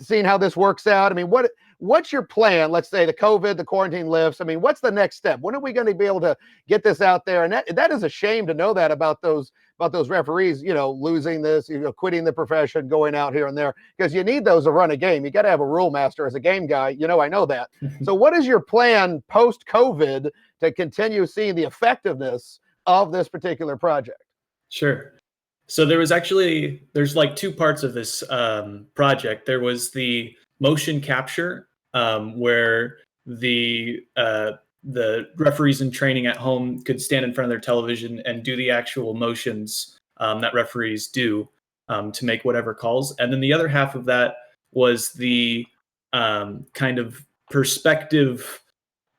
seeing how this works out? I mean, what's your plan? Let's say the quarantine lifts. I mean, what's the next step? When are we going to be able to get this out there? And that is a shame to know that about those referees, losing this, quitting the profession, going out here and there, because you need those to run a game. You got to have a rule master as a game guy. I know that. So what is your plan post-COVID to continue seeing the effectiveness of this particular project? Sure. So there's like two parts of this project. There was the motion capture where the referees in training at home could stand in front of their television and do the actual motions that referees do to make whatever calls. And then the other half of that was the kind of perspective,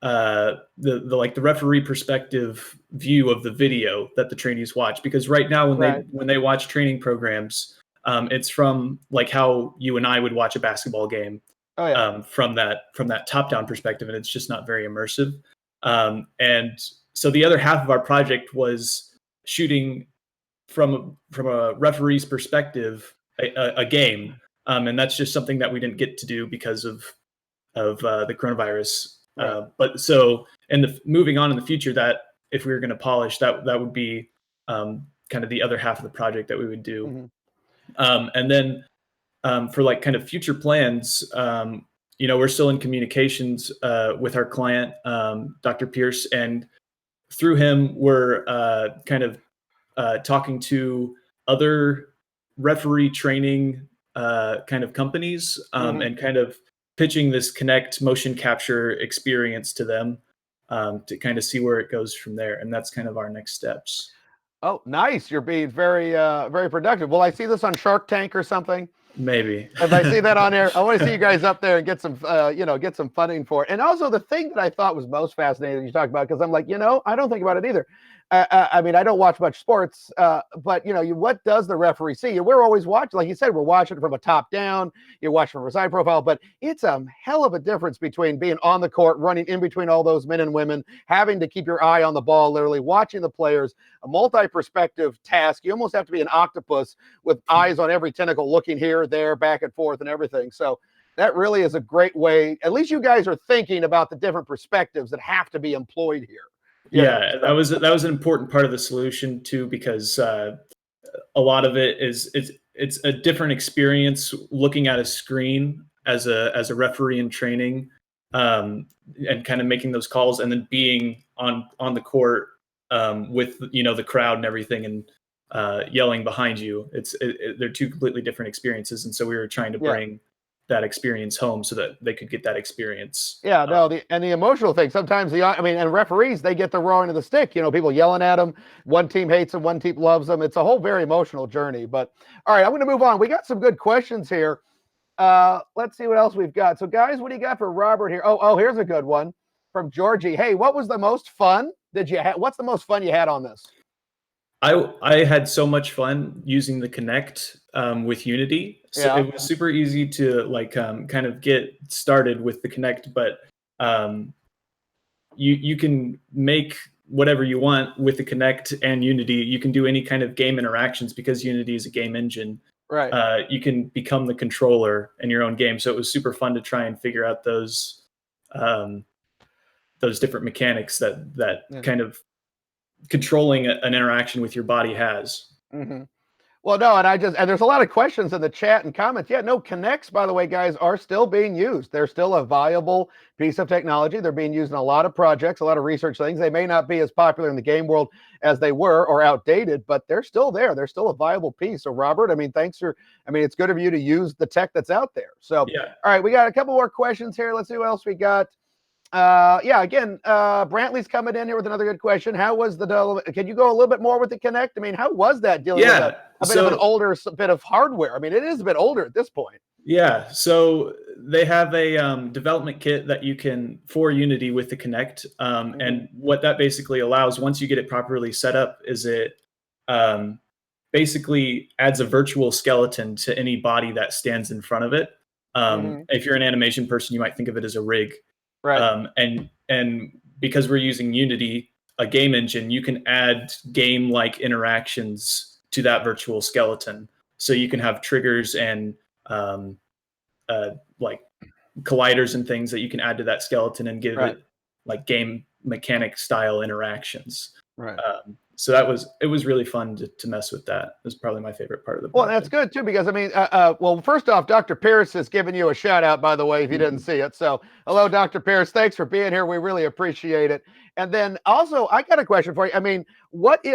the referee perspective view of the video that the trainees watch. Because right now when they watch training programs, it's from like how you and I would watch a basketball game. From that top-down perspective, and it's just not very immersive. And so the other half of our project was shooting from a referee's perspective a game, and that's just something that we didn't get to do because of the coronavirus. But so moving on in the future, that if we were going to polish that would be kind of the other half of the project that we would do. And then for like kind of future plans, we're still in communications with our client, Dr. Pierce, and through him, we're kind of talking to other referee training kind of companies and kind of pitching this Kinect motion capture experience to them to kind of see where it goes from there. And that's kind of our next steps. Oh, nice. You're being very, very productive. Will I see this on Shark Tank or something? Maybe. If I see that on there, I want to see you guys up there and get some, get some funding for it. And also the thing that I thought was most fascinating you talked about, because I'm like, I don't think about it either. I mean, I don't watch much sports, but what does the referee see? We're always watching, like you said, we're watching from a top down, you watch from a side profile, but it's a hell of a difference between being on the court, running in between all those men and women, having to keep your eye on the ball, literally watching the players, a multi-perspective task. You almost have to be an octopus with eyes on every tentacle, looking here, there, back and forth and everything. So that really is a great way. At least you guys are thinking about the different perspectives that have to be employed here. Yeah, that was an important part of the solution too, because a lot of it is it's a different experience looking at a screen as a referee in training, and kind of making those calls, and then being on the court with the crowd and everything, and yelling behind you. They're two completely different experiences, and so we were trying to bring that experience home so that they could get that experience. Yeah, no, the emotional thing. Sometimes and referees, they get the raw end of the stick. People yelling at them. One team hates them, one team loves them. It's a whole very emotional journey. But all right, I'm going to move on. We got some good questions here. Let's see what else we've got. So guys, what do you got for Robert here? Oh, here's a good one from Georgie. Hey, what was the most fun what's the most fun you had on this? I had so much fun using the Kinect with Unity. So it was super easy to kind of get started with the Kinect, but you can make whatever you want with the Kinect and Unity. You can do any kind of game interactions because Unity is a game engine. Right. You can become the controller in your own game. So it was super fun to try and figure out those different mechanics that kind of controlling an interaction with your body has. Mm-hmm. Well, no, and there's a lot of questions in the chat and comments. Yeah, no, Kinects, by the way, guys, are still being used. They're still a viable piece of technology. They're being used in a lot of projects, a lot of research things. They may not be as popular in the game world as they were or outdated, but they're still there. They're still a viable piece. So, Robert, it's good of you to use the tech that's out there. So, all right, we got a couple more questions here. Let's see what else we got. Brantley's coming in here with another good question. How was the development? Can you go a little bit more with the Kinect? I mean, how was that dealing with a bit of an older bit of hardware? I mean, it is a bit older at this point. Yeah, so they have a development kit that you can for Unity with the Kinect, and what that basically allows, once you get it properly set up, is it basically adds a virtual skeleton to any body that stands in front of it. If you're an animation person, you might think of it as a rig. Right. And because we're using Unity, a game engine, you can add game-like interactions to that virtual skeleton. So you can have triggers and like colliders and things that you can add to that skeleton and give it like game mechanic style interactions. Right. So it was really fun to mess with that. It was probably my favorite part of the project. Well, that's good too, because well, first off, Dr. Pierce has given you a shout out, by the way, if you didn't see it. So hello, Dr. Pierce. Thanks for being here. We really appreciate it. And then also, I got a question for you. I mean,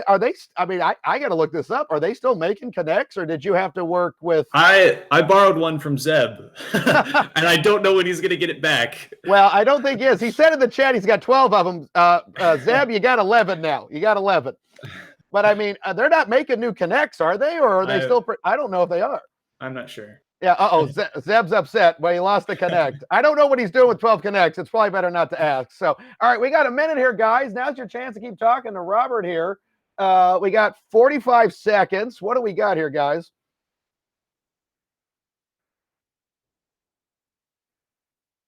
are they? I mean, I got to look this up. Are they still making Kinects, or did you have to work with? I borrowed one from Zeb, and I don't know when he's going to get it back. Well, I don't think he is. He said in the chat he's got 12 of them. Zeb, you got 11 now. You got 11. But I mean, they're not making new Kinects, are they? Or are they still? I don't know if they are. I'm not sure. Yeah. Zeb's upset. Well, he lost the Kinect. I don't know what he's doing with 12 Kinects. It's probably better not to ask. So, all right, we got a minute here, guys. Now's your chance to keep talking to Robert here. We got 45 seconds. What do we got here, guys?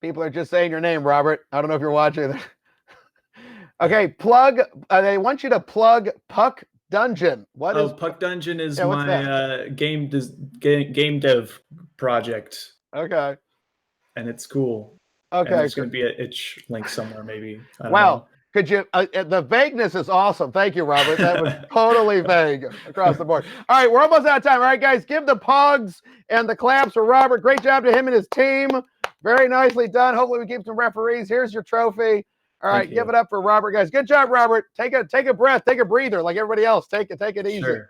People are just saying your name, Robert. I don't know if you're watching. Okay, plug. They want you to plug Puck Dungeon. What is Puck Dungeon is what's my game dev project. Okay. And it's cool. Okay. And there's going to be an itch link somewhere, maybe. I don't Wow. know. Could you? The vagueness is awesome. Thank you, Robert. That was totally vague across the board. All right, we're almost out of time. All right, guys, give the pugs and the claps for Robert. Great job to him and his team. Very nicely done. Hopefully, we keep some referees. Here's your trophy. All right, give it up for Robert, guys. Good job, Robert. Take a breath, take a breather, like everybody else. Take it easy. Sure.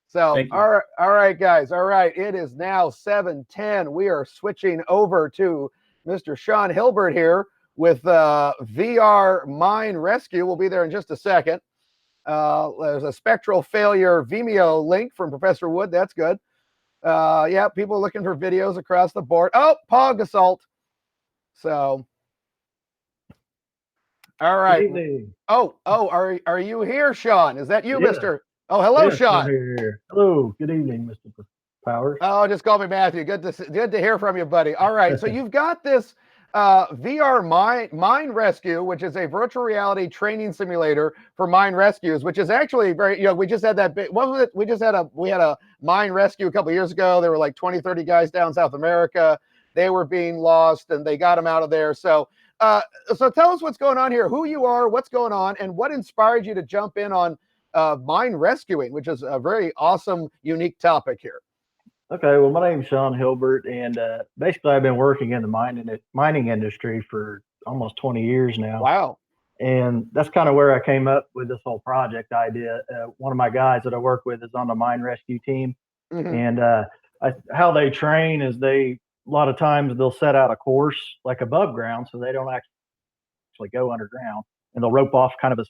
So, all right, guys. All right, it is now 7:10. We are switching over to Mr. Sean Hilbert here with VR Mine Rescue. We'll be there in just a second. There's a spectral failure Vimeo link from Professor Wood. That's good. Yeah, people are looking for videos across the board. Oh, Pog Assault. So, all right. Oh, are you here, Sean? Is that you, Mr.? Oh, hello, yes, Sean. I'm here. Hello. Good evening, Mr. Powers. Oh, just call me Matthew. Good to hear from you, buddy. All right, so you've got this VR mine rescue, which is a virtual reality training simulator for mine rescues, which is actually very, we just had that big, what was it? We had a mine rescue a couple years ago. There were like 20, 30 guys down South America. They were being lost and they got them out of there. So tell us what's going on here, who you are, what's going on, and what inspired you to jump in on mine rescuing, which is a very awesome, unique topic here. Okay, well, my name is Sean Hilbert, and basically I've been working in the mining industry for almost 20 years now. Wow. And that's kind of where I came up with this whole project idea. One of my guys that I work with is on the mine rescue team. Mm-hmm. And how they train is a lot of times they'll set out a course like above ground, so they don't actually go underground. And they'll rope off kind of a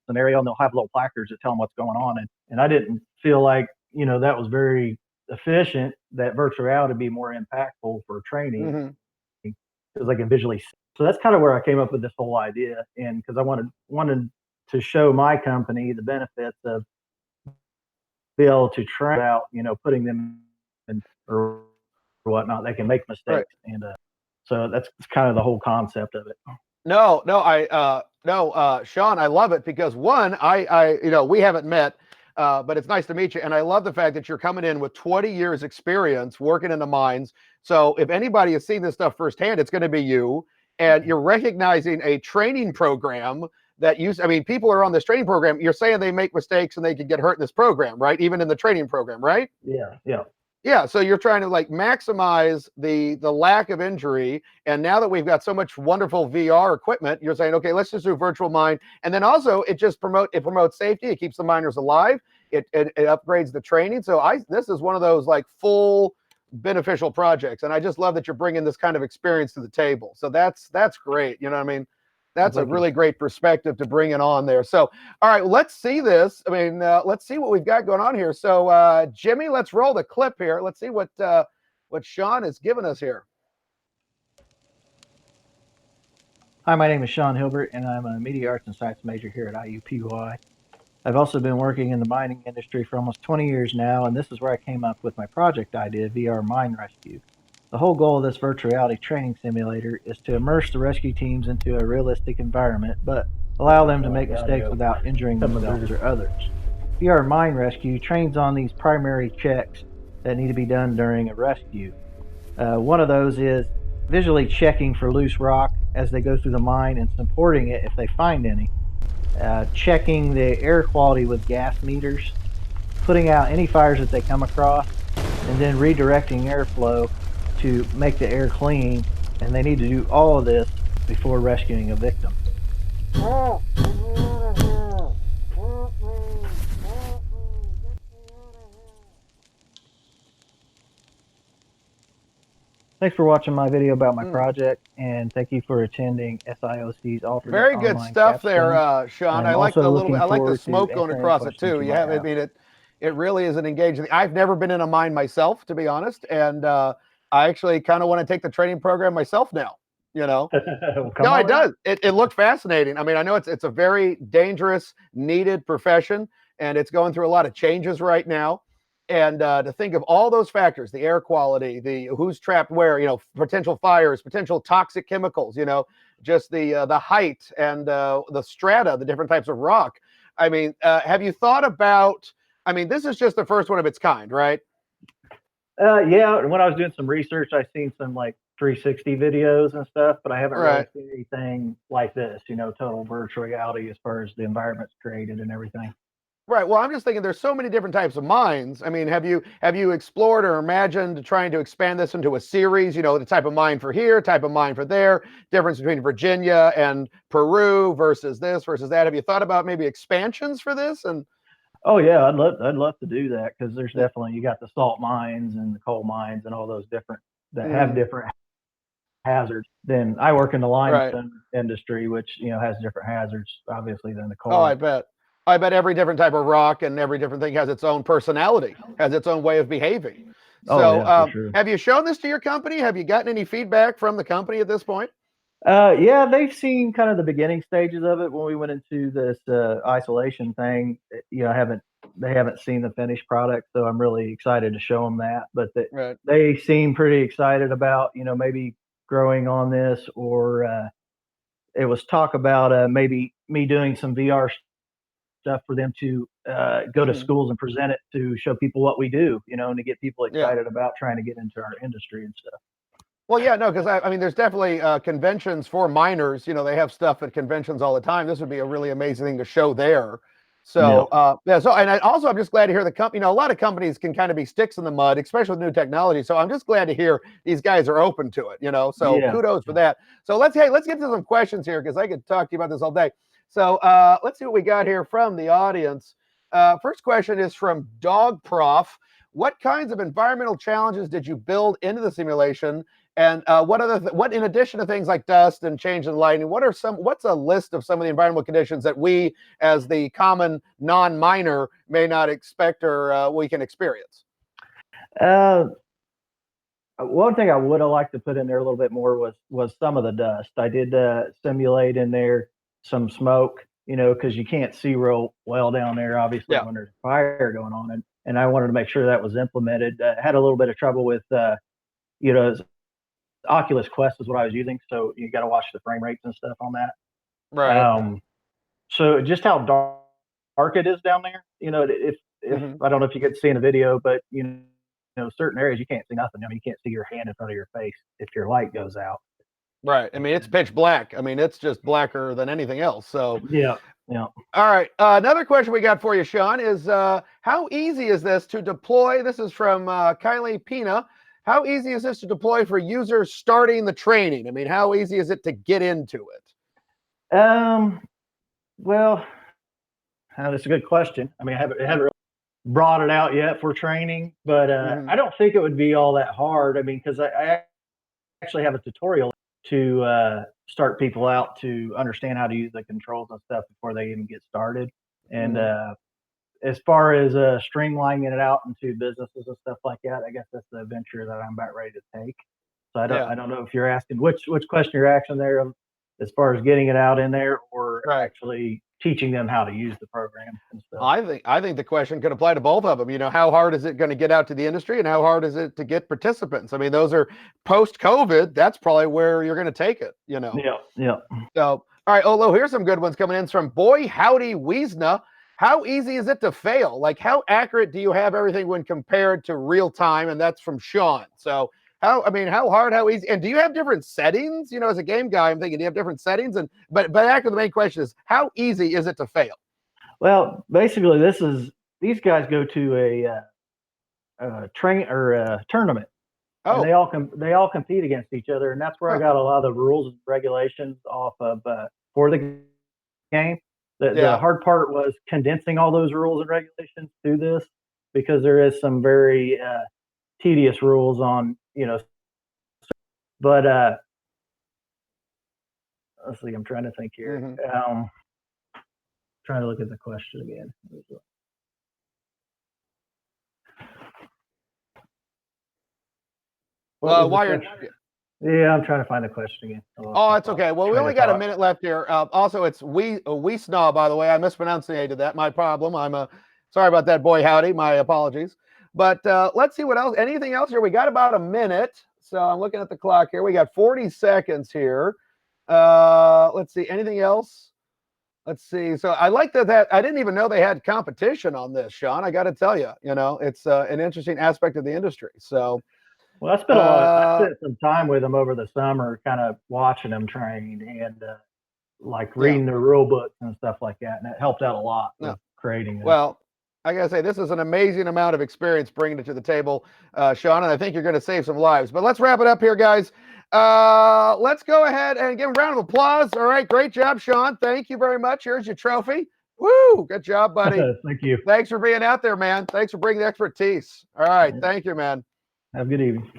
scenario, and they'll have little placards that tell them what's going on. And I didn't feel like, that was very efficient, that virtual reality would be more impactful for training because I can visually see. So that's kind of where I came up with this whole idea, and because I wanted to show my company the benefits of be able to try out, putting them in or whatnot. They can make mistakes, and so that's kind of the whole concept of it. No, Sean, I love it because one, I we haven't met. But it's nice to meet you. And I love the fact that you're coming in with 20 years experience working in the mines. So if anybody has seen this stuff firsthand, it's going to be you. And you're recognizing a training program that people are on this training program. You're saying they make mistakes and they can get hurt in this program, right? Even in the training program, right? Yeah. So you're trying to maximize the lack of injury. And now that we've got so much wonderful VR equipment, you're saying, okay, let's just do virtual mine. And then also it promotes safety. It keeps the miners alive. It upgrades the training. So this is one of those full beneficial projects. And I just love that you're bringing this kind of experience to the table. So that's great. You know what I mean? That's a really great perspective to bring it on there. So, all right, let's see this. Let's see what we've got going on here. So, Jimmy, let's roll the clip here. Let's see what Sean has given us here. Hi, my name is Sean Hilbert, and I'm a Media Arts and Science major here at IUPUI. I've also been working in the mining industry for almost 20 years now, and this is where I came up with my project idea, VR Mine Rescue. The whole goal of this virtual reality training simulator is to immerse the rescue teams into a realistic environment, but allow them to make mistakes without injuring themselves or others. VR Mine Rescue trains on these primary checks that need to be done during a rescue. One of those is visually checking for loose rock as they go through the mine and supporting it if they find any. Checking the air quality with gas meters, putting out any fires that they come across, and then redirecting airflow to make the air clean, and they need to do all of this before rescuing a victim. Thanks for watching my video about my project, and thank you for attending SIOC's alternate Very good online stuff there, capstone. Sean. I'm I like also the little. looking I like the forward to smoke going answering any across it questions too. you You might have. I have. mean, it really is an engaging. I've never been in a mine myself, to be honest, and I actually kind of want to take the training program myself now. You know. Come No, on it in. does. It looked fascinating. I mean, I know it's a very dangerous, needed profession, and it's going through a lot of changes right now. And to think of all those factors, the air quality, the who's trapped where, you know, potential fires, potential toxic chemicals, you know, just the height and the strata, the different types of rock. I mean, have you thought about? I mean, this is just the first one of its kind, right? Yeah, when I was doing some research, I seen some like 360 videos and stuff, but I haven't really Right. seen anything like this, you know, total virtual reality as far as the environment's created and everything. Right. Well, I'm just thinking there's so many different types of mines. I mean, have you explored or imagined trying to expand this into a series? You know, the type of mine for here, type of mine for there, difference between Virginia and Peru versus this versus that. Have you thought about maybe expansions for this? And Oh yeah, I'd love to do that because there's definitely you got the salt mines and the coal mines and all those different that have different hazards. Then I work in the right. limestone industry, which you know has different hazards, obviously, than the Oh, I coal. bet. I bet every different type of rock and every different thing has its own personality, has its own way of behaving. Oh So, yeah, for sure. have you shown this to your company? Have you gotten any feedback from the company at this point? Yeah, they've seen kind of the beginning stages of it when we went into this isolation thing. You know, they haven't seen the finished product, so I'm really excited to show them that. But Right. they seem pretty excited about you know maybe growing on this, or it was talk about maybe me doing some VR stuff for them to go to schools and present it to show people what we do, you know, and to get people Yeah. excited about trying to get into our industry and stuff. Well, yeah, no, because I mean, there's definitely conventions for miners. You know, they have stuff at conventions all the time. This would be a really amazing thing to show there. So, yeah. So, and I'm just glad to hear the company. You know, a lot of companies can kind of be sticks in the mud, especially with new technology. So, I'm just glad to hear these guys are open to it. You know, so Yeah. kudos for that. So, let's get to some questions here because I could talk to you about this all day. So, let's see what we got here from the audience. First question is from Dog Prof. What kinds of environmental challenges did you build into the simulation? And what in addition to things like dust and change in lighting, what's a list of some of the environmental conditions that we as the common non-miner may not expect or we can experience? One thing I would have liked to put in there a little bit more was some of the dust. I did simulate in there some smoke, you know, because you can't see real well down there, obviously, when there's a fire going on. And I wanted to make sure that was implemented. Had a little bit of trouble with, you know, Oculus Quest is what I was using, so you got to watch the frame rates and stuff on that. Right. So just how dark it is down there, you know, if I don't know if you get to see in the video, but you know, certain areas you can't see nothing. I mean, you can't see your hand in front of your face if your light goes out. Right. I mean, it's pitch black. I mean, it's just blacker than anything else. So yeah. All right. Another question we got for you, Sean, is how easy is this to deploy? This is from Kylie Pina. How easy is this to deploy for users starting the training? I mean, how easy is it to get into it? Well, that's a good question. I mean, I haven't really brought it out yet for training, but I don't think it would be all that hard. I mean, because I actually have a tutorial to start people out to understand how to use the controls and stuff before they even get started. And as far as streamlining it out into businesses and stuff like that, I guess that's the venture that I'm about ready to take. So I don't know if you're asking which question you're asking there as far as getting it out in there or actually teaching them how to use the program and stuff. I think the question could apply to both of them. You know, how hard is it going to get out to the industry, and how hard is it to get participants? I mean, those are post-COVID. That's probably where you're going to take it. You know. Yeah. So, all right, Olo, here's some good ones coming in from Boy Howdy Wiesna. How easy is it to fail? Like, how accurate do you have everything when compared to real time? And that's from Sean. So, how hard, how easy, and do you have different settings? You know, as a game guy, I'm thinking, do you have different settings? And but back to the main question is, how easy is it to fail? Well, basically, these guys go to a train or a tournament, and they all compete against each other, and that's where I got a lot of the rules and regulations off of for the game. The hard part was condensing all those rules and regulations to this because there is some very tedious rules on, you know, But let's see, I'm trying to think here. Trying to look at the question again. Yeah, I'm trying to find the question again. Oh, it's okay. Well, we only got a minute left here. Also, it's we snaw, by the way. I mispronunciated that. My problem. Sorry about that, boy. Howdy. My apologies. But let's see what else. Anything else here? We got about a minute. So I'm looking at the clock here. We got 40 seconds here. Let's see. Anything else? Let's see. So I like that I didn't even know they had competition on this, Sean. I got to tell you, it's an interesting aspect of the industry. So. Well, I spent some time with them over the summer, kind of watching them train and like reading their rule books and stuff like that. And it helped out a lot with creating them. Well, I got to say, this is an amazing amount of experience bringing it to the table, Sean, and I think you're going to save some lives. But let's wrap it up here, guys. Let's go ahead and give a round of applause. All right. Great job, Sean. Thank you very much. Here's your trophy. Woo! Good job, buddy. Thank you. Thanks for being out there, man. Thanks for bringing the expertise. All right. Thank you, man. Have a good evening.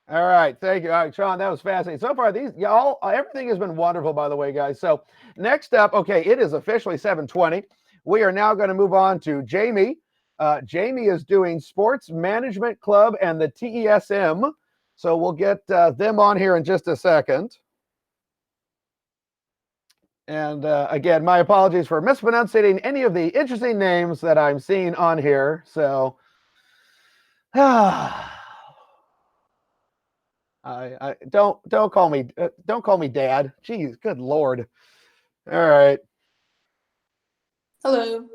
All right, thank you. All right, Sean, that was fascinating. So far, everything has been wonderful, by the way, guys. So next up, okay, it is officially 7:20. We are now going to move on to Jamie. Jamie is doing Sports Management Club and the TESM. So we'll get them on here in just a second. And again, my apologies for mispronouncing any of the interesting names that I'm seeing on here. So, I don't call me Dad. Jeez, good Lord. All right. Hello.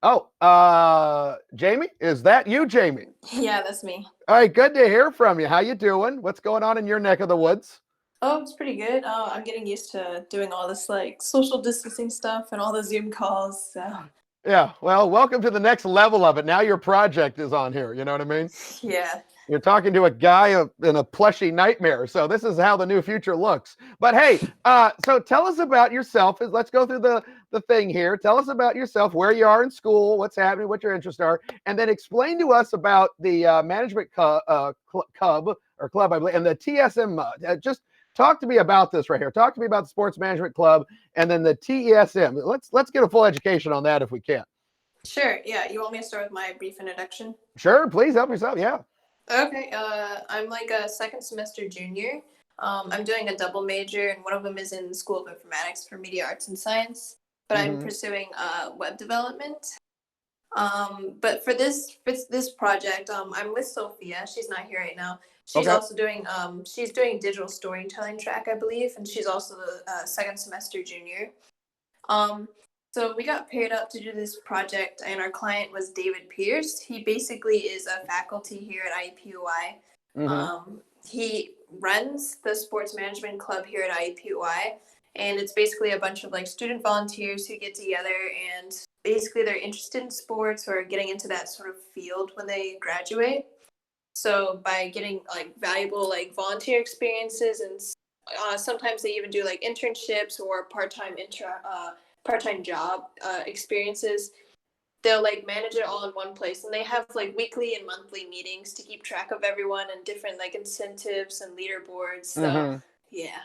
Oh, Jamie, is that you, Jamie? Yeah, that's me. All right, good to hear from you. How you doing? What's going on in your neck of the woods? Oh, it's pretty good. I'm getting used to doing all this like social distancing stuff and all the Zoom calls. So. Yeah, well, welcome to the next level of it. Now your project is on here. You know what I mean? Yeah. You're talking to a guy in a plushy nightmare. So this is how the new future looks. But hey, so tell us about yourself. Let's go through the thing here. Tell us about yourself, where you are in school, what's happening, what your interests are, and then explain to us about the management club, I believe, and the TSM. Just talk to me about this right here. Talk to me about the Sports Management Club and then the TESM. Let's get a full education on that if we can. Sure. Yeah. You want me to start with my brief introduction? Sure. Please help yourself. Yeah. Okay. I'm like a second semester junior. I'm doing a double major, and one of them is in the School of Informatics for Media Arts and Science. But I'm pursuing web development. But for this project, I'm with Sophia. She's not here right now. She's also doing she's doing digital storytelling track, I believe, and she's also the second semester junior. So we got paired up to do this project, and our client was David Pierce. He basically is a faculty here at IUPUI. He runs the Sports Management Club here at IUPUI, and it's basically a bunch of like student volunteers who get together, and basically they're interested in sports or getting into that sort of field when they graduate. So by getting like valuable like volunteer experiences, and sometimes they even do like internships or part-time job experiences, they'll like manage it all in one place, and they have like weekly and monthly meetings to keep track of everyone and different like incentives and leaderboards. So yeah.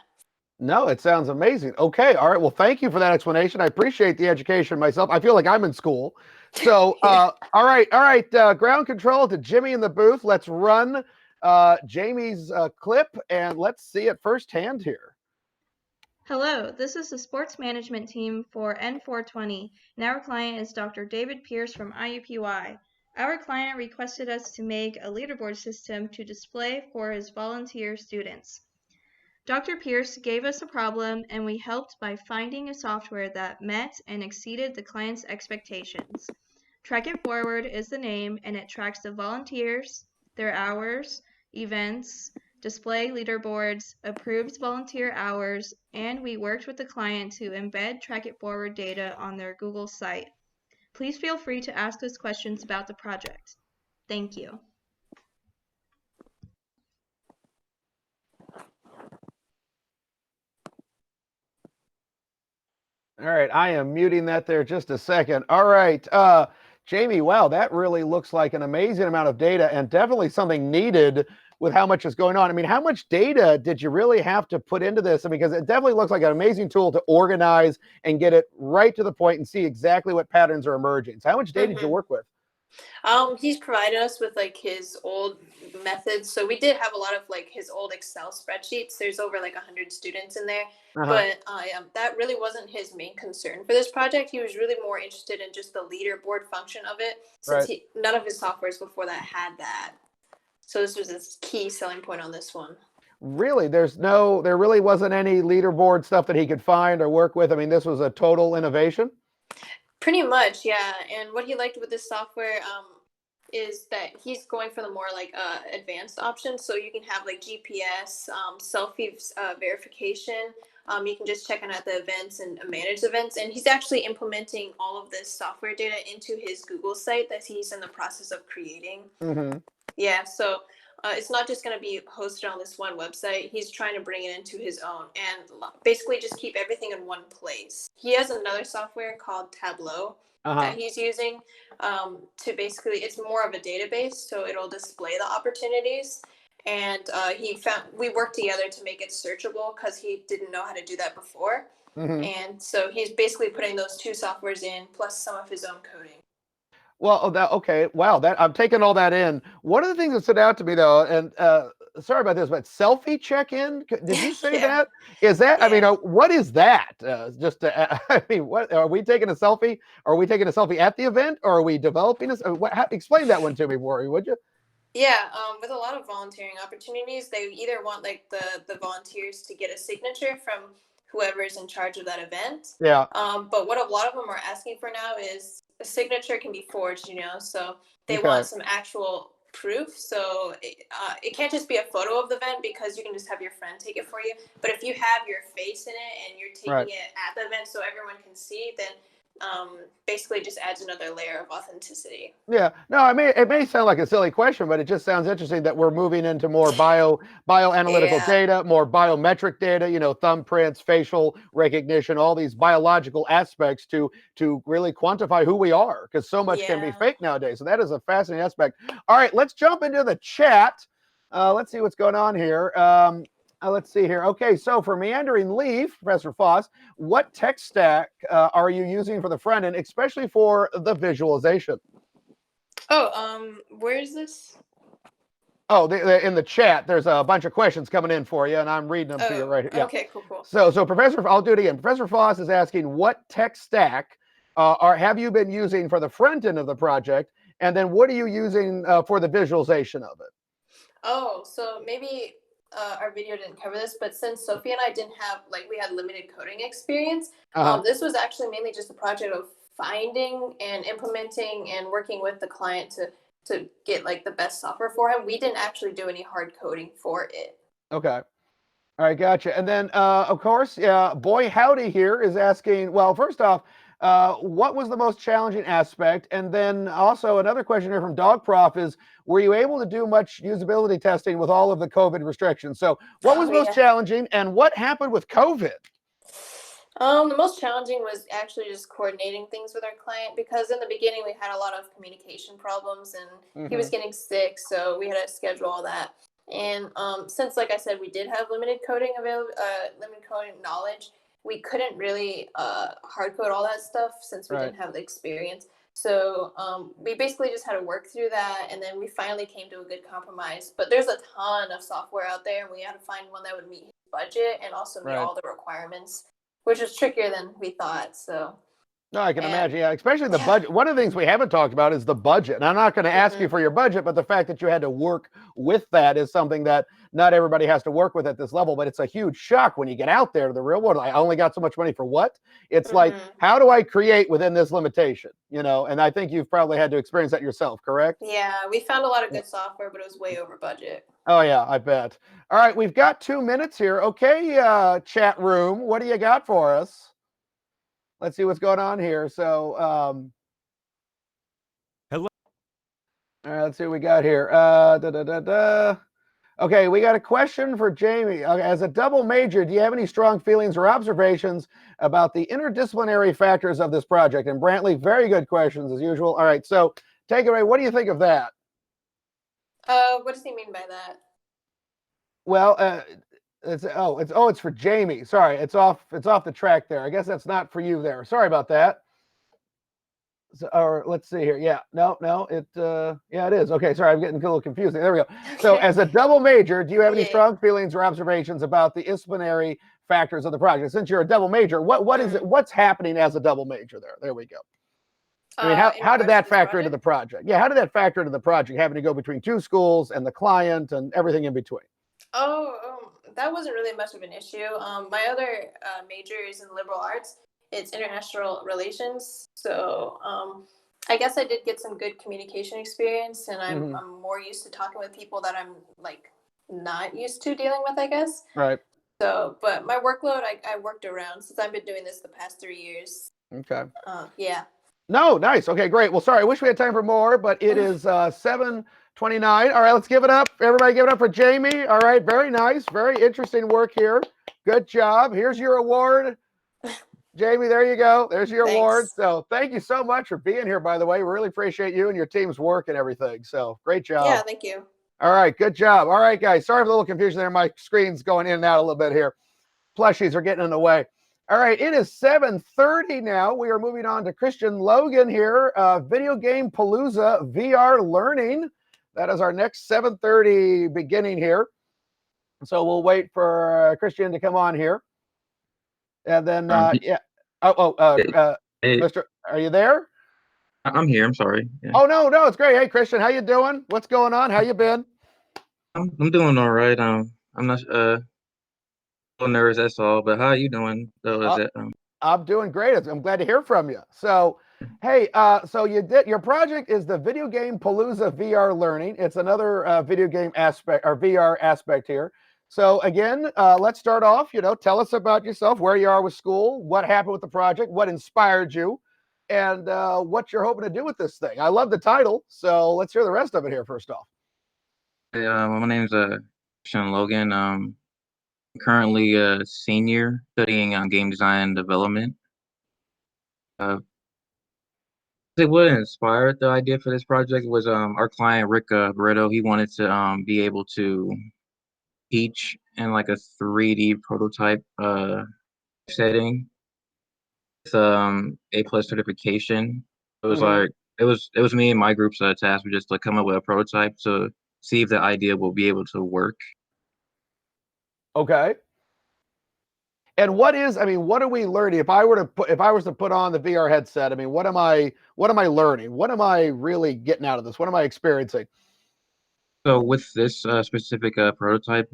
No, it sounds amazing. Okay. All right. Well, thank you for that explanation. I appreciate the education myself. I feel like I'm in school. So, all right. Ground control to Jimmy in the booth. Let's run Jamie's clip and let's see it firsthand here. Hello, this is the sports management team for N420, and our client is Dr. David Pierce from IUPUI. Our client requested us to make a leaderboard system to display for his volunteer students. Dr. Pierce gave us a problem, and we helped by finding a software that met and exceeded the client's expectations. Track It Forward is the name, and it tracks the volunteers, their hours, events, display leaderboards, approved volunteer hours, and we worked with the client to embed Track It Forward data on their Google site. Please feel free to ask us questions about the project. Thank you. All right, I am muting that there just a second. All right, Jamie, wow, that really looks like an amazing amount of data and definitely something needed with how much is going on. I mean, how much data did you really have to put into this? I mean, because it definitely looks like an amazing tool to organize and get it right to the point and see exactly what patterns are emerging. So how much data did you work with? He's provided us with like his old methods. So we did have a lot of like his old Excel spreadsheets. There's over like 100 students in there, but that really wasn't his main concern for this project. He was really more interested in just the leaderboard function of it, since none of his softwares before that had that. So this was his key selling point on this one. Really, there really wasn't any leaderboard stuff that he could find or work with. I mean, this was a total innovation. Pretty much, yeah. And what he liked with this software is that he's going for the more like advanced options. So you can have like GPS, selfie verification. You can just check in at the events and manage events. And he's actually implementing all of this software data into his Google site that he's in the process of creating. Yeah, so it's not just going to be hosted on this one website. He's trying to bring it into his own and basically just keep everything in one place. He has another software called Tableau that he's using to basically, it's more of a database, so it'll display the opportunities. And we worked together to make it searchable because he didn't know how to do that before. And so he's basically putting those two softwares in plus some of his own coding. Well, okay, wow, I'm taking all that in. One of the things that stood out to me though, and sorry about this, but selfie check-in, did you say that? Is that, I mean, what is that? I mean, what, are we taking a selfie? Are we taking a selfie at the event, or are we developing this? Explain that one to me, Rory, would you? Yeah, with a lot of volunteering opportunities, they either want like the volunteers to get a signature from whoever's in charge of that event. Yeah. But what a lot of them are asking for now is a signature can be forged, so they want some actual proof. So it can't just be a photo of the event because you can just have your friend take it for you. But if you have your face in it and you're taking it at the event so everyone can see, then basically just adds another layer of authenticity. Yeah, no, I mean, it may sound like a silly question, but it just sounds interesting that we're moving into more bioanalytical data, more biometric data, thumbprints, facial recognition, all these biological aspects to really quantify who we are, because so much can be fake nowadays. So that is a fascinating aspect. All right, let's jump into the chat. Let's see what's going on here. Let's see here. Okay, so for Meandering Leaf, Professor Foss, what tech stack are you using for the front end, especially for the visualization? Oh, where is this? Oh, in the chat, there's a bunch of questions coming in for you, and I'm reading them to you right here. Yeah. Okay, cool. So Professor, I'll do it again. Professor Foss is asking, what tech stack have you been using for the front end of the project, and then what are you using for the visualization of it? Oh, so maybe our video didn't cover this, but since Sophie and I didn't have, we had limited coding experience, this was actually mainly just a project of finding and implementing and working with the client to get the best software for him. We didn't actually do any hard coding for it. Okay. All right, gotcha. And then, of course, Boy Howdy here is asking, well, first off, what was the most challenging aspect? And then also another question here from Dog Prof is, were you able to do much usability testing with all of the COVID restrictions? So what was most challenging, and what happened with COVID? The most challenging was actually just coordinating things with our client, because in the beginning we had a lot of communication problems and he was getting sick, so we had to schedule all that. And since, like I said, we did have limited coding knowledge, we couldn't really hard code all that stuff since we didn't have the experience. So we basically just had to work through that, and then we finally came to a good compromise. But there's a ton of software out there, and we had to find one that would meet his budget and also meet all the requirements, which was trickier than we thought. So. No, I can imagine. Yeah, especially the budget. One of the things we haven't talked about is the budget. And I'm not going to ask you for your budget, but the fact that you had to work with that is something that not everybody has to work with at this level. But it's a huge shock when you get out there to the real world. I only got so much money for what? It's like, how do I create within this limitation? And I think you've probably had to experience that yourself, correct? Yeah, we found a lot of good software, but it was way over budget. Oh, yeah, I bet. All right, we've got 2 minutes here. Okay, chat room, what do you got for us? Let's see what's going on here. So, hello. All right, let's see what we got here. Okay, we got a question for Jamie. Okay, as a double major, do you have any strong feelings or observations about the interdisciplinary factors of this project? And Brantley, very good questions as usual. All right, so take it away. What do you think of that? What does he mean by that? Well, it's for Jamie. Sorry, it's off the track there. I guess that's not for you there. Sorry about that. So, or let's see here. Yeah, no, yeah, it is. Okay, sorry, I'm getting a little confused. There we go. So, as a double major, do you have any strong feelings or observations about the disciplinary factors of the project? Since you're a double major, what is it? What's happening as a double major there? There we go. I mean, how did that factor into the project? Yeah, how did that factor into the project, having to go between two schools and the client and everything in between? That wasn't really much of an issue. My other major is in liberal arts. It's international relations. So I guess I did get some good communication experience, and I'm more used to talking with people that I'm like not used to dealing with, I guess. Right. So, but my workload, I worked around since I've been doing this the past 3 years. Okay. Yeah. No, nice. Okay, great. Well, sorry, I wish we had time for more, but it is 7:29. All right, let's give it up. Everybody give it up for Jamie. All right, very nice. Very interesting work here. Good job. Here's your award. Jamie, there you go. There's your award. So thank you so much for being here, by the way. We really appreciate you and your team's work and everything. So great job. Yeah, thank you. All right, good job. All right, guys. Sorry for the little confusion there. My screen's going in and out a little bit here. Plushies are getting in the way. All right, it is 7:30 now. We are moving on to Christian Logan here. Video Game Palooza VR Learning. That is our next 7:30 beginning here. So we'll wait for Christian to come on here. And then, yeah. Mr. Are you there? I'm here. I'm sorry. Yeah. Oh, no, it's great. Hey, Christian, how you doing? What's going on? How you been? I'm doing all right. I'm not a little nervous, that's all. But how are you doing? Though, I'm doing great. I'm glad to hear from you. So, hey, so your project is the Video Game Palooza VR Learning. It's another video game aspect or VR aspect here. So again, let's start off. Tell us about yourself, where you are with school, what happened with the project, what inspired you, and what you're hoping to do with this thing. I love the title, so let's hear the rest of it here. First off. Hey, my name's Christian Logan. I'm currently a senior studying game design and development. What inspired the idea for this project was our client Rick Barreto. He wanted to be able to teach in like a 3D prototype setting with A+ certification. It was like it was me and my group's task was just to come up with a prototype to see if the idea will be able to work. Okay. And what are we learning? If I was to put on the VR headset, I mean, what am I learning? What am I really getting out of this? What am I experiencing? So with this specific prototype,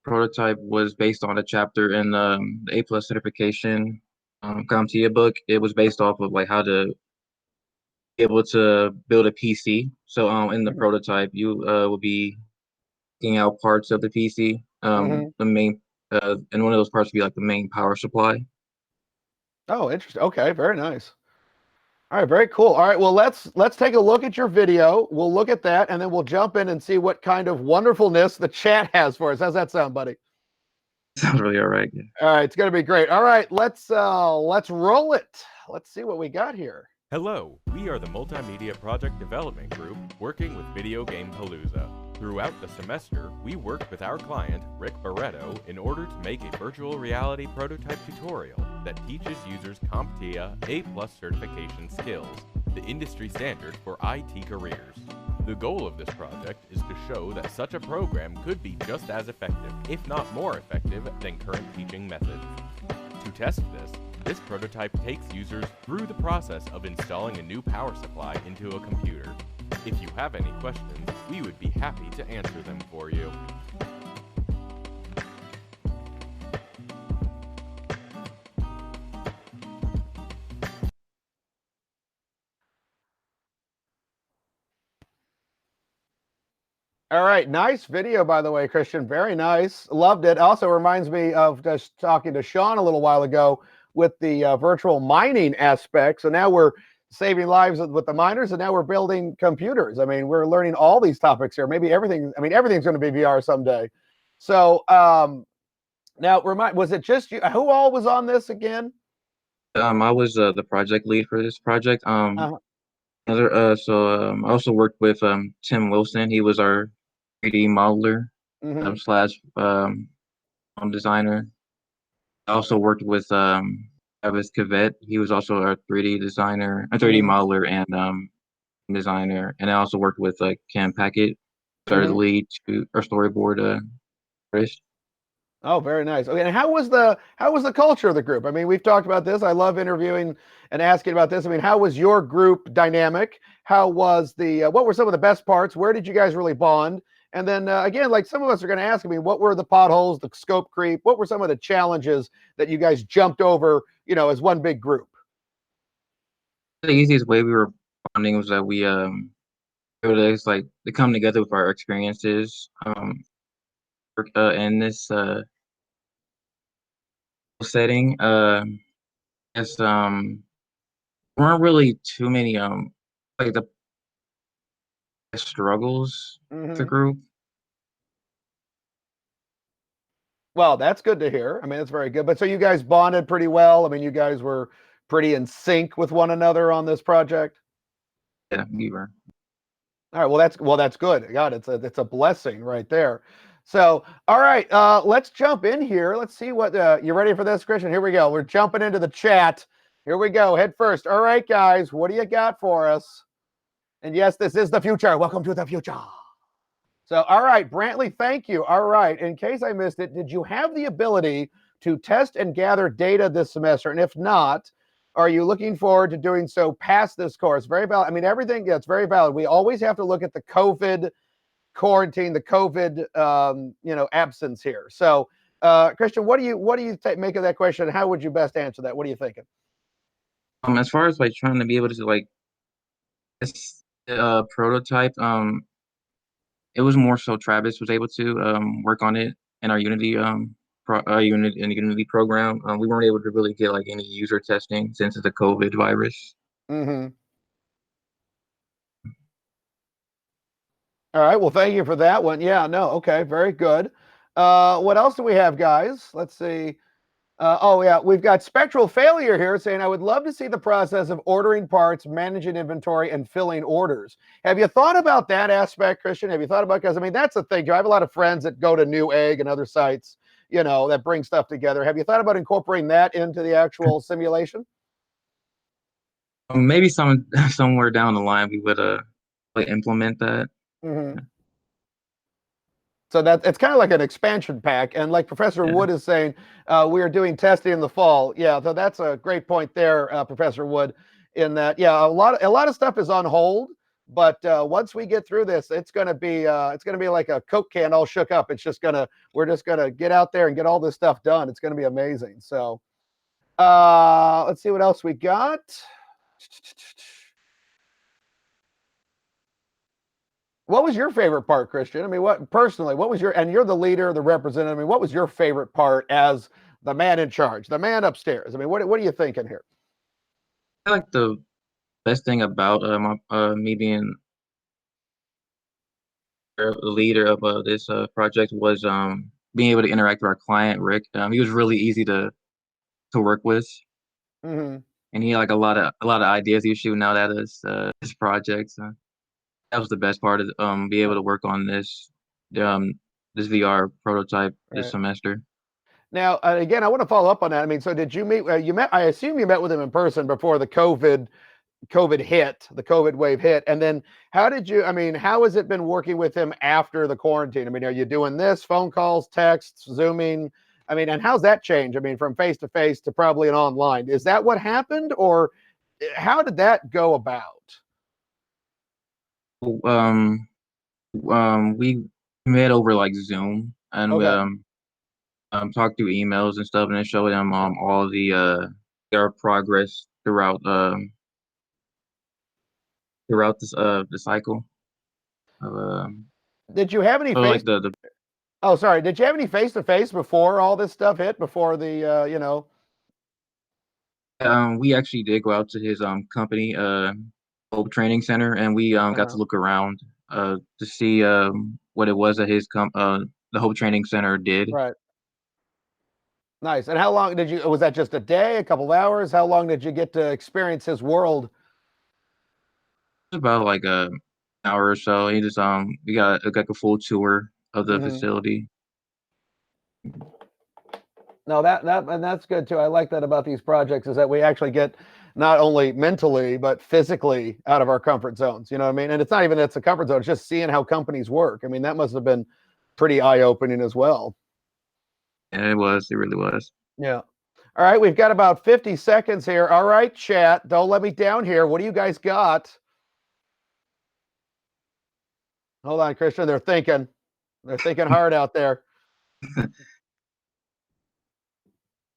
prototype was based on a chapter in the A+ certification CompTIA book. It was based off of like how to be able to build a PC. So in the prototype, you will be taking out parts of the PC. The main and one of those parts would be like the main power supply. Oh, interesting. Okay, very nice. All right, very cool. All right, well, let's take a look at your video. We'll look at that, and then we'll jump in and see what kind of wonderfulness the chat has for us. How's that sound, buddy? Sounds really all right. Yeah. All right, it's gonna be great. All right, let's roll it. Let's see what we got here. Hello, we are the Multimedia Project Development Group working with Video Game Palooza. Throughout the semester, we worked with our client, Rick Barreto, in order to make a virtual reality prototype tutorial that teaches users CompTIA A+ certification skills, the industry standard for IT careers. The goal of this project is to show that such a program could be just as effective, if not more effective, than current teaching methods. To test this prototype takes users through the process of installing a new power supply into a computer. If you have any questions, we would be happy to answer them for you. All right, nice video, by the way, Christian. Very nice. Loved it. Also reminds me of just talking to Sean a little while ago with the virtual mining aspect. So now we're saving lives with the miners, and now we're building computers. I mean, we're learning all these topics here. Maybe everything's going to be VR someday. So now was it just you? Who all was on this again? I was the project lead for this project. I also worked with Tim Wilson. He was our 3D modeler. slash designer. I also worked with Travis Cavett. He was also a 3D designer, a 3D modeler and designer. And I also worked with Cam Packett, started the lead to or storyboard artist. Oh, very nice. Okay, and how was the culture of the group? I mean, we've talked about this. I love interviewing and asking about this. I mean, how was your group dynamic? How was the what were some of the best parts? Where did you guys really bond? And then again, like some of us are going to ask, I mean, what were the potholes, the scope creep? What were some of the challenges that you guys jumped over, as one big group? The easiest way we were bonding was that we just like to come together with our experiences in this setting. Yes, weren't really too many like the struggles with the group. Well, that's good to hear. I mean, it's very good. But so you guys bonded pretty well. I mean, you guys were pretty in sync with one another on this project. Yeah, we were. All right. Well, that's good. God, it's a blessing right there. So, all right, let's jump in here. Let's see what you ready for this, Christian? Here we go. We're jumping into the chat. Here we go. Head first. All right, guys, what do you got for us? And yes, this is the future. Welcome to the future. So, all right, Brantley, thank you. All right, in case I missed it, did you have the ability to test and gather data this semester? And if not, are you looking forward to doing so past this course? Very valid. I mean, everything, yeah, it's very valid. We always have to look at the COVID quarantine, the COVID, absence here. So, Christian, what do you make of that question? How would you best answer that? What are you thinking? As far as like trying to be able to like this prototype, it was more so Travis was able to work on it in our Unity Unity program. We weren't able to really get like any user testing since it's a COVID virus. All right. Well, thank you for that one. Yeah. No. Okay. Very good. What else do we have, guys? Let's see. Oh, yeah. We've got Spectral Failure here saying, I would love to see the process of ordering parts, managing inventory, and filling orders. Have you thought about that aspect, Christian? Have you thought about, because I mean, that's the thing. I have a lot of friends that go to Newegg and other sites, that bring stuff together. Have you thought about incorporating that into the actual simulation? Maybe somewhere down the line we would like implement that. So it's kind of like an expansion pack. And like Professor Wood is saying, we are doing testing in the fall. Yeah, so that's a great point there, Professor Wood, in that, yeah, a lot of stuff is on hold. But once we get through this, it's gonna be like a Coke can all shook up. We're just gonna get out there and get all this stuff done. It's gonna be amazing. So let's see what else we got. What was your favorite part, Christian? I mean, what was and you're the leader, the representative. I mean, what was your favorite part as the man in charge, the man upstairs? I mean, what are you thinking here? I like the best thing about me being the leader of this project was being able to interact with our client, Rick. He was really easy to work with. And he had like a lot of ideas he was shooting out at us, this project. So that was the best part of be able to work on this VR prototype this semester. Now, again, I want to follow up on that. I mean, so did you meet? I assume you met with him in person before the COVID hit, the COVID wave hit, and then how has it been working with him after the quarantine? I mean, are you doing this, phone calls, texts, Zooming? I mean, and how's that change? I mean, from face to face to probably an online. Is that what happened, or how did that go about? We met over like Zoom, and we talked through emails and stuff, and then showed him all our progress throughout this the cycle. Did you have any Oh, sorry. Did you have any face to face before all this stuff hit? Before the we actually did go out to his company, Hope Training Center, and we got to look around to see what it was that the Hope Training Center did. Right. Nice. And how long was that, just a day, a couple of hours? How long did you get to experience his world? About like an hour or so. He just we got like a full tour of the facility. No, and that's good too. I like that about these projects is that we actually get not only mentally but physically out of our comfort zones. You know what I mean? And it's not even it's a comfort zone; it's just seeing how companies work. I mean, that must have been pretty eye-opening as well. And it was. It really was. Yeah. All right, we've got about 50 seconds here. All right, chat, don't let me down here. What do you guys got? Hold on, Christian. They're thinking hard out there.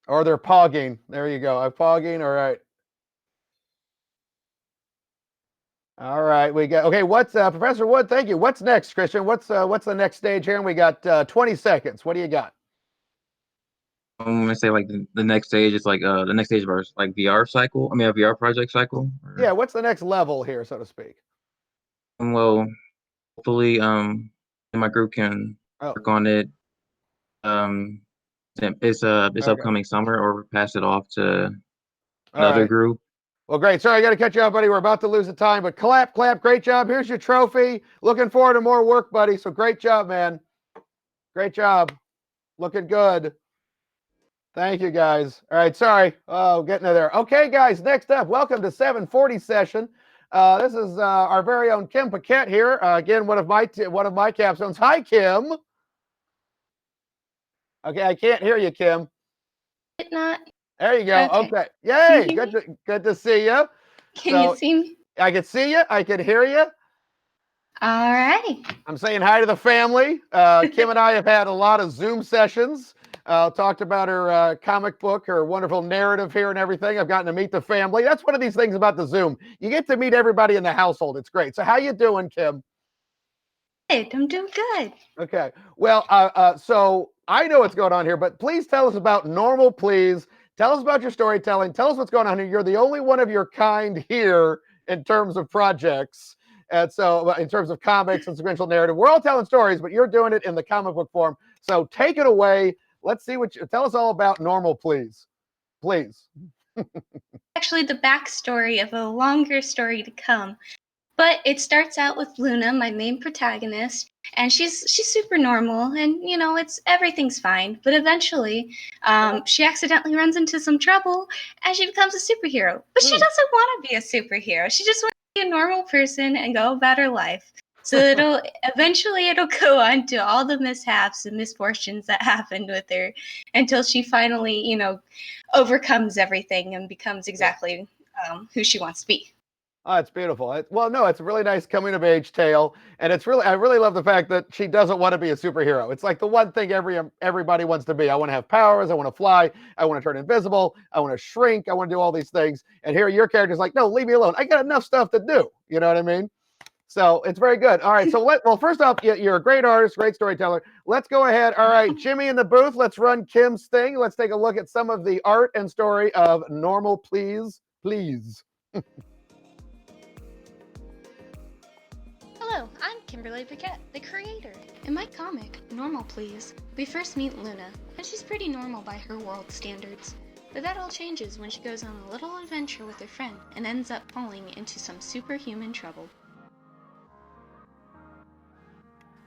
Or they're pogging. There you go. I'm pogging. All right. All right. We got okay. What's Professor Wood? Thank you. What's next, Christian? What's the next stage here? And we got 20 seconds. What do you got? I'm gonna say like the next stage is like the next stage of our like VR cycle. I mean, a VR project cycle. Yeah. What's the next level here, so to speak? Well, hopefully, my group can work on it. This upcoming summer, or pass it off to another group. Well, great. Sorry, I got to cut you off, buddy. We're about to lose the time, but clap. Great job. Here's your trophy. Looking forward to more work, buddy. So great job, man. Great job. Looking good. Thank you, guys. All right. Sorry. Oh, getting there. Okay, guys. Next up, welcome to 740 session. This is our very own Kim Paquette here. Again, one of my capstones. Hi, Kim. Okay, I can't hear you, Kim. Not. There you go. Okay. Yay. Good to see you. Can you see me? I can see you. I can hear you. All right. I'm saying hi to the family. Kim and I have had a lot of Zoom sessions. Talked about her comic book, her wonderful narrative here and everything. I've gotten to meet the family. That's one of these things about the Zoom. You get to meet everybody in the household. It's great. So how you doing, Kim? Good. I'm doing good. Okay. Well, so I know what's going on here, but please tell us about Normal, please. Tell us about your storytelling. Tell us what's going on here. You're the only one of your kind here in terms of projects. And so in terms of comics and sequential narrative, we're all telling stories, but you're doing it in the comic book form. So take it away. Let's see tell us all about Normal, please. Please. Actually, the backstory of a longer story to come. But it starts out with Luna, my main protagonist, and she's super normal, and everything's fine. But eventually, she accidentally runs into some trouble, and she becomes a superhero. But she doesn't want to be a superhero. She just wants to be a normal person and go about her life. So it'll go on to all the mishaps and misfortunes that happened with her until she finally, overcomes everything and becomes exactly who she wants to be. Oh, it's beautiful. Well, no, it's a really nice coming of age tale, and I really love the fact that she doesn't want to be a superhero. It's like the one thing everybody wants to be. I want to have powers. I want to fly. I want to turn invisible. I want to shrink. I want to do all these things. And here, your character's like, no, leave me alone. I got enough stuff to do. You know what I mean? So it's very good. All right. So first off, you're a great artist, great storyteller. Let's go ahead. All right, Jimmy in the booth. Let's run Kim's thing. Let's take a look at some of the art and story of Normal, please. Hello, I'm Kimberly Paquette, the creator. In my comic, Normal Please, we first meet Luna, and she's pretty normal by her world standards. But that all changes when she goes on a little adventure with her friend and ends up falling into some superhuman trouble.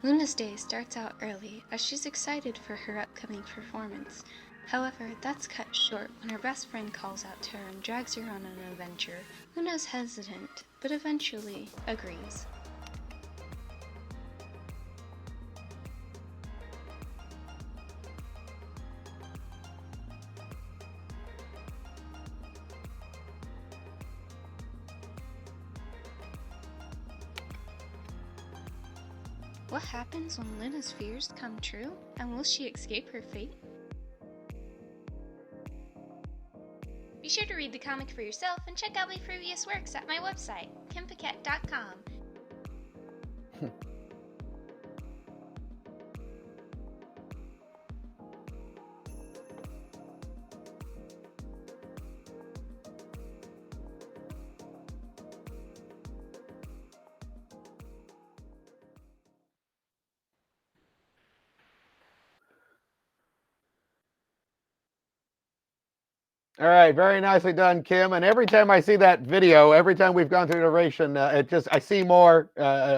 Luna's day starts out early as she's excited for her upcoming performance. However, that's cut short when her best friend calls out to her and drags her on an adventure. Luna's hesitant, but eventually agrees. What happens when Luna's fears come true? And will she escape her fate? Be sure to read the comic for yourself and check out my previous works at my website, kimpaquette.com. All right, very nicely done, Kim. And every time I see that video, every time we've gone through iteration, I see more.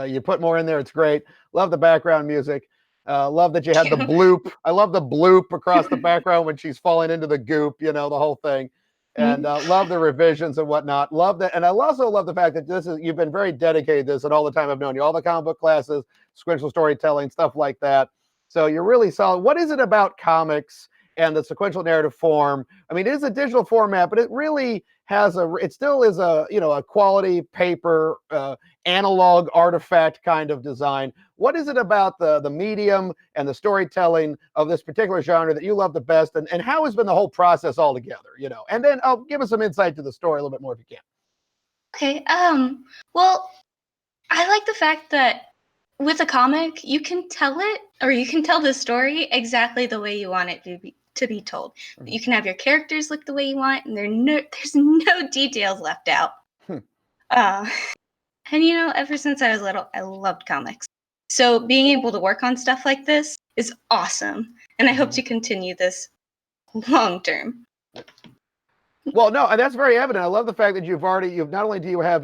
You put more in there. It's great. Love the background music. Love that you had the bloop. I love the bloop across the background when she's falling into the goop, the whole thing. And love the revisions and whatnot. Love that. And I also love the fact that you've been very dedicated to this and all the time I've known you, all the comic book classes, sequential storytelling, stuff like that. So you're really solid. What is it about comics and the sequential narrative form? I mean, it is a digital format, but it really has it still is a quality paper, analog artifact kind of design. What is it about the medium and the storytelling of this particular genre that you love the best, and how has been the whole process altogether? And then give us some insight to the story a little bit more if you can. Okay. Well, I like the fact that with a comic, you can tell it, or you can tell the story exactly the way you want it to be told. You can have your characters look the way you want, and there's no details left out. And ever since I was little, I loved comics. So being able to work on stuff like this is awesome, and I hope to continue this long term. Well, no, and that's very evident. I love the fact that you've not only do you have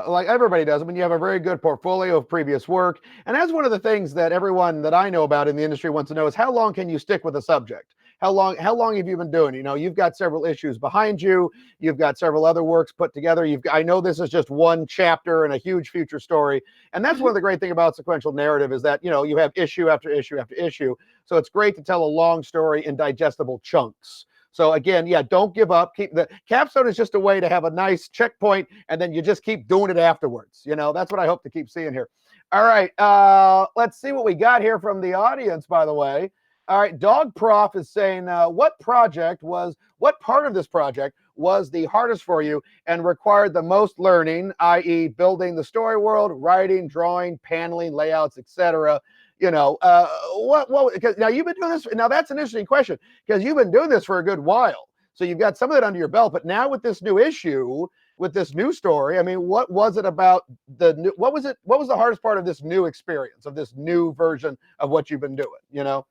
like everybody does, but you have a very good portfolio of previous work. And that's one of the things that everyone that I know about in the industry wants to know is how long can you stick with a subject? How long have you been doing? You've got several issues behind you. You've got several other works put together. I know this is just one chapter in a huge future story. And that's one of the great things about sequential narrative is that, you have issue after issue after issue. So it's great to tell a long story in digestible chunks. So again, yeah, don't give up. Keep the capstone is just a way to have a nice checkpoint, and then you just keep doing it afterwards. That's what I hope to keep seeing here. All right, let's see what we got here from the audience, by the way. All right, Dog Prof is saying, what part of this project was the hardest for you and required the most learning, i.e. building the story world, writing, drawing, paneling, layouts, etc.? Because now you've been doing this. Now that's an interesting question because you've been doing this for a good while. So you've got some of that under your belt, but now with this new issue, with this new story, I mean, what was it about what was the hardest part of this new experience, of this new version of what you've been doing,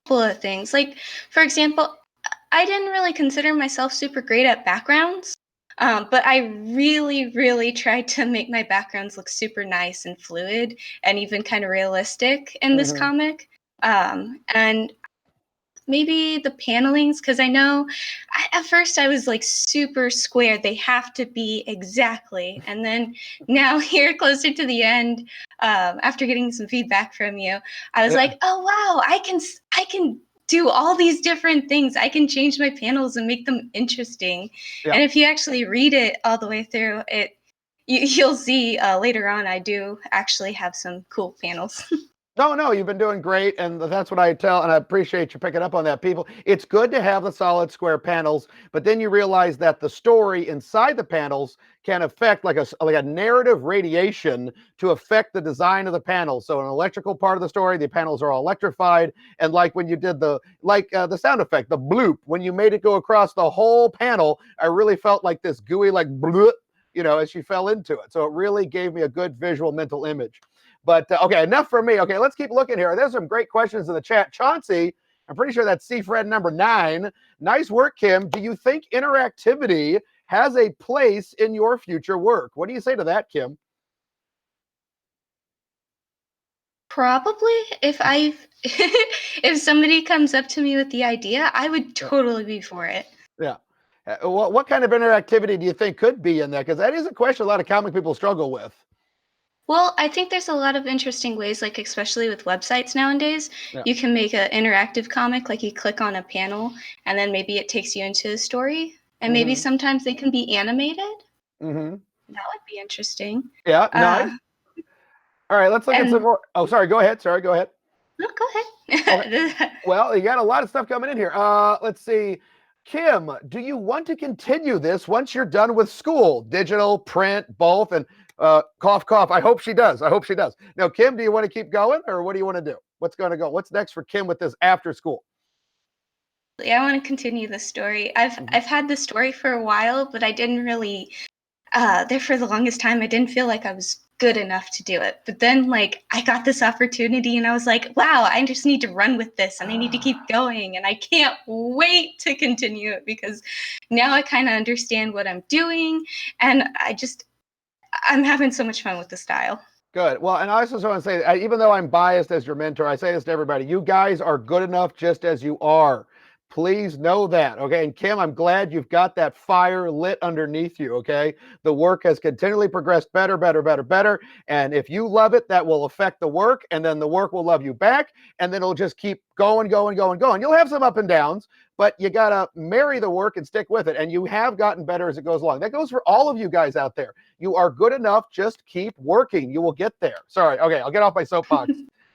Couple of things. Like, for example, I didn't really consider myself super great at backgrounds. But I really, really tried to make my backgrounds look super nice and fluid and even kind of realistic in this comic. And maybe the panelings, because I know at first I was like super square. They have to be exactly. And then now here closer to the end, after getting some feedback from you, I was like, oh, wow, I can do all these different things. I can change my panels and make them interesting. Yeah. And if you actually read it all the way through, you'll see later on I do actually have some cool panels. No, you've been doing great, and that's what I tell, and I appreciate you picking up on that, people. It's good to have the solid square panels, but then you realize that the story inside the panels can affect like a narrative radiation to affect the design of the panels. So an electrical part of the story, the panels are all electrified, and like when you did the sound effect, the bloop, when you made it go across the whole panel, I really felt like this gooey like bloop, as she fell into it. So it really gave me a good visual mental image. But okay, enough for me. Okay, let's keep looking here. There's some great questions in the chat. Chauncey, I'm pretty sure that's C-Fred number 9. Nice work, Kim. Do you think interactivity has a place in your future work? What do you say to that, Kim? Probably. If somebody comes up to me with the idea, I would totally be for it. Yeah. What kind of interactivity do you think could be in that? Because that is a question a lot of comic people struggle with. Well, I think there's a lot of interesting ways, like especially with websites nowadays, Yeah. you can make an interactive comic, like you click on a panel and then maybe it takes you into the story. And maybe sometimes they can be animated. That would be interesting. Yeah, nice. All right, let's look at some more. Oh, sorry, go ahead. Sorry, go ahead. No, go ahead. Okay. Well, you got a lot of stuff coming in here. Let's see. Kim, do you want to continue this once you're done with school? Digital, print, both? And cough, cough. I hope she does. Now, Kim, do you want to keep going, or what do you want to do? What's going to go? What's next for Kim with this after school? Yeah, I want to continue the story. I've had the story for a while, but I didn't really there for the longest time. I didn't feel like I was good enough to do it. But then like I got this opportunity and I was like, wow, I just need to run with this and I need to keep going. And I can't wait to continue it because now I kind of understand what I'm doing. And I'm having so much fun with the style. Good. Well, and I also want to say, even though I'm biased as your mentor, I say this to everybody: you guys are good enough just as you are. Please know that, okay? And Kim, I'm glad you've got that fire lit underneath you, okay? The work has continually progressed better, better, better, better. And if you love it, that will affect the work, and then the work will love you back, and then it'll just keep going, going, going, going. You'll have some up and downs, but you got to marry the work and stick with it. And you have gotten better as it goes along. That goes for all of you guys out there. You are good enough. Just keep working. You will get there. Sorry. Okay, I'll get off my soapbox.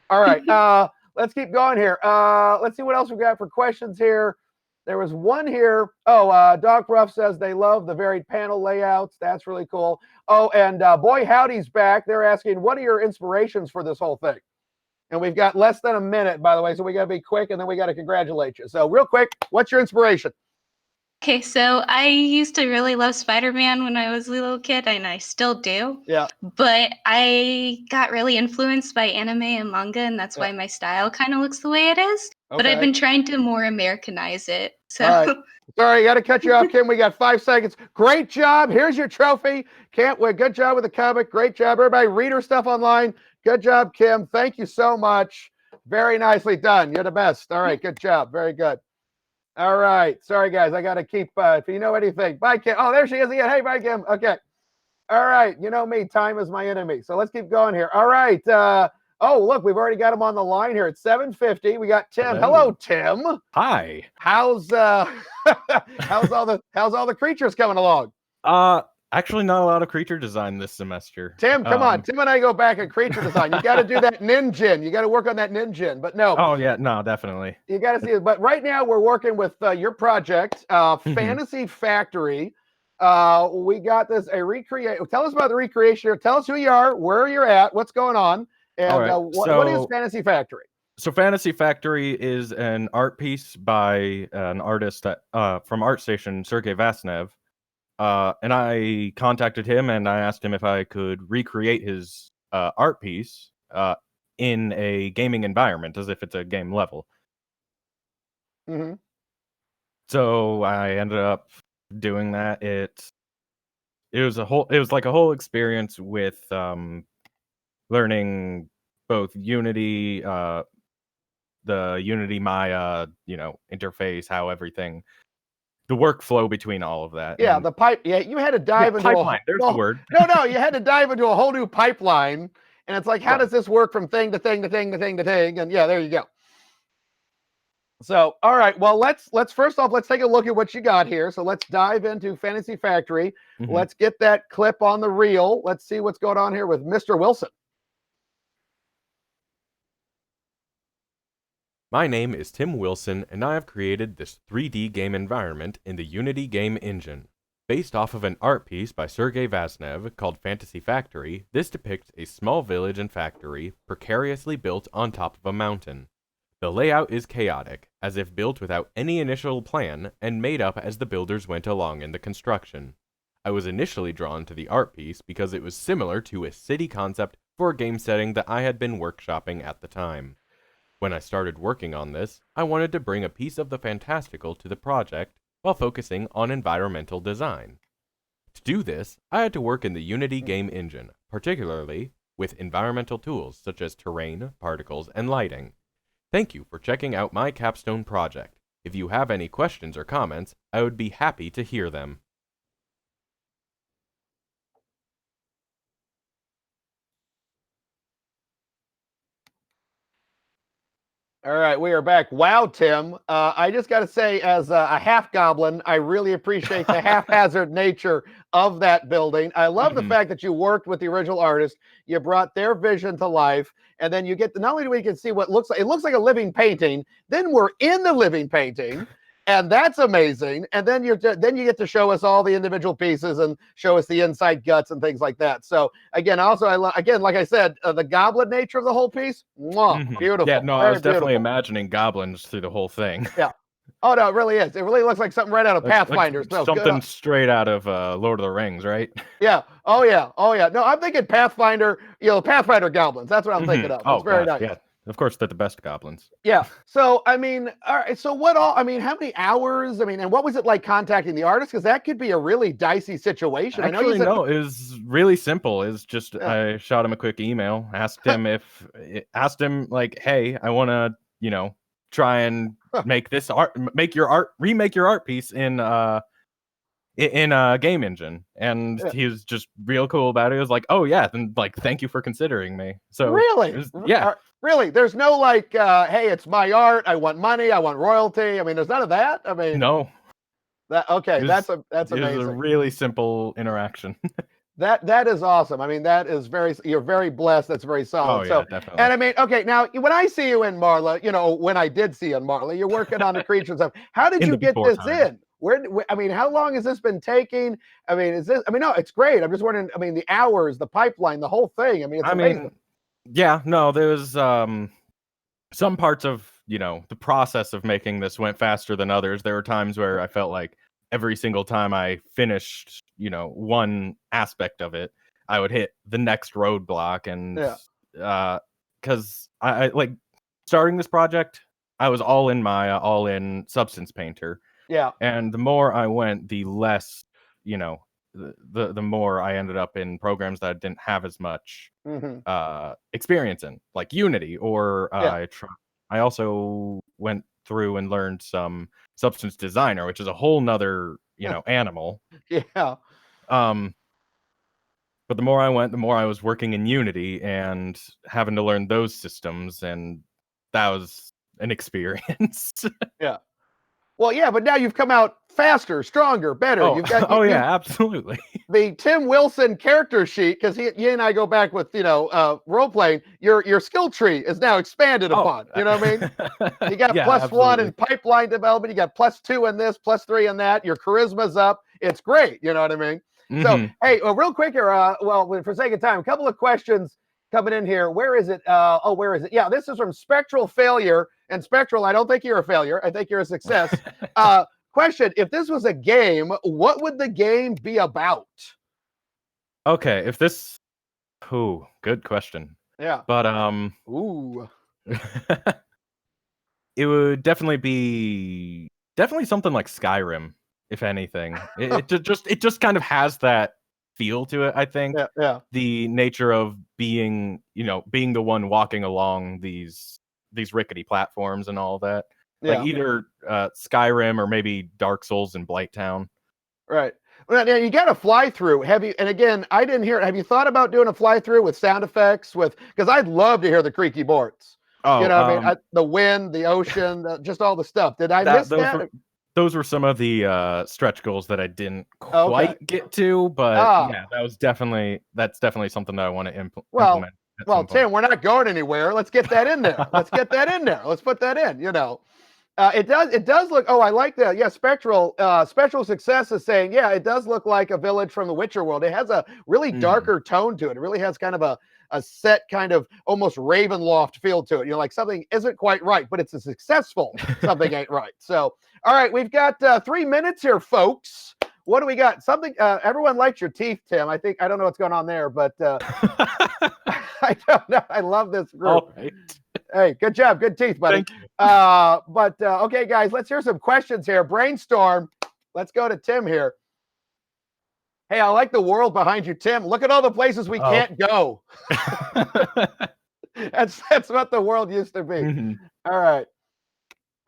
All right. Let's keep going here. Let's see what else we've got for questions here. There was one here. Oh, Doc Ruff says they love the varied panel layouts. That's really cool. Oh, and Boy Howdy's back. They're asking, what are your inspirations for this whole thing? And we've got less than a minute, by the way, so we got to be quick, and then we got to congratulate you. So real quick, what's your inspiration? Okay, so I used to really love Spider-Man when I was a little kid, and I still do. Yeah. But I got really influenced by anime and manga, and that's why my style kind of looks the way it is. But I've been trying to more Americanize it. So. All right. Sorry, got to cut you off, Kim. We got 5 seconds. Great job. Here's your trophy. Can't wait. Good job with the comic. Great job. Everybody read her stuff online. Good job, Kim. Thank you so much. Very nicely done. You're the best. All right. Good job. Very good. All right. Sorry, guys. I got to keep, if you know anything. Bye, Kim. Oh, there she is again. Hey, bye, Kim. Okay. All right. You know me. Time is my enemy. So let's keep going here. All right. Oh, look, we've already got him on the line here. It's 7:50. We got Tim. Hello, Tim. Hi. How's all the creatures coming along? Actually, not a lot of creature design this semester. Tim, come on. Tim and I go back in creature design. You got to do that ninjin. You got to work on that ninjin. But no. Oh yeah, no, definitely. You got to see it. But right now we're working with your project, Fantasy Factory. We got this Tell us about the recreation here. Tell us who you are, where you're at, what's going on, and right. what is Fantasy Factory? So Fantasy Factory is an art piece by an artist that from ArtStation, Sergey Vasnev. And I contacted him and I asked him if I could recreate his art piece in a gaming environment as if it's a game level. Mm-hmm. So I ended up doing that. It was like a whole experience with learning both Unity, the Unity Maya, interface, how everything. The workflow between all of that. Yeah, the pipe. Yeah, you had to dive into pipeline. There's the word. No, you had to dive into a whole new pipeline, and it's like, how does this work from thing to thing to thing to thing to thing? And yeah, there you go. So, all right. Well, let's first off, let's take a look at what you got here. So let's dive into Fantasy Factory. Mm-hmm. Let's get that clip on the reel. Let's see what's going on here with Mr. Wilson. My name is Tim Wilson, and I have created this 3D game environment in the Unity game engine. Based off of an art piece by Sergey Vasnev called Fantasy Factory, this depicts a small village and factory precariously built on top of a mountain. The layout is chaotic, as if built without any initial plan and made up as the builders went along in the construction. I was initially drawn to the art piece because it was similar to a city concept for a game setting that I had been workshopping at the time. When I started working on this, I wanted to bring a piece of the fantastical to the project while focusing on environmental design. To do this, I had to work in the Unity game engine, particularly with environmental tools such as terrain, particles, and lighting. Thank you for checking out my capstone project. If you have any questions or comments, I would be happy to hear them. All right, we are back. Wow, Tim. I just got to say, as a half goblin, I really appreciate the haphazard nature of that building. I love the fact that you worked with the original artist. You brought their vision to life, and then you get not only do we can see what it looks like a living painting, then we're in the living painting. And that's amazing. And then you get to show us all the individual pieces and show us the inside guts and things like that. So again, also like I said, the goblin nature of the whole piece, beautiful. Yeah, no, I was definitely imagining goblins through the whole thing. Yeah. Oh no, it really is. It really looks like something right out of Pathfinder. Like something straight out of Lord of the Rings, right? Yeah. Oh yeah. No, I'm thinking Pathfinder. Pathfinder goblins. That's what I'm thinking of. It's very nice. Yeah. Of course, they're the best goblins. Yeah. So, I mean, all right. So what all, I mean, how many hours? I mean, and what was it like contacting the artist? Because that could be a really dicey situation. I know you Actually, said, no, it was really simple. It's just Yeah. I shot him a quick email, asked him like, hey, I want to, try and make this art, remake your art piece in a game engine, and Yeah. he was just real cool about it. He was like, oh yeah, then like thank you for considering me. So Really? yeah. Really? There's no like, hey, it's my art. I want money. I want royalty. I mean, there's none of that. I mean, No. Okay, that's It was amazing. a really simple interaction. That is awesome. I mean, that is you're very blessed. That's very solid. Oh, So, yeah, definitely. and I mean, okay, now when I see you in Marla, when I did see you in Marla, you're working on the creature stuff. How did In you the get before this time. in? I mean, how long has this been taking? I mean, no, it's great. I'm just wondering, I mean, the hours, the pipeline, the whole thing. I mean, it's amazing. Yeah, no, there was some parts of, the process of making this went faster than others. There were times where I felt like every single time I finished, one aspect of it, I would hit the next roadblock. And because I like starting this project, I was all in Maya, all in Substance Painter. Yeah. And the more I went, the less, the more I ended up in programs that I didn't have as much experience in, like Unity, or I also went through and learned some Substance Designer, which is a whole nother, animal. Yeah. But the more I went, the more I was working in Unity and having to learn those systems, and that was an experience. Yeah. Well, yeah, but now you've come out faster, stronger, better. Oh, You've got yeah, absolutely. The Tim Wilson character sheet, because he and I go back with role playing. Your skill tree is now expanded upon. You know what I mean? You got Yeah, +1 in absolutely. pipeline development. You got +2 in this, +3 in that. Your charisma's up. It's great. You know what I mean? So hey, real quick here. For sake of time, a couple of questions coming in here. Where is it? Where is it? Yeah, this is from Spectral Failure. And Spectral, I don't think you're a failure. I think you're a success. Question: if this was a game, what would the game be about? Okay, if this, good question. Yeah. But ooh, it would definitely be something like Skyrim, if anything. It just kind of has that feel to it, I think. Yeah. The nature of being the one walking along these rickety platforms and all that. Yeah. Like either Skyrim or maybe Dark Souls and Blighttown. Right. Well, now you got a fly through. And again, I didn't hear it. Have you thought about doing a fly through with sound effects? Because I'd love to hear the creaky boards. Oh, I mean, the wind, the ocean, just all the stuff. Did I miss that? Those were some of the stretch goals that I didn't quite get to, but yeah, that's definitely something that I want to implement. Well, Tim, we're not going anywhere. Let's get that in there. Let's put that in. It does look. Oh, I like that. Yeah, Spectral Success is saying, yeah, it does look like a village from the Witcher world. It has a really darker tone to it. It really has kind of a set kind of almost Ravenloft feel to it. Like something isn't quite right, but it's a successful something ain't right. So, all right, we've got 3 minutes here, folks. What do we got? Something. Everyone likes your teeth, Tim. I don't know what's going on there, but I don't know. I love this group. All right. Hey, good job. Good teeth, buddy. Thank you. Okay, guys, let's hear some questions here. Brainstorm. Let's go to Tim here. Hey, I like the world behind you, Tim. Look at all the places we can't go. That's what the world used to be. All right.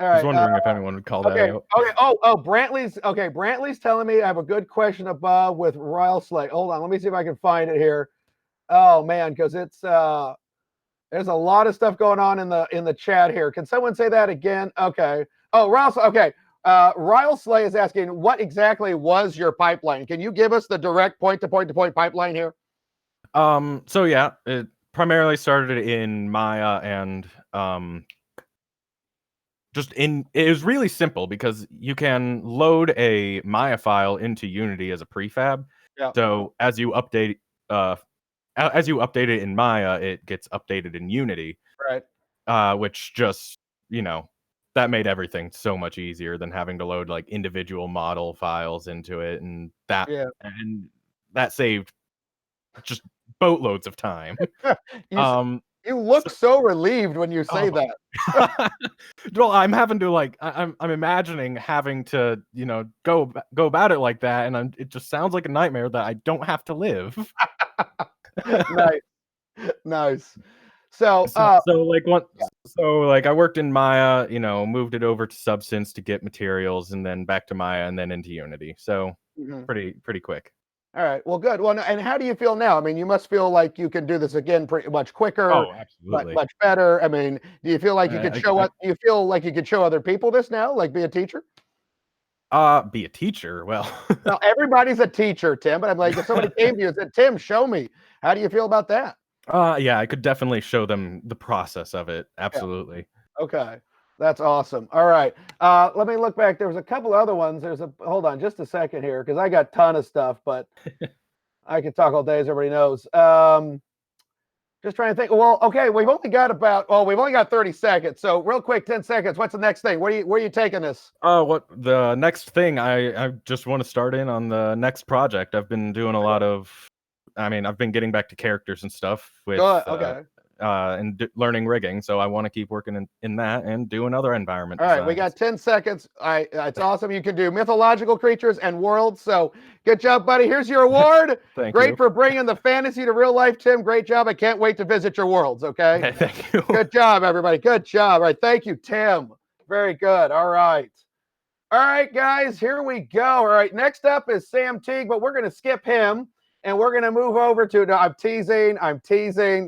I was wondering if anyone would call that out. Okay. Brantley's telling me I have a good question above with Royal Slate. Hold on. Let me see if I can find it here. Oh man, because it's there's a lot of stuff going on in the chat here. Can someone say that again? Okay. Oh, Royal. Okay. Ryle Slay is asking, what exactly was your pipeline? Can you give us the direct point-to-point pipeline here? So yeah, it primarily started in Maya, and it was really simple because you can load a Maya file into Unity as a prefab. Yeah. So as you update it in Maya, it gets updated in Unity. Right. Which just, that made everything so much easier than having to load like individual model files into it, and that saved just boatloads of time. You look so relieved when you say that. Well, I'm having to like I'm imagining having to go about it like that, and it just sounds like a nightmare that I don't have to live. Nice, nice. So like I worked in Maya, moved it over to Substance to get materials, and then back to Maya, and then into Unity. So pretty quick. All right. Well, good. Well, and how do you feel now? I mean, you must feel like you can do this again pretty much quicker. Oh, absolutely. Much better. I mean, do you feel like you could show up? Do you feel like you could show other people this now? Like be a teacher? Be a teacher. Well, now everybody's a teacher, Tim. But I'm like, if somebody came to you and said, "Tim, show me," how do you feel about that? Yeah, I could definitely show them the process of it. Absolutely. Yeah. Okay. That's awesome. All right. Let me look back. There was a couple other ones. Hold on just a second here, because I got a ton of stuff, but I could talk all day, as everybody knows. Just trying to think. Well, okay, we've only got 30 seconds. So real quick, 10 seconds. What's the next thing? Where are you taking this? What the next thing? I just want to start in on the next project. I've been doing a lot of. I've been getting back to characters and stuff with and learning rigging, so I want to keep working in that and do another environment. All right, we got 10 seconds. It's awesome. You can do mythological creatures and worlds. So good job, buddy. Here's your award. Great you. for bringing the fantasy to real life, Tim. Great job. I can't wait to visit your worlds. Okay. Thank you. Good job, everybody. Good job. All right. Thank you, Tim. Very good. All right. All right, guys. Here we go. All right. Next up is Sam Teague, but we're going to skip him. And we're going to move over to, no, I'm teasing.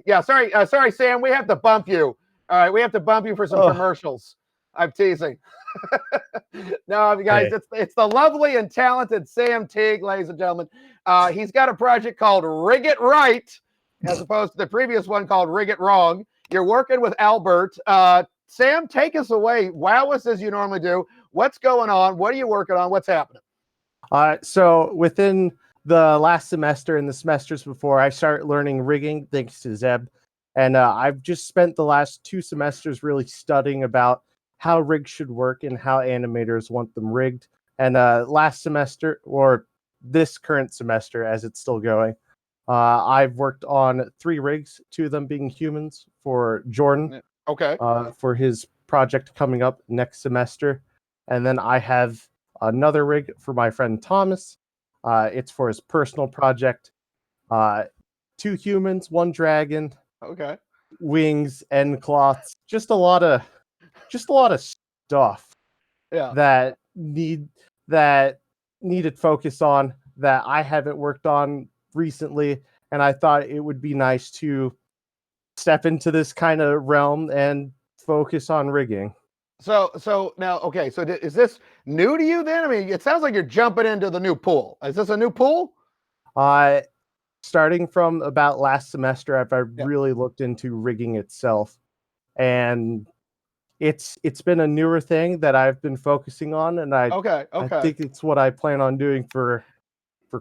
Yeah, sorry, Sam, we have to bump you. All right, we have to bump you for some commercials. I'm teasing. No, guys, it's the lovely and talented Sam Teague, ladies and gentlemen. He's got a project called Rig It Right, as opposed to the previous one called Rig It Wrong. You're working with Albert. Sam, take us away. Wow us as you normally do. What's going on? What are you working on? What's happening? So within the last semester and the semesters before, I started learning rigging thanks to Zeb. And I've just spent the last 2 semesters really studying about how rigs should work and how animators want them rigged. And last semester, or this current semester as it's still going, I've worked on 3 rigs, 2 of them being humans for Jordan. Okay. For his project coming up next semester. And then I have another rig for my friend Thomas. It's for his personal project. 2 humans, 1 dragon. Okay. Wings, end cloths. Just a lot of stuff. Yeah. That needed focus on that I haven't worked on recently, and I thought it would be nice to step into this kind of realm and focus on rigging. So now, okay, so is this new to you then? I mean, it sounds like you're jumping into the new pool. Is this a new pool? Starting from about last semester, I've really looked into rigging itself, and it's been a newer thing that I've been focusing on, and I think it's what I plan on doing for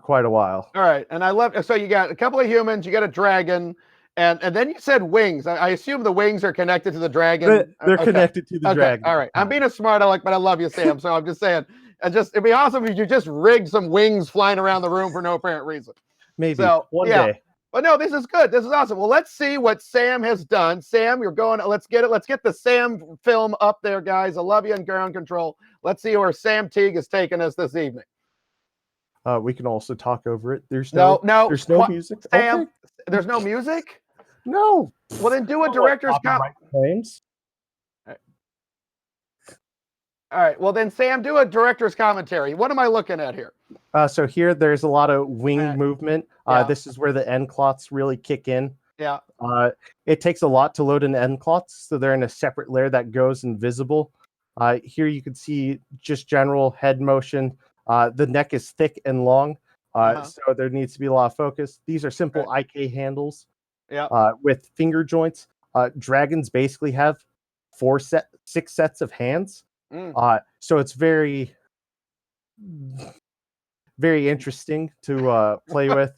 quite a while. All right, and I love. So you got a couple of humans, you got a dragon. And then you said wings. I assume the wings are connected to the dragon. They're connected to the dragon. All right. I'm being a smart aleck, but I love you, Sam. So I'm just saying. It'd be awesome if you just rigged some wings flying around the room for no apparent reason. Maybe one day. But no, this is good. This is awesome. Well, let's see what Sam has done. Sam, you're going. Let's get it. Let's get the Sam film up there, guys. I love you in ground control. Let's see where Sam Teague is taking us this evening. We can also talk over it. There's no music. Sam, okay. There's no music? No. Well, then do a director's claims. All right. Well, then, Sam, do a director's commentary. What am I looking at here? So here, there's a lot of wing movement. This is where the end cloths really kick in. Yeah. It takes a lot to load in end cloths, so they're in a separate layer that goes invisible. Here you can see just general head motion. The neck is thick and long, so there needs to be a lot of focus. These are simple IK handles. Yeah. With finger joints. Dragons basically have 6 sets of hands. So it's very, very interesting to play with.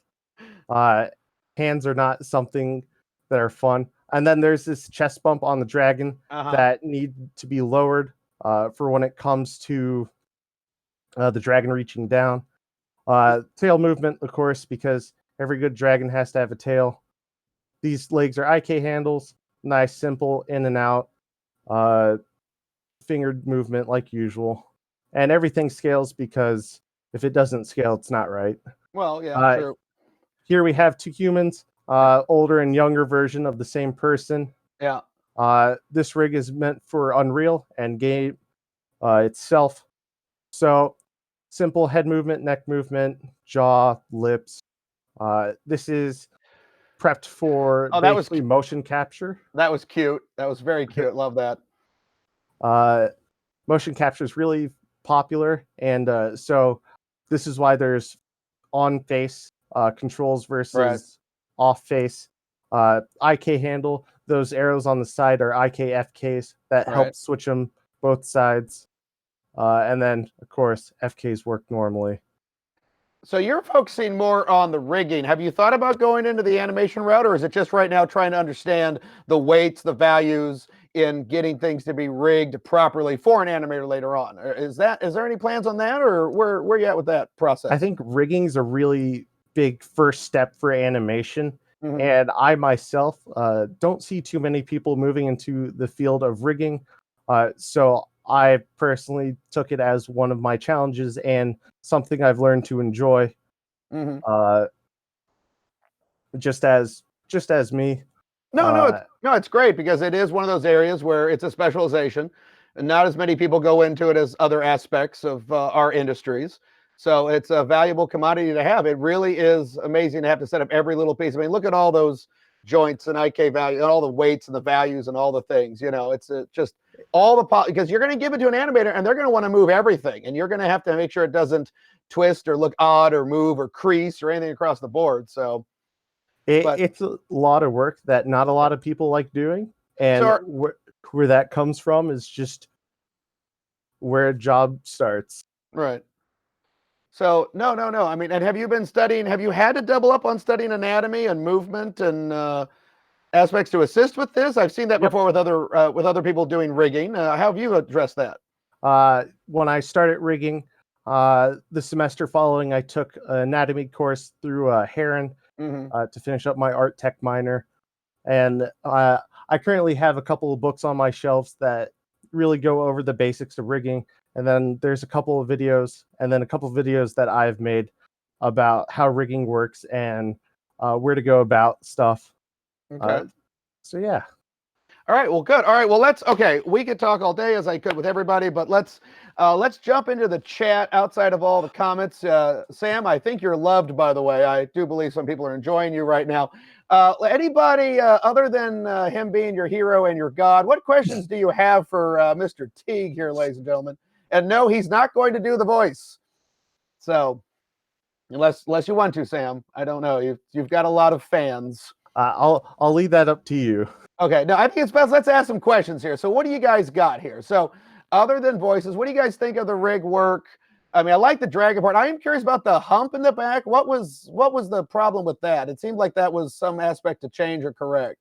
Hands are not something that are fun. And then there's this chest bump on the dragon that need to be lowered for when it comes to the dragon reaching down. Tail movement, of course, because every good dragon has to have a tail. These legs are IK handles. nice, simple in and out, fingered movement like usual, and everything scales because if it doesn't scale, it's not right. Well, yeah, true. Here we have two humans, older and younger version of the same person. Yeah. This rig is meant for Unreal and game itself. So simple head movement, neck movement, jaw, lips. This is prepped for basically motion capture. That was cute. That was very cute. Love that. Motion capture is really popular, and so this is why there's on face controls versus off face. IK handle, those arrows on the side are IK-FKs that help switch them both sides. And then, of course, FKs work normally. So you're focusing more on the rigging. Have you thought about going into the animation route, or is it just right now trying to understand the weights, the values in getting things to be rigged properly for an animator later on? Is there any plans on that, or where are you at with that process? I think rigging is a really big first step for animation. And I myself don't see too many people moving into the field of rigging. So I personally took it as one of my challenges and something I've learned to enjoy. Just as me. No, it's great because it is one of those areas where it's a specialization, and not as many people go into it as other aspects of our industries. So it's a valuable commodity to have. It really is amazing to have to set up every little piece. I mean, look at all those joints and IK value and all the weights and the values and all the things. You know, it's just all the because you're going to give it to an animator and they're going to want to move everything, and you're going to have to make sure it doesn't twist or look odd or move or crease or anything across the board. So it's a lot of work that not a lot of people like doing, and where that comes from is just where a job starts. Right. So no. I mean, and have you been studying? Have you had to double up on studying anatomy and movement and aspects to assist with this? I've seen that before with other people doing rigging. How have you addressed that? When I started rigging, the semester following, I took an anatomy course through Heron to finish up my art tech minor, and I currently have a couple of books on my shelves that really go over the basics of rigging. And then there's a couple of videos, and then a couple of videos that I've made about how rigging works and where to go about stuff. Okay. So yeah. All right. Well, good. All right. Well, we could talk all day as I could with everybody, but let's jump into the chat outside of all the comments. Sam, I think you're loved, by the way. I do believe some people are enjoying you right now. Anybody other than him being your hero and your god, what questions do you have for Mr. Teague here, ladies and gentlemen? And no, he's not going to do the voice. So unless you want to, Sam, I don't know. You've got a lot of fans. I'll leave that up to you. Okay. No, I think it's best. Let's ask some questions here. So what do you guys got here? So other than voices, what do you guys think of the rig work? I mean, I like the dragon part. I am curious about the hump in the back. What was the problem with that? It seemed like that was some aspect to change or correct.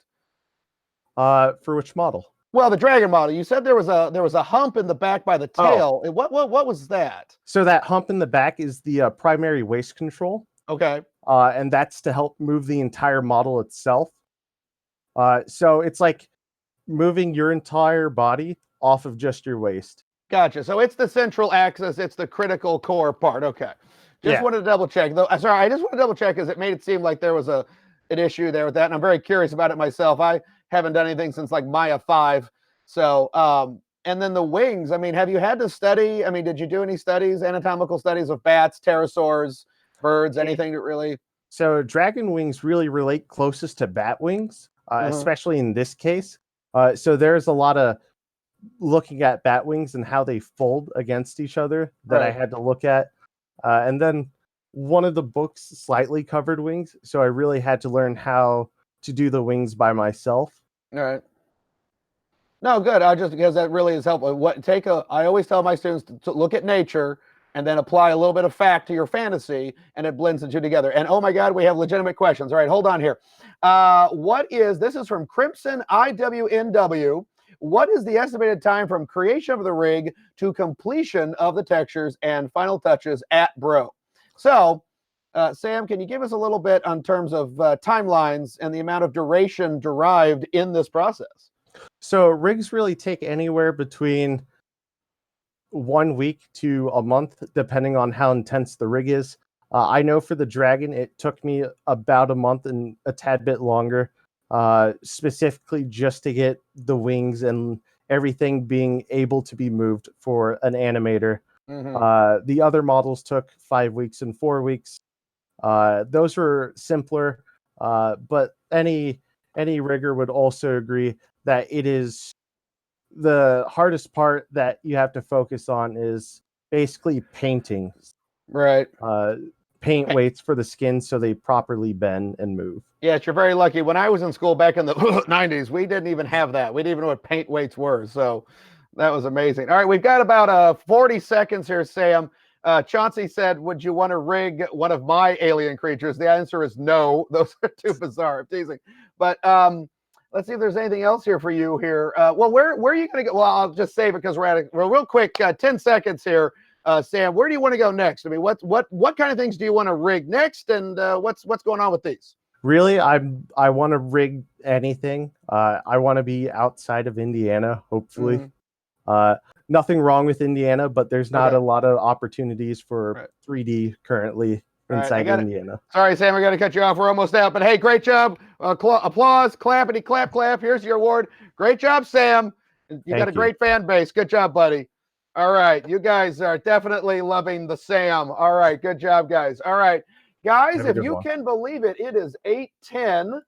For which model? Well, the dragon model. You said there was a hump in the back by the tail. Oh. What was that? So that hump in the back is the primary waist control. Okay. And that's to help move the entire model itself. So it's like moving your entire body off of just your waist. Gotcha. So it's the central axis. It's the critical core part. Okay. Just wanted to double check though. Sorry, I just want to double check because it made it seem like there was an issue there with that. And I'm very curious about it myself. I haven't done anything since like Maya 5. So, and then the wings, I mean, have you had to study? I mean, did you do any studies, anatomical studies of bats, pterosaurs, birds, anything that really? So dragon wings really relate closest to bat wings, especially in this case. So there's a lot of looking at bat wings and how they fold against each other that I had to look at. And then one of the books slightly covered wings. So I really had to learn how to do the wings by myself. All right. No, good. Because that really is helpful. I always tell my students to look at nature and then apply a little bit of fact to your fantasy, and it blends the two together. And oh my God, we have legitimate questions. All right, hold on here. This is from Crimson IWNW. What is the estimated time from creation of the rig to completion of the textures and final touches at Bro? So Sam, can you give us a little bit on terms of timelines and the amount of duration derived in this process? So rigs really take anywhere between 1 week to a month, depending on how intense the rig is. I know for the Dragon, it took me about a month and a tad bit longer, specifically just to get the wings and everything being able to be moved for an animator. The other models took 5 weeks and 4 weeks. Those were simpler, but any rigger would also agree that it is the hardest part that you have to focus on is basically painting. Right. Paint weights for the skin so they properly bend and move. Yes, you're very lucky. When I was in school back in the 90s, we didn't even have that. We didn't even know what paint weights were. So that was amazing. All right, we've got about 40 seconds here, Sam. Chauncey said, would you want to rig one of my alien creatures? The answer is no. Those are too bizarre. I'm teasing. But let's see if there's anything else here for you here. Well, where are you going to go? Well, I'll just save it because we're at real quick, 10 seconds here. Sam, where do you want to go next? I mean, what kind of things do you want to rig next, and what's going on with these? Really, I want to rig anything. I want to be outside of Indiana, hopefully. Nothing wrong with Indiana, but there's not a lot of opportunities for 3D currently inside Indiana. Sorry, Sam, I got to cut you off. We're almost out, but hey, great job. Applause, clappity, clap, clap. Here's your award. Great job, Sam. You got a great fan base. Good job, buddy. All right, you guys are definitely loving the Sam. All right, good job, guys. All right, guys, if you can believe it, it is 8:10,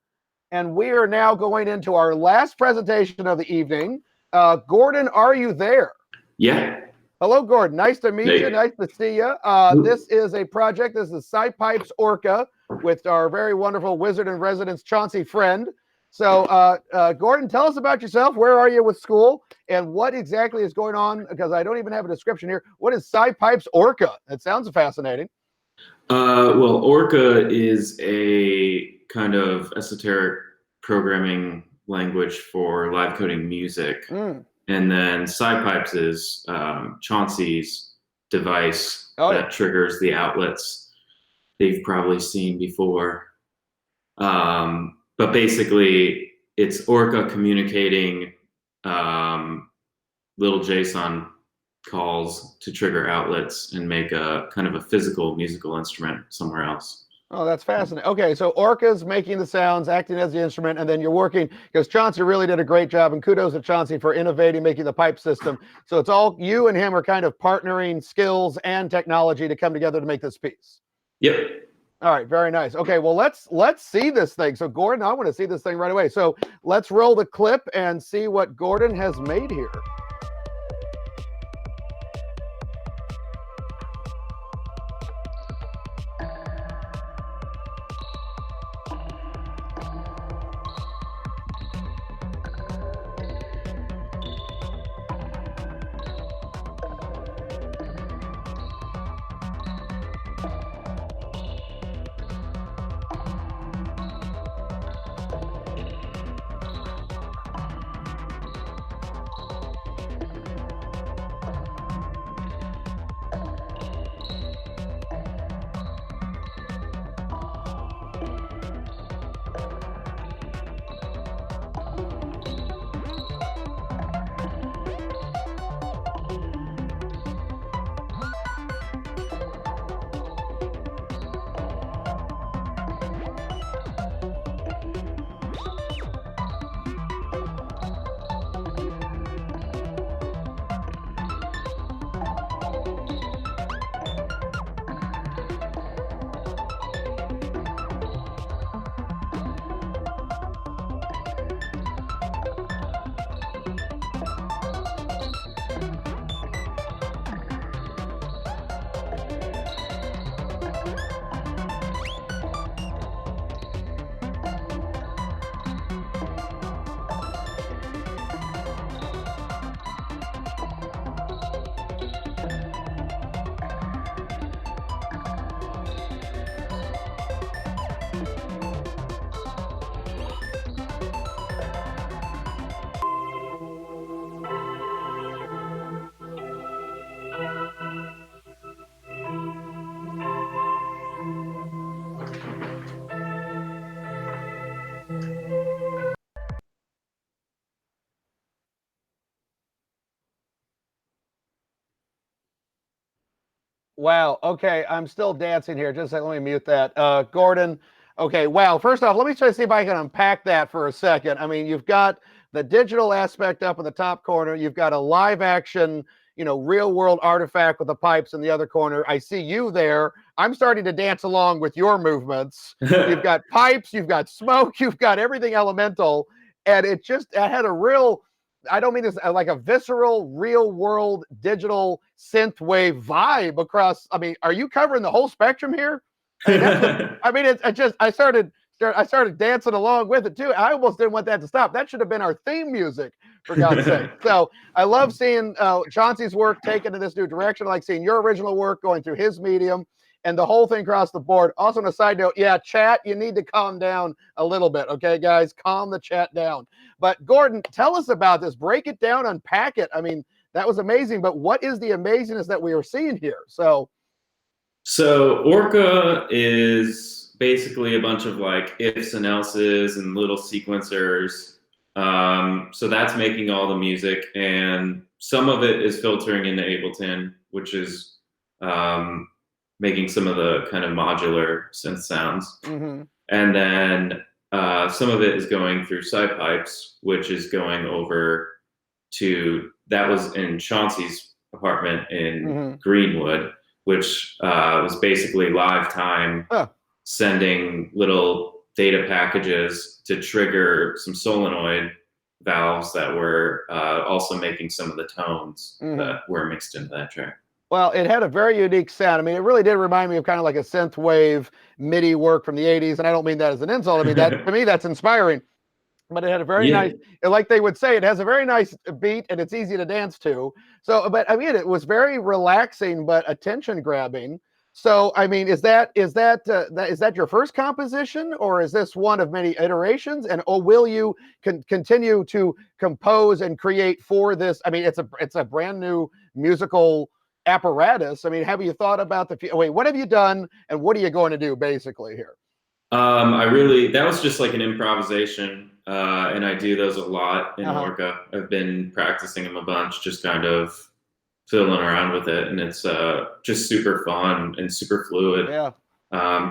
and we are now going into our last presentation of the evening. Gordon, are you there? Yeah. Hello, Gordon. Nice to meet Hey. you. Nice to see you. This is a project. This is SciPipes Orca with our very wonderful wizard in residence, Chauncey Friend. So, Gordon, tell us about yourself. Where are you with school, and what exactly is going on? Because I don't even have a description here. What is SciPipes Orca? It sounds fascinating. Well, Orca is a kind of esoteric programming language for live coding music. And then SciPipes is Chauncey's device that triggers the outlets they've probably seen before. But basically, it's Orca communicating little JSON calls to trigger outlets and make a kind of a physical musical instrument somewhere else. Oh, that's fascinating. Okay, so Orca's making the sounds, acting as the instrument, and then you're working, because Chauncey really did a great job, and kudos to Chauncey for innovating, making the pipe system. So it's all, you and him are kind of partnering skills and technology to come together to make this piece. Yep. All right, very nice. Okay, well, let's see this thing. So Gordon, I want to see this thing right away. So let's roll the clip and see what Gordon has made here. Wow. Okay. I'm still dancing here. Just let me mute that. Gordon. Okay. Wow. First off, let me try to see if I can unpack that for a second. I mean, you've got the digital aspect up in the top corner. You've got a live action, real world artifact with the pipes in the other corner. I see you there. I'm starting to dance along with your movements. You've got pipes, you've got smoke, you've got everything elemental. And it had a real, I don't mean this like a visceral, real world digital synth wave vibe across. I mean, are you covering the whole spectrum here? I started dancing along with it too. I almost didn't want that to stop. That should have been our theme music, for God's sake. So I love seeing Chauncey's work taken in this new direction. I like seeing your original work going through his medium and the whole thing across the board. Also, on a side note, yeah, chat, you need to calm down a little bit. Okay, guys, calm the chat down. But Gordon, tell us about this. Break it down, unpack it. I mean, that was amazing. But what is the amazingness that we are seeing here? So Orca is basically a bunch of like ifs and elses and little sequencers. So that's making all the music, and some of it is filtering into Ableton, which is making some of the kind of modular synth sounds. Mm-hmm. And then some of it is going through SciPipes, which is going over to, that was in Chauncey's apartment in Greenwood, which was basically live time sending little data packages to trigger some solenoid valves that were also making some of the tones that were mixed into that track. Well, it had a very unique sound. I mean, it really did remind me of kind of like a synth wave MIDI work from the 80s. And I don't mean that as an insult. I mean, that to me, that's inspiring. But it had a very nice, like they would say, it has a very nice beat and it's easy to dance to. So, but I mean, it was very relaxing, but attention grabbing. So, I mean, is that your first composition, or is this one of many iterations? And will you continue to compose and create for this? I mean, it's a brand new musical apparatus. I mean, have you thought about what have you done and what are you going to do basically here? That was just like an improvisation, and I do those a lot in Orca. I've been practicing them a bunch, just kind of fiddling around with it, and it's just super fun and super fluid. Yeah.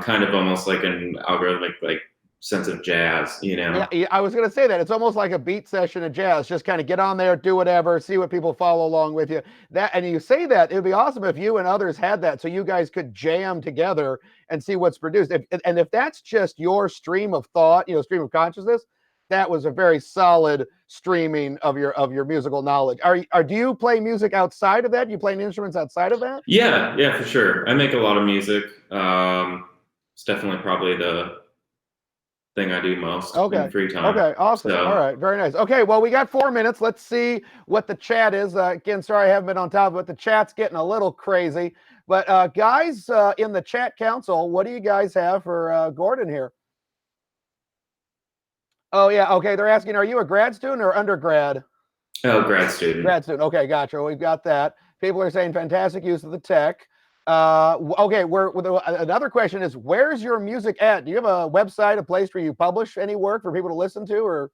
Kind of almost like an algorithmic like sense of jazz, Yeah, I was going to say that. It's almost like a beat session of jazz. Just kind of get on there, do whatever, see what people follow along with you. And you say that, it would be awesome if you and others had that so you guys could jam together and see what's produced. And if that's just your stream of thought, stream of consciousness, that was a very solid streaming of your musical knowledge. Do you play music outside of that? Do you play instruments outside of that? Yeah, for sure. I make a lot of music. It's definitely probably the thing I do most in free time. Okay, awesome. All right, very nice. Okay, well, we got 4 minutes. Let's see what the chat is. Again, sorry I haven't been on top of it. The chat's getting a little crazy. But guys in the chat council, what do you guys have for Gordon here? Oh, yeah, okay. They're asking, are you a grad student or undergrad? Oh, grad student. Grad student. Okay, gotcha. We've got that. People are saying fantastic use of the tech. Okay, another question is, where's your music at? Do you have a website, a place where you publish any work for people to listen to, or?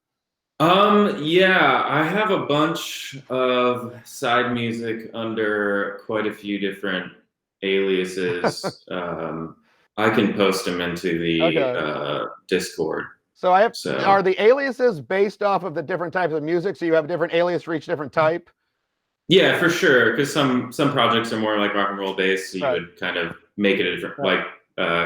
Yeah, I have a bunch of side music under quite a few different aliases. I can post them into the Discord. So are the aliases based off of the different types of music? So you have a different alias for each different type? Yeah, for sure. Because some projects are more like rock and roll based, so you would kind of make it a different, like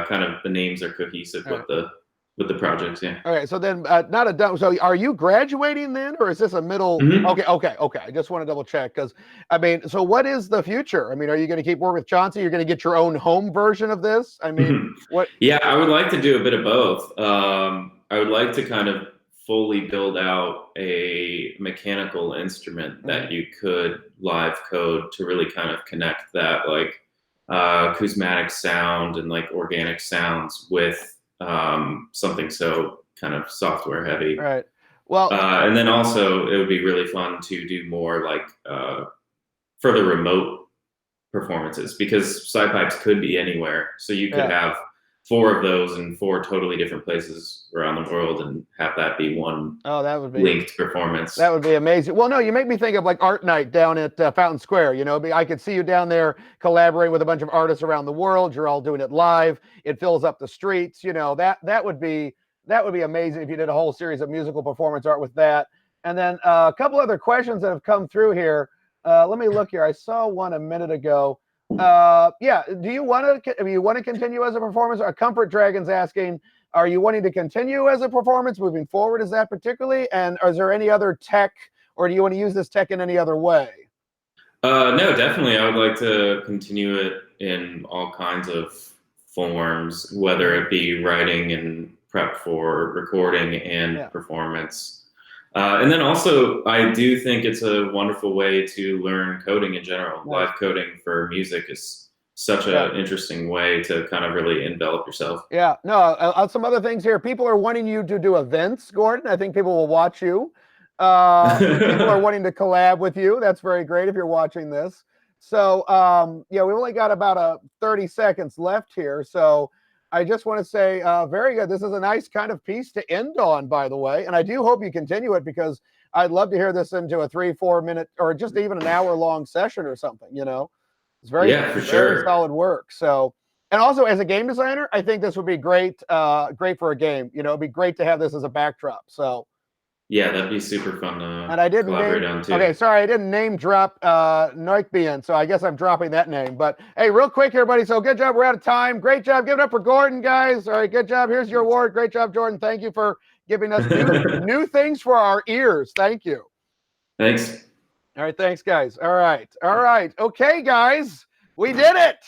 kind of the names are cohesive with the projects. Yeah. Okay, so then so are you graduating then, or is this a middle? Okay. I just want to double check because I mean, so what is the future? I mean, are you going to keep working with Chauncey? You're going to get your own home version of this? I mean, what? Yeah, I would like to do a bit of both. I would like to kind of fully build out a mechanical instrument that you could live code to really kind of connect that like acousmatic sound and like organic sounds with something so kind of software heavy. Right. Well, and then also it would be really fun to do more like further remote performances, because SciPipes could be anywhere. So you could have 4 of those in 4 totally different places around the world and have that be one that would be linked performance. That would be amazing. Well, no, you make me think of like Art Night down at Fountain Square. You know, I could see you down there collaborating with a bunch of artists around the world. You're all doing it live. It fills up the streets. You know, that would be amazing if you did a whole series of musical performance art with that. And then a couple other questions that have come through here. Let me look here. I saw one a minute ago. Yeah, do you want to continue as a performance? A Comfort Dragon's asking, are you wanting to continue as a performance moving forward? Is that particularly? And is there any other tech, or do you want to use this tech in any other way? No, definitely. I would like to continue it in all kinds of forms, whether it be writing and prep for recording and performance. And then also, I do think it's a wonderful way to learn coding in general. Live coding for music is such an interesting way to kind of really envelop yourself. Yeah, no, some other things here. People are wanting you to do events, Gordon. I think people will watch you. People are wanting to collab with you. That's very great if you're watching this. So, yeah, we've only got about 30 seconds left here. So I just want to say, very good. This is a nice kind of piece to end on, by the way. And I do hope you continue it, because I'd love to hear this into a 3-4 minute or just even an hour-long session or something, you know. It's very, for very sure. solid work. So, and also as a game designer, I think this would be great, great for a game. You know, it'd be great to have this as a backdrop. So, yeah, that'd be super fun to and I didn't collaborate on too. Okay, sorry, I didn't name drop Noikbian, so I guess I'm dropping that name. But hey, real quick, everybody. So good job. We're out of time. Great job. Give it up for Gordon, guys. All right, good job. Here's your award. Great job, Jordan. Thank you for giving us new things for our ears. Thank you. Thanks. All right, thanks, guys. All right. Okay, guys, we did it.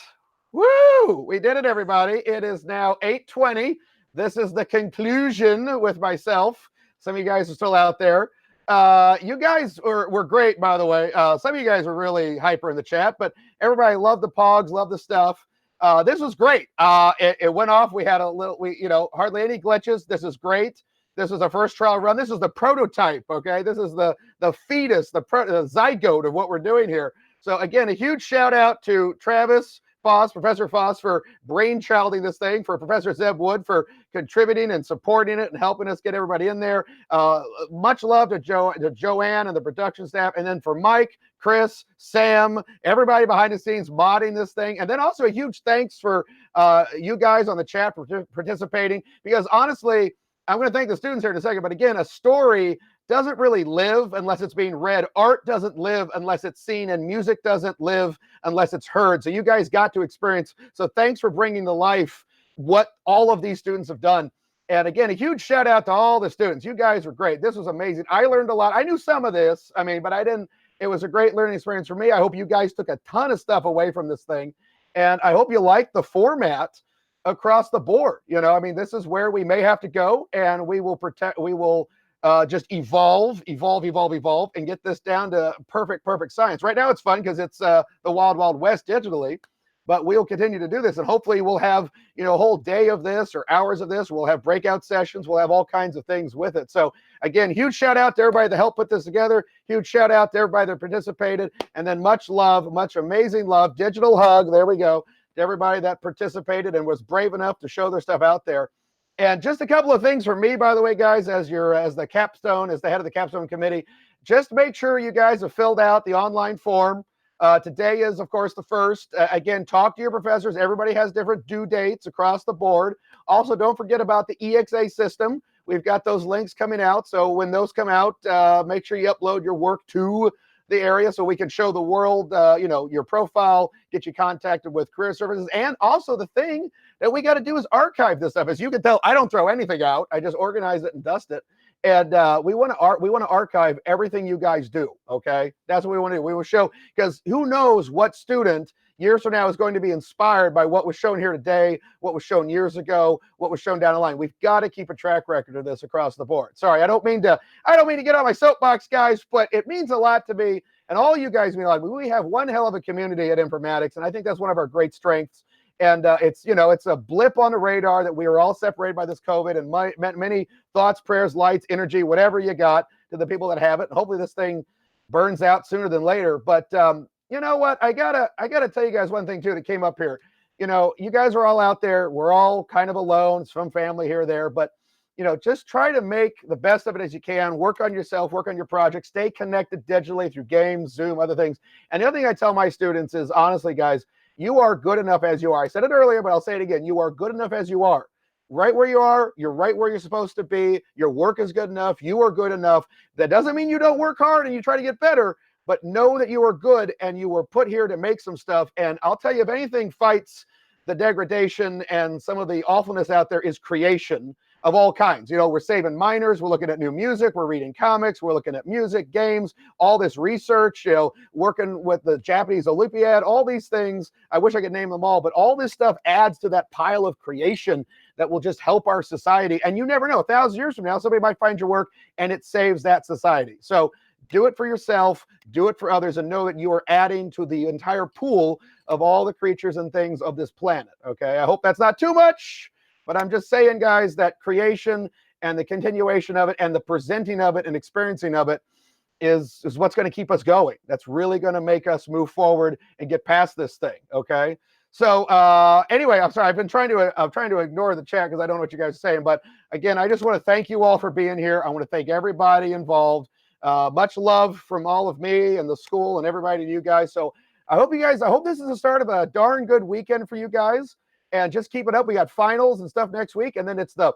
Woo! We did it, everybody. It is now 8:20. This is the conclusion with myself. Some of you guys are still out there. You guys were great, by the way. Some of you guys were really hyper in the chat, but everybody loved the pogs, loved the stuff. This was great. It went off. We had hardly any glitches. This is great. This was our first trial run. This is the prototype, okay? This is the fetus, the zygote of what we're doing here. So again, a huge shout out to Travis Foss, Professor Foss, for brainchilding this thing, for Professor Zeb Wood for contributing and supporting it and helping us get everybody in there. Much love to Joanne and the production staff, and then for Mike, Chris, Sam, everybody behind the scenes modding this thing. And then also a huge thanks for you guys on the chat for participating, because honestly, I'm going to thank the students here in a second, but again, a story doesn't really live unless it's being read. Art doesn't live unless it's seen, and music doesn't live unless it's heard. So you guys got to experience. So thanks for bringing to life what all of these students have done. And again, a huge shout out to all the students. You guys were great. This was amazing. I learned a lot. I knew some of this, but I didn't. It was a great learning experience for me. I hope you guys took a ton of stuff away from this thing. And I hope you liked the format across the board. This is where we may have to go, and we will just evolve and get this down to perfect science. Right now it's fun because it's the wild west digitally, but we'll continue to do this, and hopefully we'll have a whole day of this or hours of this. We'll have breakout sessions. We'll have all kinds of things with it. So again, huge shout out to everybody that helped put this together. Huge shout out to everybody that participated, and then much love, much amazing love, digital hug, there we go, to everybody that participated and was brave enough to show their stuff out there. And just a couple of things for me, by the way, guys, as the head of the capstone committee, just make sure you guys have filled out the online form. Today is, of course, the 1st. Again, talk to your professors. Everybody has different due dates across the board. Also, don't forget about the EXA system. We've got those links coming out. So when those come out, make sure you upload your work to the area so we can show the world, your profile, get you contacted with career services. And also the thing that we got to do is archive this stuff. As you can tell, I don't throw anything out. I just organize it and dust it. And we want to archive everything you guys do. Okay, that's what we want to do. We will show, because who knows what student years from now is going to be inspired by what was shown here today, what was shown years ago, what was shown down the line. We've got to keep a track record of this across the board. Sorry, I don't mean to get on my soapbox, guys, but it means a lot to me, and all you guys mean a lot. We have one hell of a community at informatics, and I think that's one of our great strengths. And it's a blip on the radar that we are all separated by this COVID, and meant many thoughts, prayers, lights, energy, whatever you got, to the people that have it. And hopefully this thing burns out sooner than later. But you know what? I gotta tell you guys one thing too that came up here. you know, you guys are all out there. We're all kind of alone, some family here or there, but you know, just try to make the best of it as you can. Work on yourself, work on your project, stay connected digitally through games, Zoom, other things. And the other thing I tell my students is, honestly, guys, you are good enough as you are. I said it earlier, but I'll say it again. You are good enough as you are. Right where you are, you're right where you're supposed to be. Your work is good enough. You are good enough. That doesn't mean you don't work hard and you try to get better, but know that you are good and you were put here to make some stuff. And I'll tell you, if anything fights the degradation and some of the awfulness out there, is creation of all kinds. You know, we're saving minors, we're looking at new music, we're reading comics, we're looking at music, games, all this research, you know, working with the Japanese Olympiad, all these things. I wish I could name them all, but all this stuff adds to that pile of creation that will just help our society. And you never know, 1,000 years from now, somebody might find your work and it saves that society. So do it for yourself, do it for others, and know that you are adding to the entire pool of all the creatures and things of this planet. Okay, I hope that's not too much, but I'm just saying, guys, that creation and the continuation of it and the presenting of it and experiencing of it is what's going to keep us going. That's really going to make us move forward and get past this thing. Okay. So anyway, I'm sorry. I'm trying to ignore the chat because I don't know what you guys are saying. But again, I just want to thank you all for being here. I want to thank everybody involved. Much love from all of me and the school and everybody to you guys. So I hope this is the start of a darn good weekend for you guys. And just keep it up. We got finals and stuff next week. And then it's the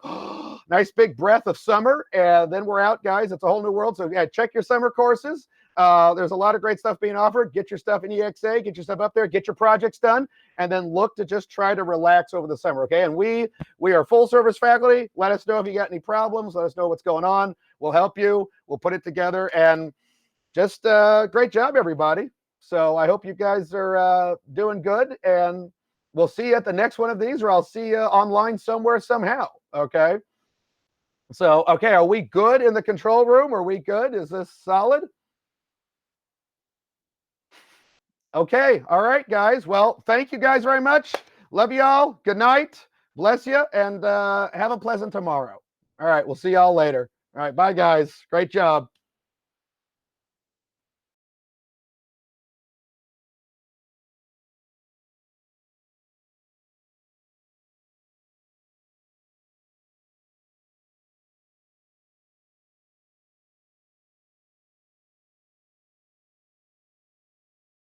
nice big breath of summer. And then we're out, guys. It's a whole new world. So yeah, check your summer courses. There's a lot of great stuff being offered. Get your stuff in EXA, get your stuff up there, get your projects done, and then look to just try to relax over the summer, okay? And we are full service faculty. Let us know if you got any problems. Let us know what's going on. We'll help you. We'll put it together. And just great job, everybody. So I hope you guys are doing good. And we'll see you at the next one of these, or I'll see you online somewhere, somehow, okay? So, okay, are we good in the control room? Are we good? Is this solid? Okay, all right, guys. Well, thank you guys very much. Love you all. Good night. Bless you, and have a pleasant tomorrow. All right, we'll see y'all later. All right, bye, guys. Great job.